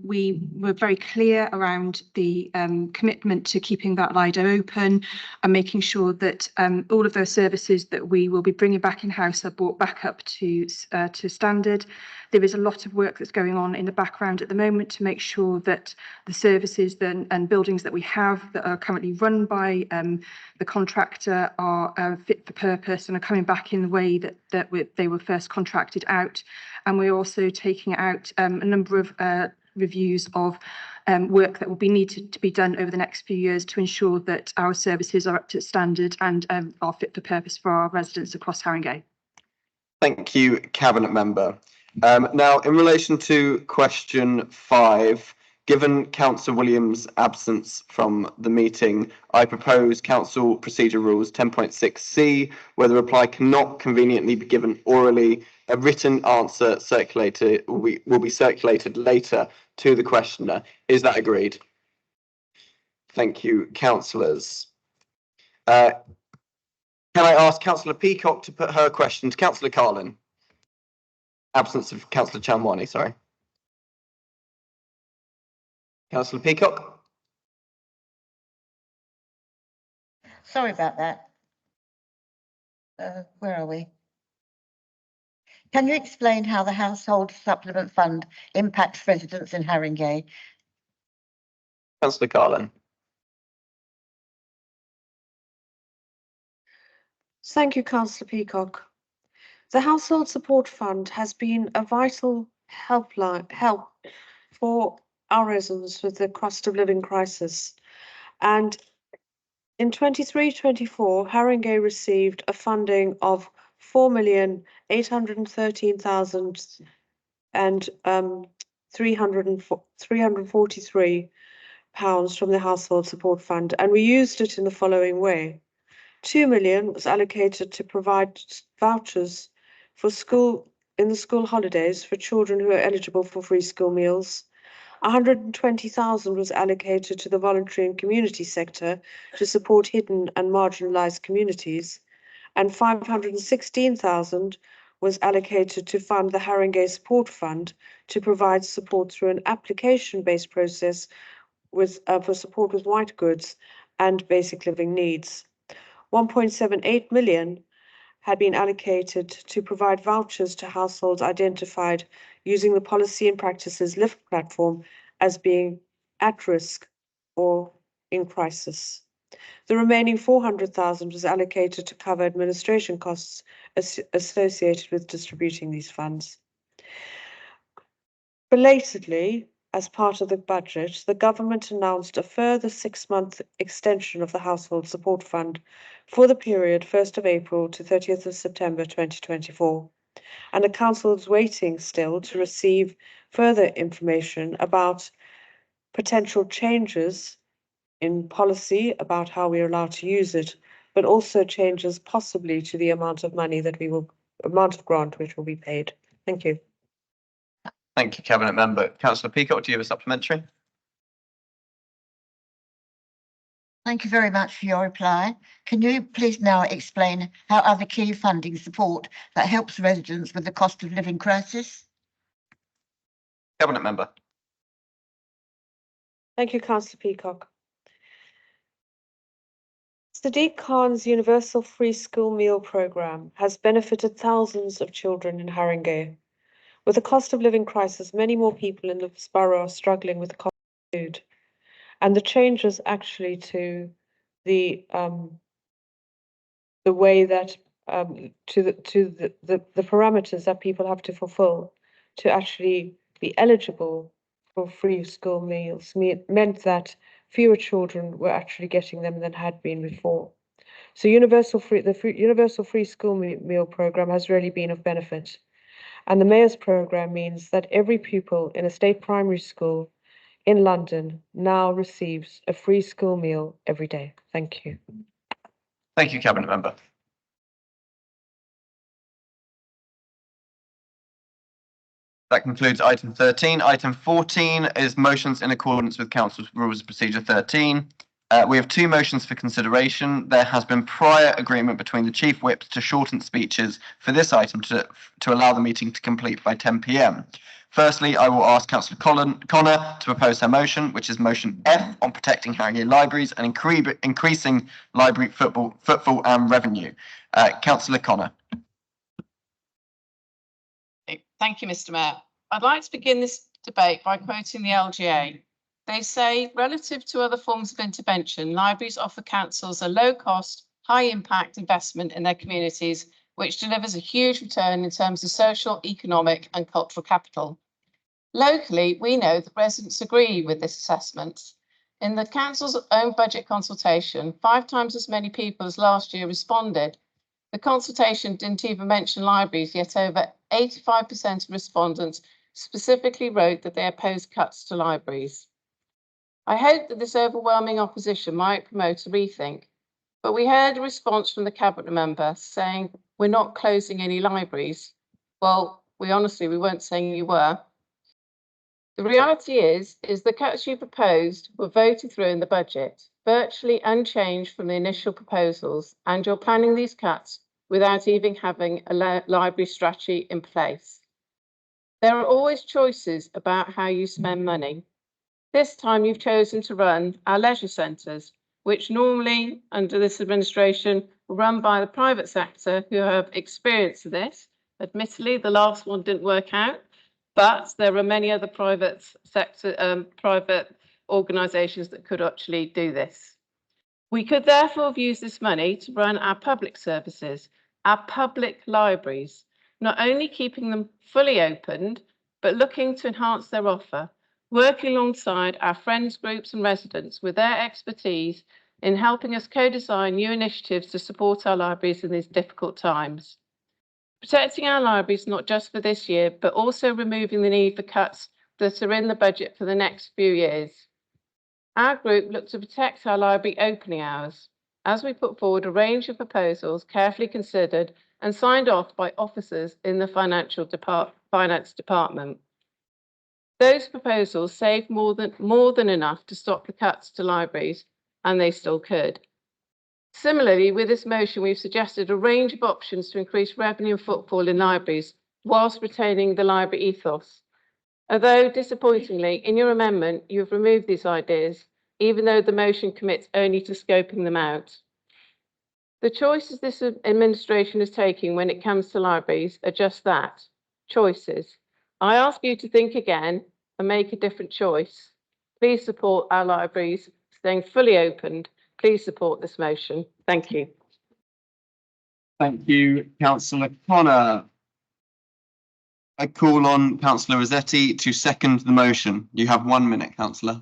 we were very clear around the commitment to keeping that Lido open and making sure that all of those services that we will be bringing back in-house are brought back up to standard. There is a lot of work that's going on in the background at the moment to make sure that the services and buildings that we have that are currently run by the contractor are fit for purpose and are coming back in the way that they were first contracted out. And we're also taking out a number of reviews of work that will be needed to be done over the next few years to ensure that our services are up to standard and are fit for purpose for our residents across Haringey. Thank you, Cabinet Member. Now, in relation to question 5, given Councillor Williams' absence from the meeting, I propose Council Procedure Rules 10.6c, where the reply cannot conveniently be given orally. A written answer circulated will be circulated later to the questioner. Is that agreed? Thank you, councillors. Can I ask Councillor Peacock to put her question to Councillor Carlin? Absence of Councillor Chamwani, sorry. Councillor Peacock? Sorry about that. Where are we? Can you explain how the Household Supplement Fund impacts residents in Haringey? Councillor Carlin. Thank you, Councillor Peacock. The Household Support Fund has been a vital help for our residents with the cost of living crisis. And in 23-24, Haringey received a funding of £4,813,343 from the Household Support Fund, and we used it in the following way. 2 million was allocated to provide vouchers for school holidays for children who are eligible for free school meals. 120,000 was allocated to the voluntary and community sector to support hidden and marginalised communities, and 516,000 was allocated to fund the Haringey Support Fund to provide support through an application-based process for support with white goods and basic living needs. 1.78 million had been allocated to provide vouchers to households identified using the Policy and Practices LIFT platform as being at risk or in crisis. The remaining 400,000 was allocated to cover administration costs associated with distributing these funds. Belatedly, as part of the budget, the government announced a further 6-month extension of the Household Support Fund for the period 1st of April to 30th of September 2024. And the Council is waiting still to receive further information about potential changes in policy about how we are allowed to use it, but also changes possibly to the amount of money that amount of grant which will be paid. Thank you. Thank you, Cabinet Member. Councillor Peacock, do you have a supplementary? Thank you very much for your reply. Can you please now explain how other key funding support that helps residents with the cost of living crisis? Cabinet Member. Thank you, Councillor Peacock. Sadiq Khan's Universal Free School Meal Programme has benefited thousands of children in Haringey. With the cost of living crisis, many more people in the borough are struggling with the cost of food. And the changes actually to the way that to the parameters that people have to fulfill to actually be eligible for free school meals meant that fewer children were actually getting them than had been before. So Universal Free School Meal Programme has really been of benefit. And the Mayor's Programme means that every pupil in a state primary school in London now receives a free school meal every day. Thank you. Thank you, Cabinet Member. That concludes item 13. Item 14 is motions in accordance with Council's Rules of Procedure 13. We have 2 motions for consideration. There has been prior agreement between the Chief Whips to shorten speeches for this item to allow the meeting to complete by 10 p.m. Firstly, I will ask Councillor Connor to propose her motion, which is motion F on protecting Haringey libraries and increasing library footfall and revenue. Councillor Connor. Thank you, Mr. Mayor. I'd like to begin this debate by quoting the LGA. They say, relative to other forms of intervention, libraries offer councils a low-cost, high-impact investment in their communities, which delivers a huge return in terms of social, economic and cultural capital. Locally, we know that residents agree with this assessment. In the council's own budget consultation, 5 times as many people as last year responded. The consultation didn't even mention libraries, yet over 85% of respondents specifically wrote that they oppose cuts to libraries. I hope that this overwhelming opposition might promote a rethink, but we heard a response from the cabinet member saying we're not closing any libraries. Well, we weren't saying you were. The reality is the cuts you proposed were voted through in the budget, virtually unchanged from the initial proposals, and you're planning these cuts without even having a library strategy in place. There are always choices about how you spend money. This time you've chosen to run our leisure centres, which normally under this administration were run by the private sector who have experience of this. Admittedly, the last one didn't work out, but there are many other private sector, private organisations that could actually do this. We could therefore have used this money to run our public services, our public libraries, not only keeping them fully opened, but looking to enhance their offer, working alongside our friends groups and residents with their expertise in helping us co-design new initiatives to support our libraries in these difficult times. Protecting our libraries not just for this year, but also removing the need for cuts that are in the budget for the next few years. Our group looked to protect our library opening hours as we put forward a range of proposals carefully considered and signed off by officers in the finance department. Those proposals saved more than enough to stop the cuts to libraries, and they still could. Similarly, with this motion, we've suggested a range of options to increase revenue and footfall in libraries whilst retaining the library ethos. Although, disappointingly, in your amendment, you've removed these ideas, even though the motion commits only to scoping them out. The choices this administration is taking when it comes to libraries are just that, choices. I ask you to think again and make a different choice. Please support our libraries staying fully opened. Please support this motion. Thank you. Thank you, Councillor Connor. I call on Councillor Rossetti to second the motion. You have 1 minute, Councillor.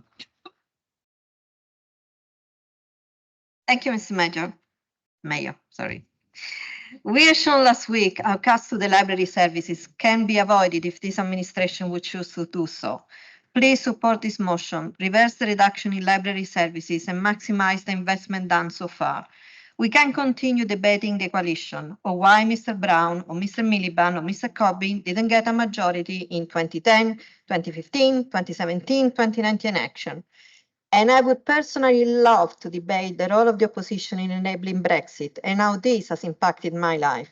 Thank you, Mr. Mayor, sorry. We have shown last week how cuts to the library services can be avoided if this administration would choose to do so. Please support this motion, reverse the reduction in library services and maximize the investment done so far. We can continue debating the coalition or why Mr. Brown or Mr. Miliband or Mr. Corbyn didn't get a majority in 2010, 2015, 2017, 2019 election. And I would personally love to debate the role of the opposition in enabling Brexit and how this has impacted my life.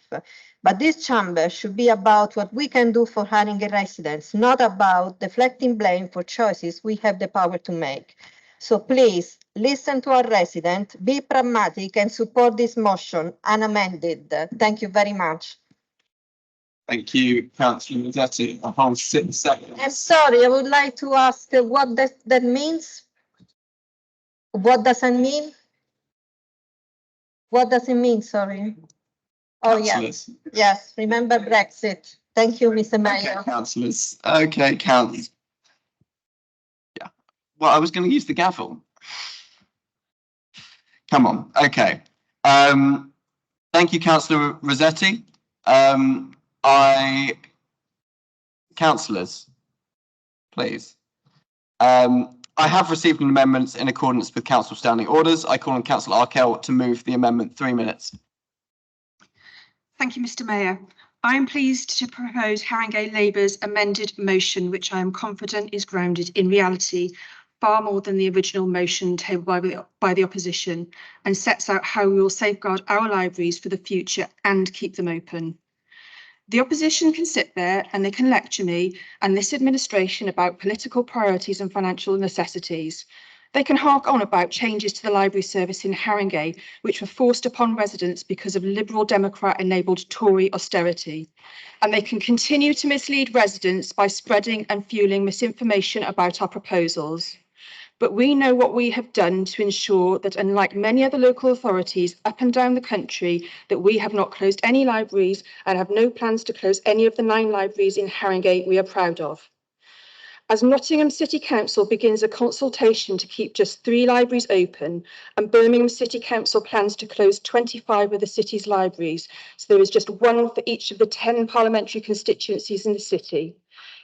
But this chamber should be about what we can do for Haringey residents, not about deflecting blame for choices we have the power to make. So please listen to our residents, be pragmatic and support this motion unamended. Thank you very much. Thank you, Councillor Rossetti. I hold 6 seconds. I'm sorry, I would like to ask what that means. What does it mean? What does it mean? Sorry. Oh, yes. Yes, remember Brexit. Thank you, Mr. Mayor. Okay, councillors. Okay, councillors. Yeah. Well, I was going to use the gavel. Come on. Okay. Thank you, Councillor Rossetti. Councillors, please. I have received an amendment in accordance with Council standing orders. I call on Councillor Arkell to move the amendment. 3 minutes. Thank you, Mr. Mayor. I am pleased to propose Haringey Labour's amended motion, which I am confident is grounded in reality far more than the original motion tabled by the opposition, and sets out how we will safeguard our libraries for the future and keep them open. The opposition can sit there and they can lecture me and this administration about political priorities and financial necessities. They can hark on about changes to the library service in Haringey, which were forced upon residents because of Liberal Democrat-enabled Tory austerity. And they can continue to mislead residents by spreading and fueling misinformation about our proposals. But we know what we have done to ensure that, unlike many other local authorities up and down the country, that we have not closed any libraries and have no plans to close any of the 9 libraries in Haringey we are proud of. As Nottingham City Council begins a consultation to keep just 3 libraries open, and Birmingham City Council plans to close 25 of the city's libraries, so there is just 1 for each of the 10 parliamentary constituencies in the city.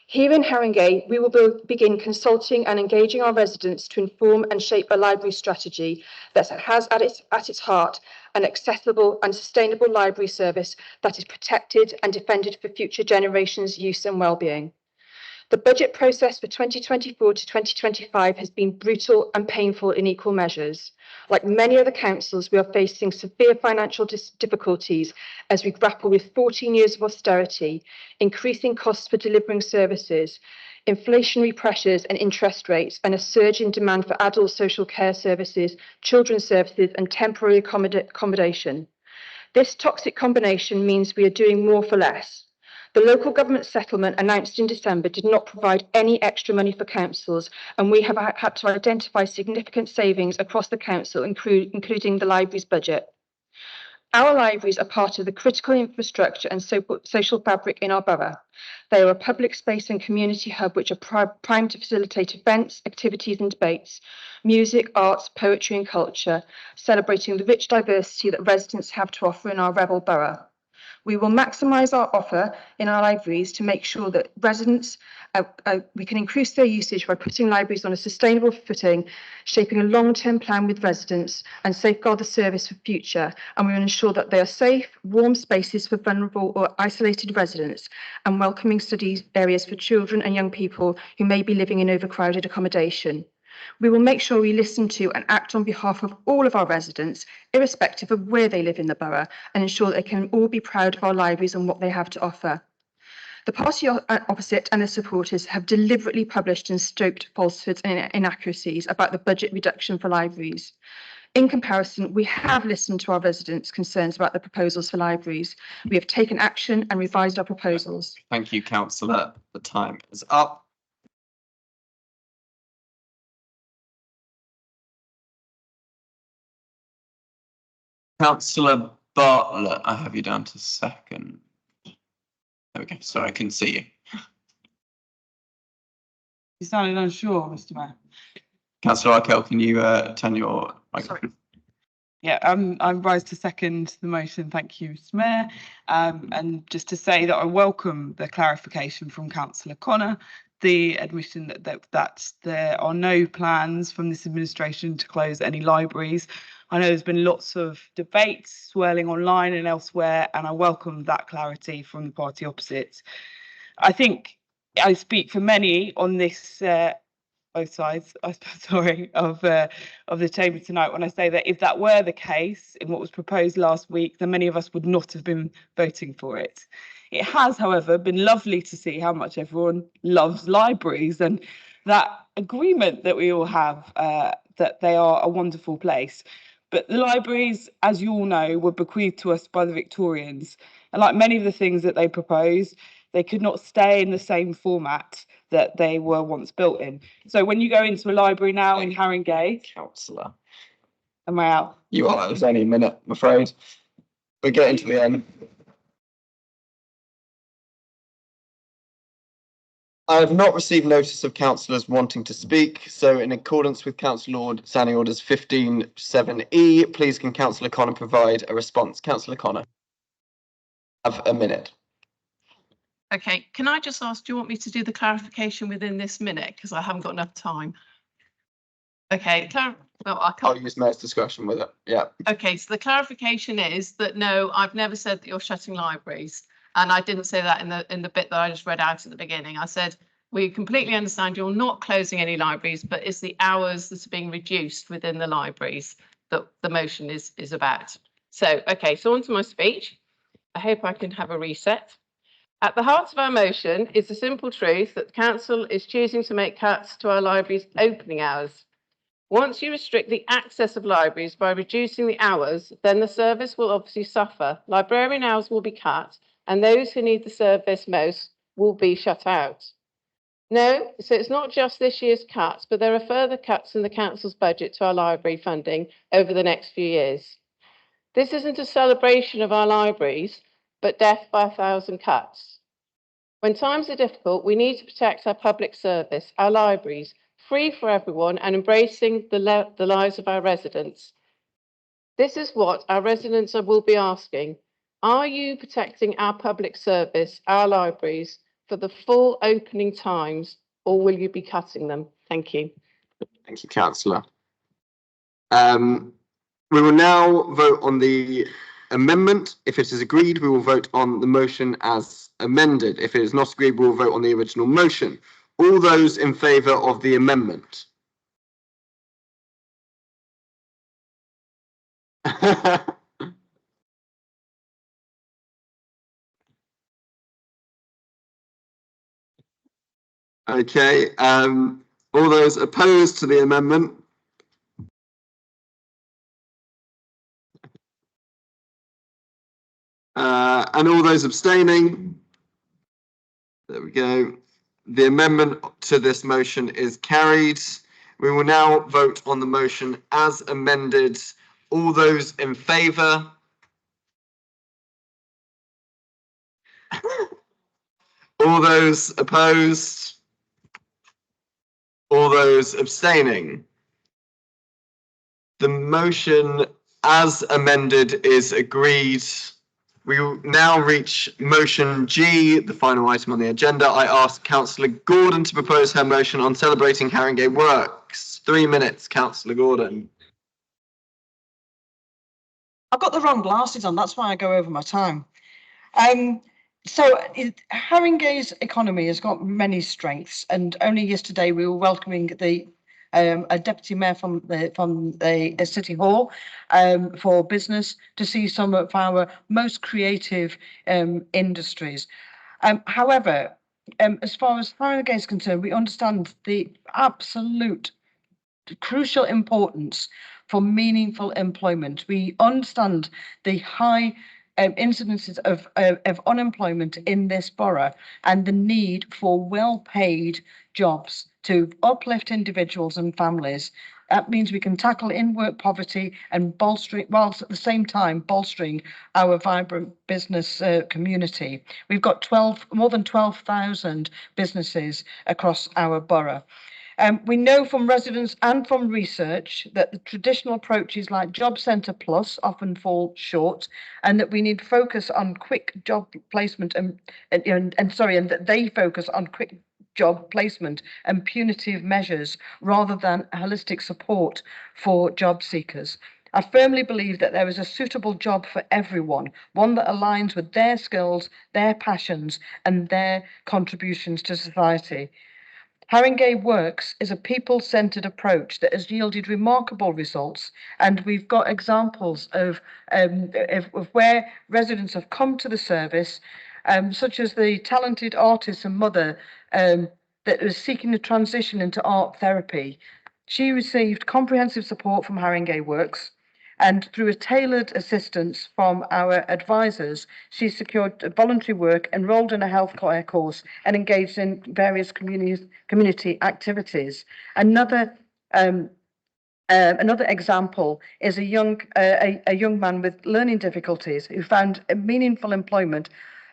Here in Haringey, we will begin consulting and engaging our residents to inform and shape a library strategy that has at its heart an accessible and sustainable library service that is protected and defended for future generations' use and well-being. The budget process for 2024 to 2025 has been brutal and painful in equal measures. Like many other councils, we are facing severe financial difficulties as we grapple with 14 years of austerity, increasing costs for delivering services, inflationary pressures and interest rates, and a surge in demand for adult social care services, children's services, and temporary accommodation. This toxic combination means we are doing more for less. The local government settlement announced in December did not provide any extra money for councils, and we have had to identify significant savings across the council, including the library's budget. Our libraries are part of the critical infrastructure and social fabric in our borough. They are a public space and community hub which are primed to facilitate events, activities and debates, music, arts, poetry and culture, celebrating the rich diversity that residents have to offer in our rebel borough. We will maximise our offer in our libraries to make sure that residents, we can increase their usage by putting libraries on a sustainable footing, shaping a long-term plan with residents and safeguard the service for future. And we will ensure that they are safe, warm spaces for vulnerable or isolated residents and welcoming study areas for children and young people who may be living in overcrowded accommodation. We will make sure we listen to and act on behalf of all of our residents, irrespective of where they live in the borough, and ensure that they can all be proud of our libraries and what they have to offer. The party opposite and their supporters have deliberately published and stoked falsehoods and inaccuracies about the budget reduction for libraries. In comparison, we have listened to our residents' concerns about the proposals for libraries. We have taken action and revised our proposals. Thank you, Councillor. The time is up. Councillor Bartlett, I have you down to second. There we go. Sorry, I couldn't see you. You sounded unsure, Mr. Mayor. Councillor Arkell, can you turn your microphone? Yeah, I'm rise to second the motion. Thank you, Mr. Mayor. And just to say that I welcome the clarification from Councillor Connor, the admission that there are no plans from this administration to close any libraries. I know there's been lots of debates swirling online and elsewhere, and I welcome that clarity from the party opposite. I think I speak for many on this, both sides, I suppose, sorry, of the chamber tonight when I say that if that were the case in what was proposed last week, then many of us would not have been voting for it. It has, however, been lovely to see how much everyone loves libraries and that agreement that we all have that they are a wonderful place. But the libraries, as you all know, were bequeathed to us by the Victorians. And like many of the things that they proposed, they could not stay in the same format that they were once built in. So when you go into a library now in Haringey... Councillor. Am I out? You are. It was only a minute, I'm afraid. We're getting to the end. I have not received notice of councillors wanting to speak, so in accordance with Council Standing Orders 15.7e, please can Councillor Connor provide a response. Councillor Connor, have a minute. Okay, can I just ask, do you want me to do the clarification within this minute? Because I haven't got enough time. Okay, well, I can't. I'll use Mayor's discretion with it, yeah. Okay, so the clarification is that no, I've never said that you're shutting libraries. And I didn't say that in the bit that I just read out at the beginning. I said, we completely understand you're not closing any libraries, but it's the hours that are being reduced within the libraries that the motion is about. So, okay, so on to my speech. I hope I can have a reset. At the heart of our motion is the simple truth that the council is choosing to make cuts to our libraries' opening hours. Once you restrict the access of libraries by reducing the hours, then the service will obviously suffer. Librarian hours will be cut, and those who need the service most will be shut out. No, so it's not just this year's cuts, but there are further cuts in the council's budget to our library funding over the next few years. This isn't a celebration of our libraries, but death by 1,000 cuts. When times are difficult, we need to protect our public service, our libraries, free for everyone and embracing the lives of our residents. This is what our residents will be asking. Are you protecting our public service, our libraries, for the full opening times, or will you be cutting them? Thank you. Thank you, Councillor. We will now vote on the amendment. If it is agreed, we will vote on the motion as amended. If it is not agreed, we will vote on the original motion. All those in favour of the amendment? Okay, all those opposed to the amendment? And all those abstaining? There we go. The amendment to this motion is carried. We will now vote on the motion as amended. All those in favour? All those opposed? All those abstaining? The motion as amended is agreed. We will now reach motion G, the final item on the agenda. I ask Councillor Gordon to propose her motion on celebrating Haringey Works. 3 minutes, Councillor Gordon. I've got the wrong glasses on, that's why I go over my time. Haringey's economy has got many strengths, and only yesterday we were welcoming a deputy mayor from the City Hall for business to see some of our most creative industries. However, as far as Haringey is concerned, we understand the absolute crucial importance for meaningful employment. We understand the high incidences of unemployment in this borough and the need for well-paid jobs to uplift individuals and families. That means we can tackle in-work poverty and bolstering, whilst at the same time bolstering our vibrant business community. We've got more than 12,000 businesses across our borough. We know from residents and from research that the traditional approaches like Job Centre Plus often fall short, and that we need focus on quick job placement and that they focus on quick job placement and punitive measures rather than holistic support for job seekers. I firmly believe that there is a suitable job for everyone, one that aligns with their skills, their passions, and their contributions to society. Haringey Works is a people-centred approach that has yielded remarkable results, and we've got examples of where residents have come to the service, such as the talented artist and mother that was seeking a transition into art therapy. She received comprehensive support from Haringey Works, and through a tailored assistance from our advisors, she secured voluntary work, enrolled in a healthcare course, and engaged in various community activities. Another example is a young man with learning difficulties who found a meaningful employment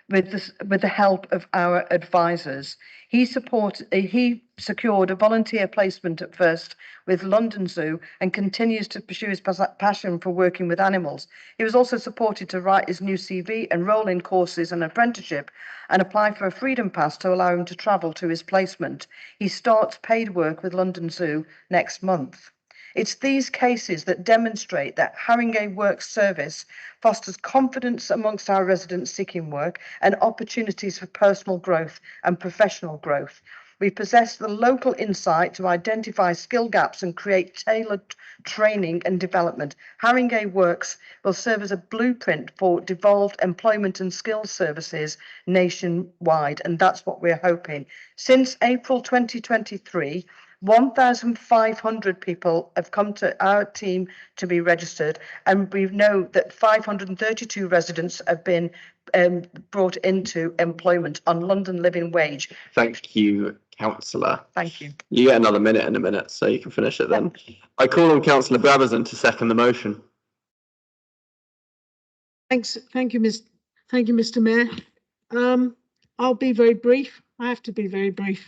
with the help of our advisors. He secured a volunteer placement at first with London Zoo and continues to pursue his passion for working with animals. He was also supported to write his new CV, enroll in courses and apprenticeship, and apply for a freedom pass to allow him to travel to his placement. He starts paid work with London Zoo next month. It's these cases that demonstrate that Haringey Works service fosters confidence amongst our residents seeking work and opportunities for personal growth and professional growth. We possess the local insight to identify skill gaps and create tailored training and development. Haringey Works will serve as a blueprint for devolved employment and skills services nationwide, and that's what we're hoping. Since April 2023, 1,500 people have come to our team to be registered, and we know that 532 residents have been brought into employment on London Living Wage. Thank you, Councillor. Thank you. You get another minute in a minute, so you can finish it then. I call on Councillor Brabazon to second the motion. Thank you, Mr. Mayor. I'll be very brief. I have to be very brief.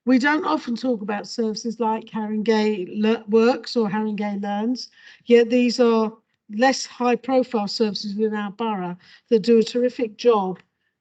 We don't often talk about services like Haringey Works or Haringey Learns, yet these are less high profile services within our borough that do a terrific job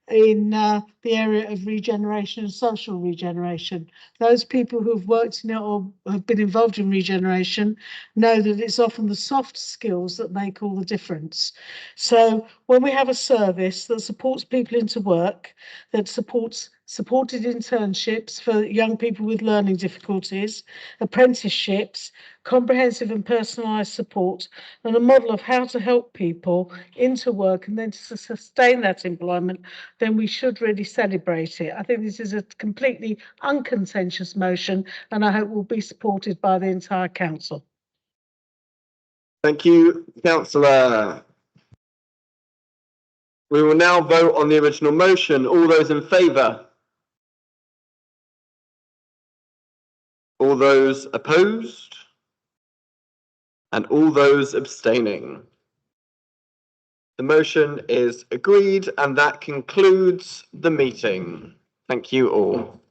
in the area of regeneration and social regeneration. Those people who've worked in it or have been involved in regeneration know that it's often the soft skills that make all the difference. So when we have a service that supports people into work, that supported internships for young people with learning difficulties, apprenticeships, comprehensive and personalised support, and a model of how to help people into work and then to sustain that employment, then we should really celebrate it. I think this is a completely uncontentious motion, and I hope will be supported by the entire council. Thank you, Councillor. We will now vote on the original motion. All those in favour? All those opposed? And all those abstaining? The motion is agreed, and that concludes the meeting. Thank you all.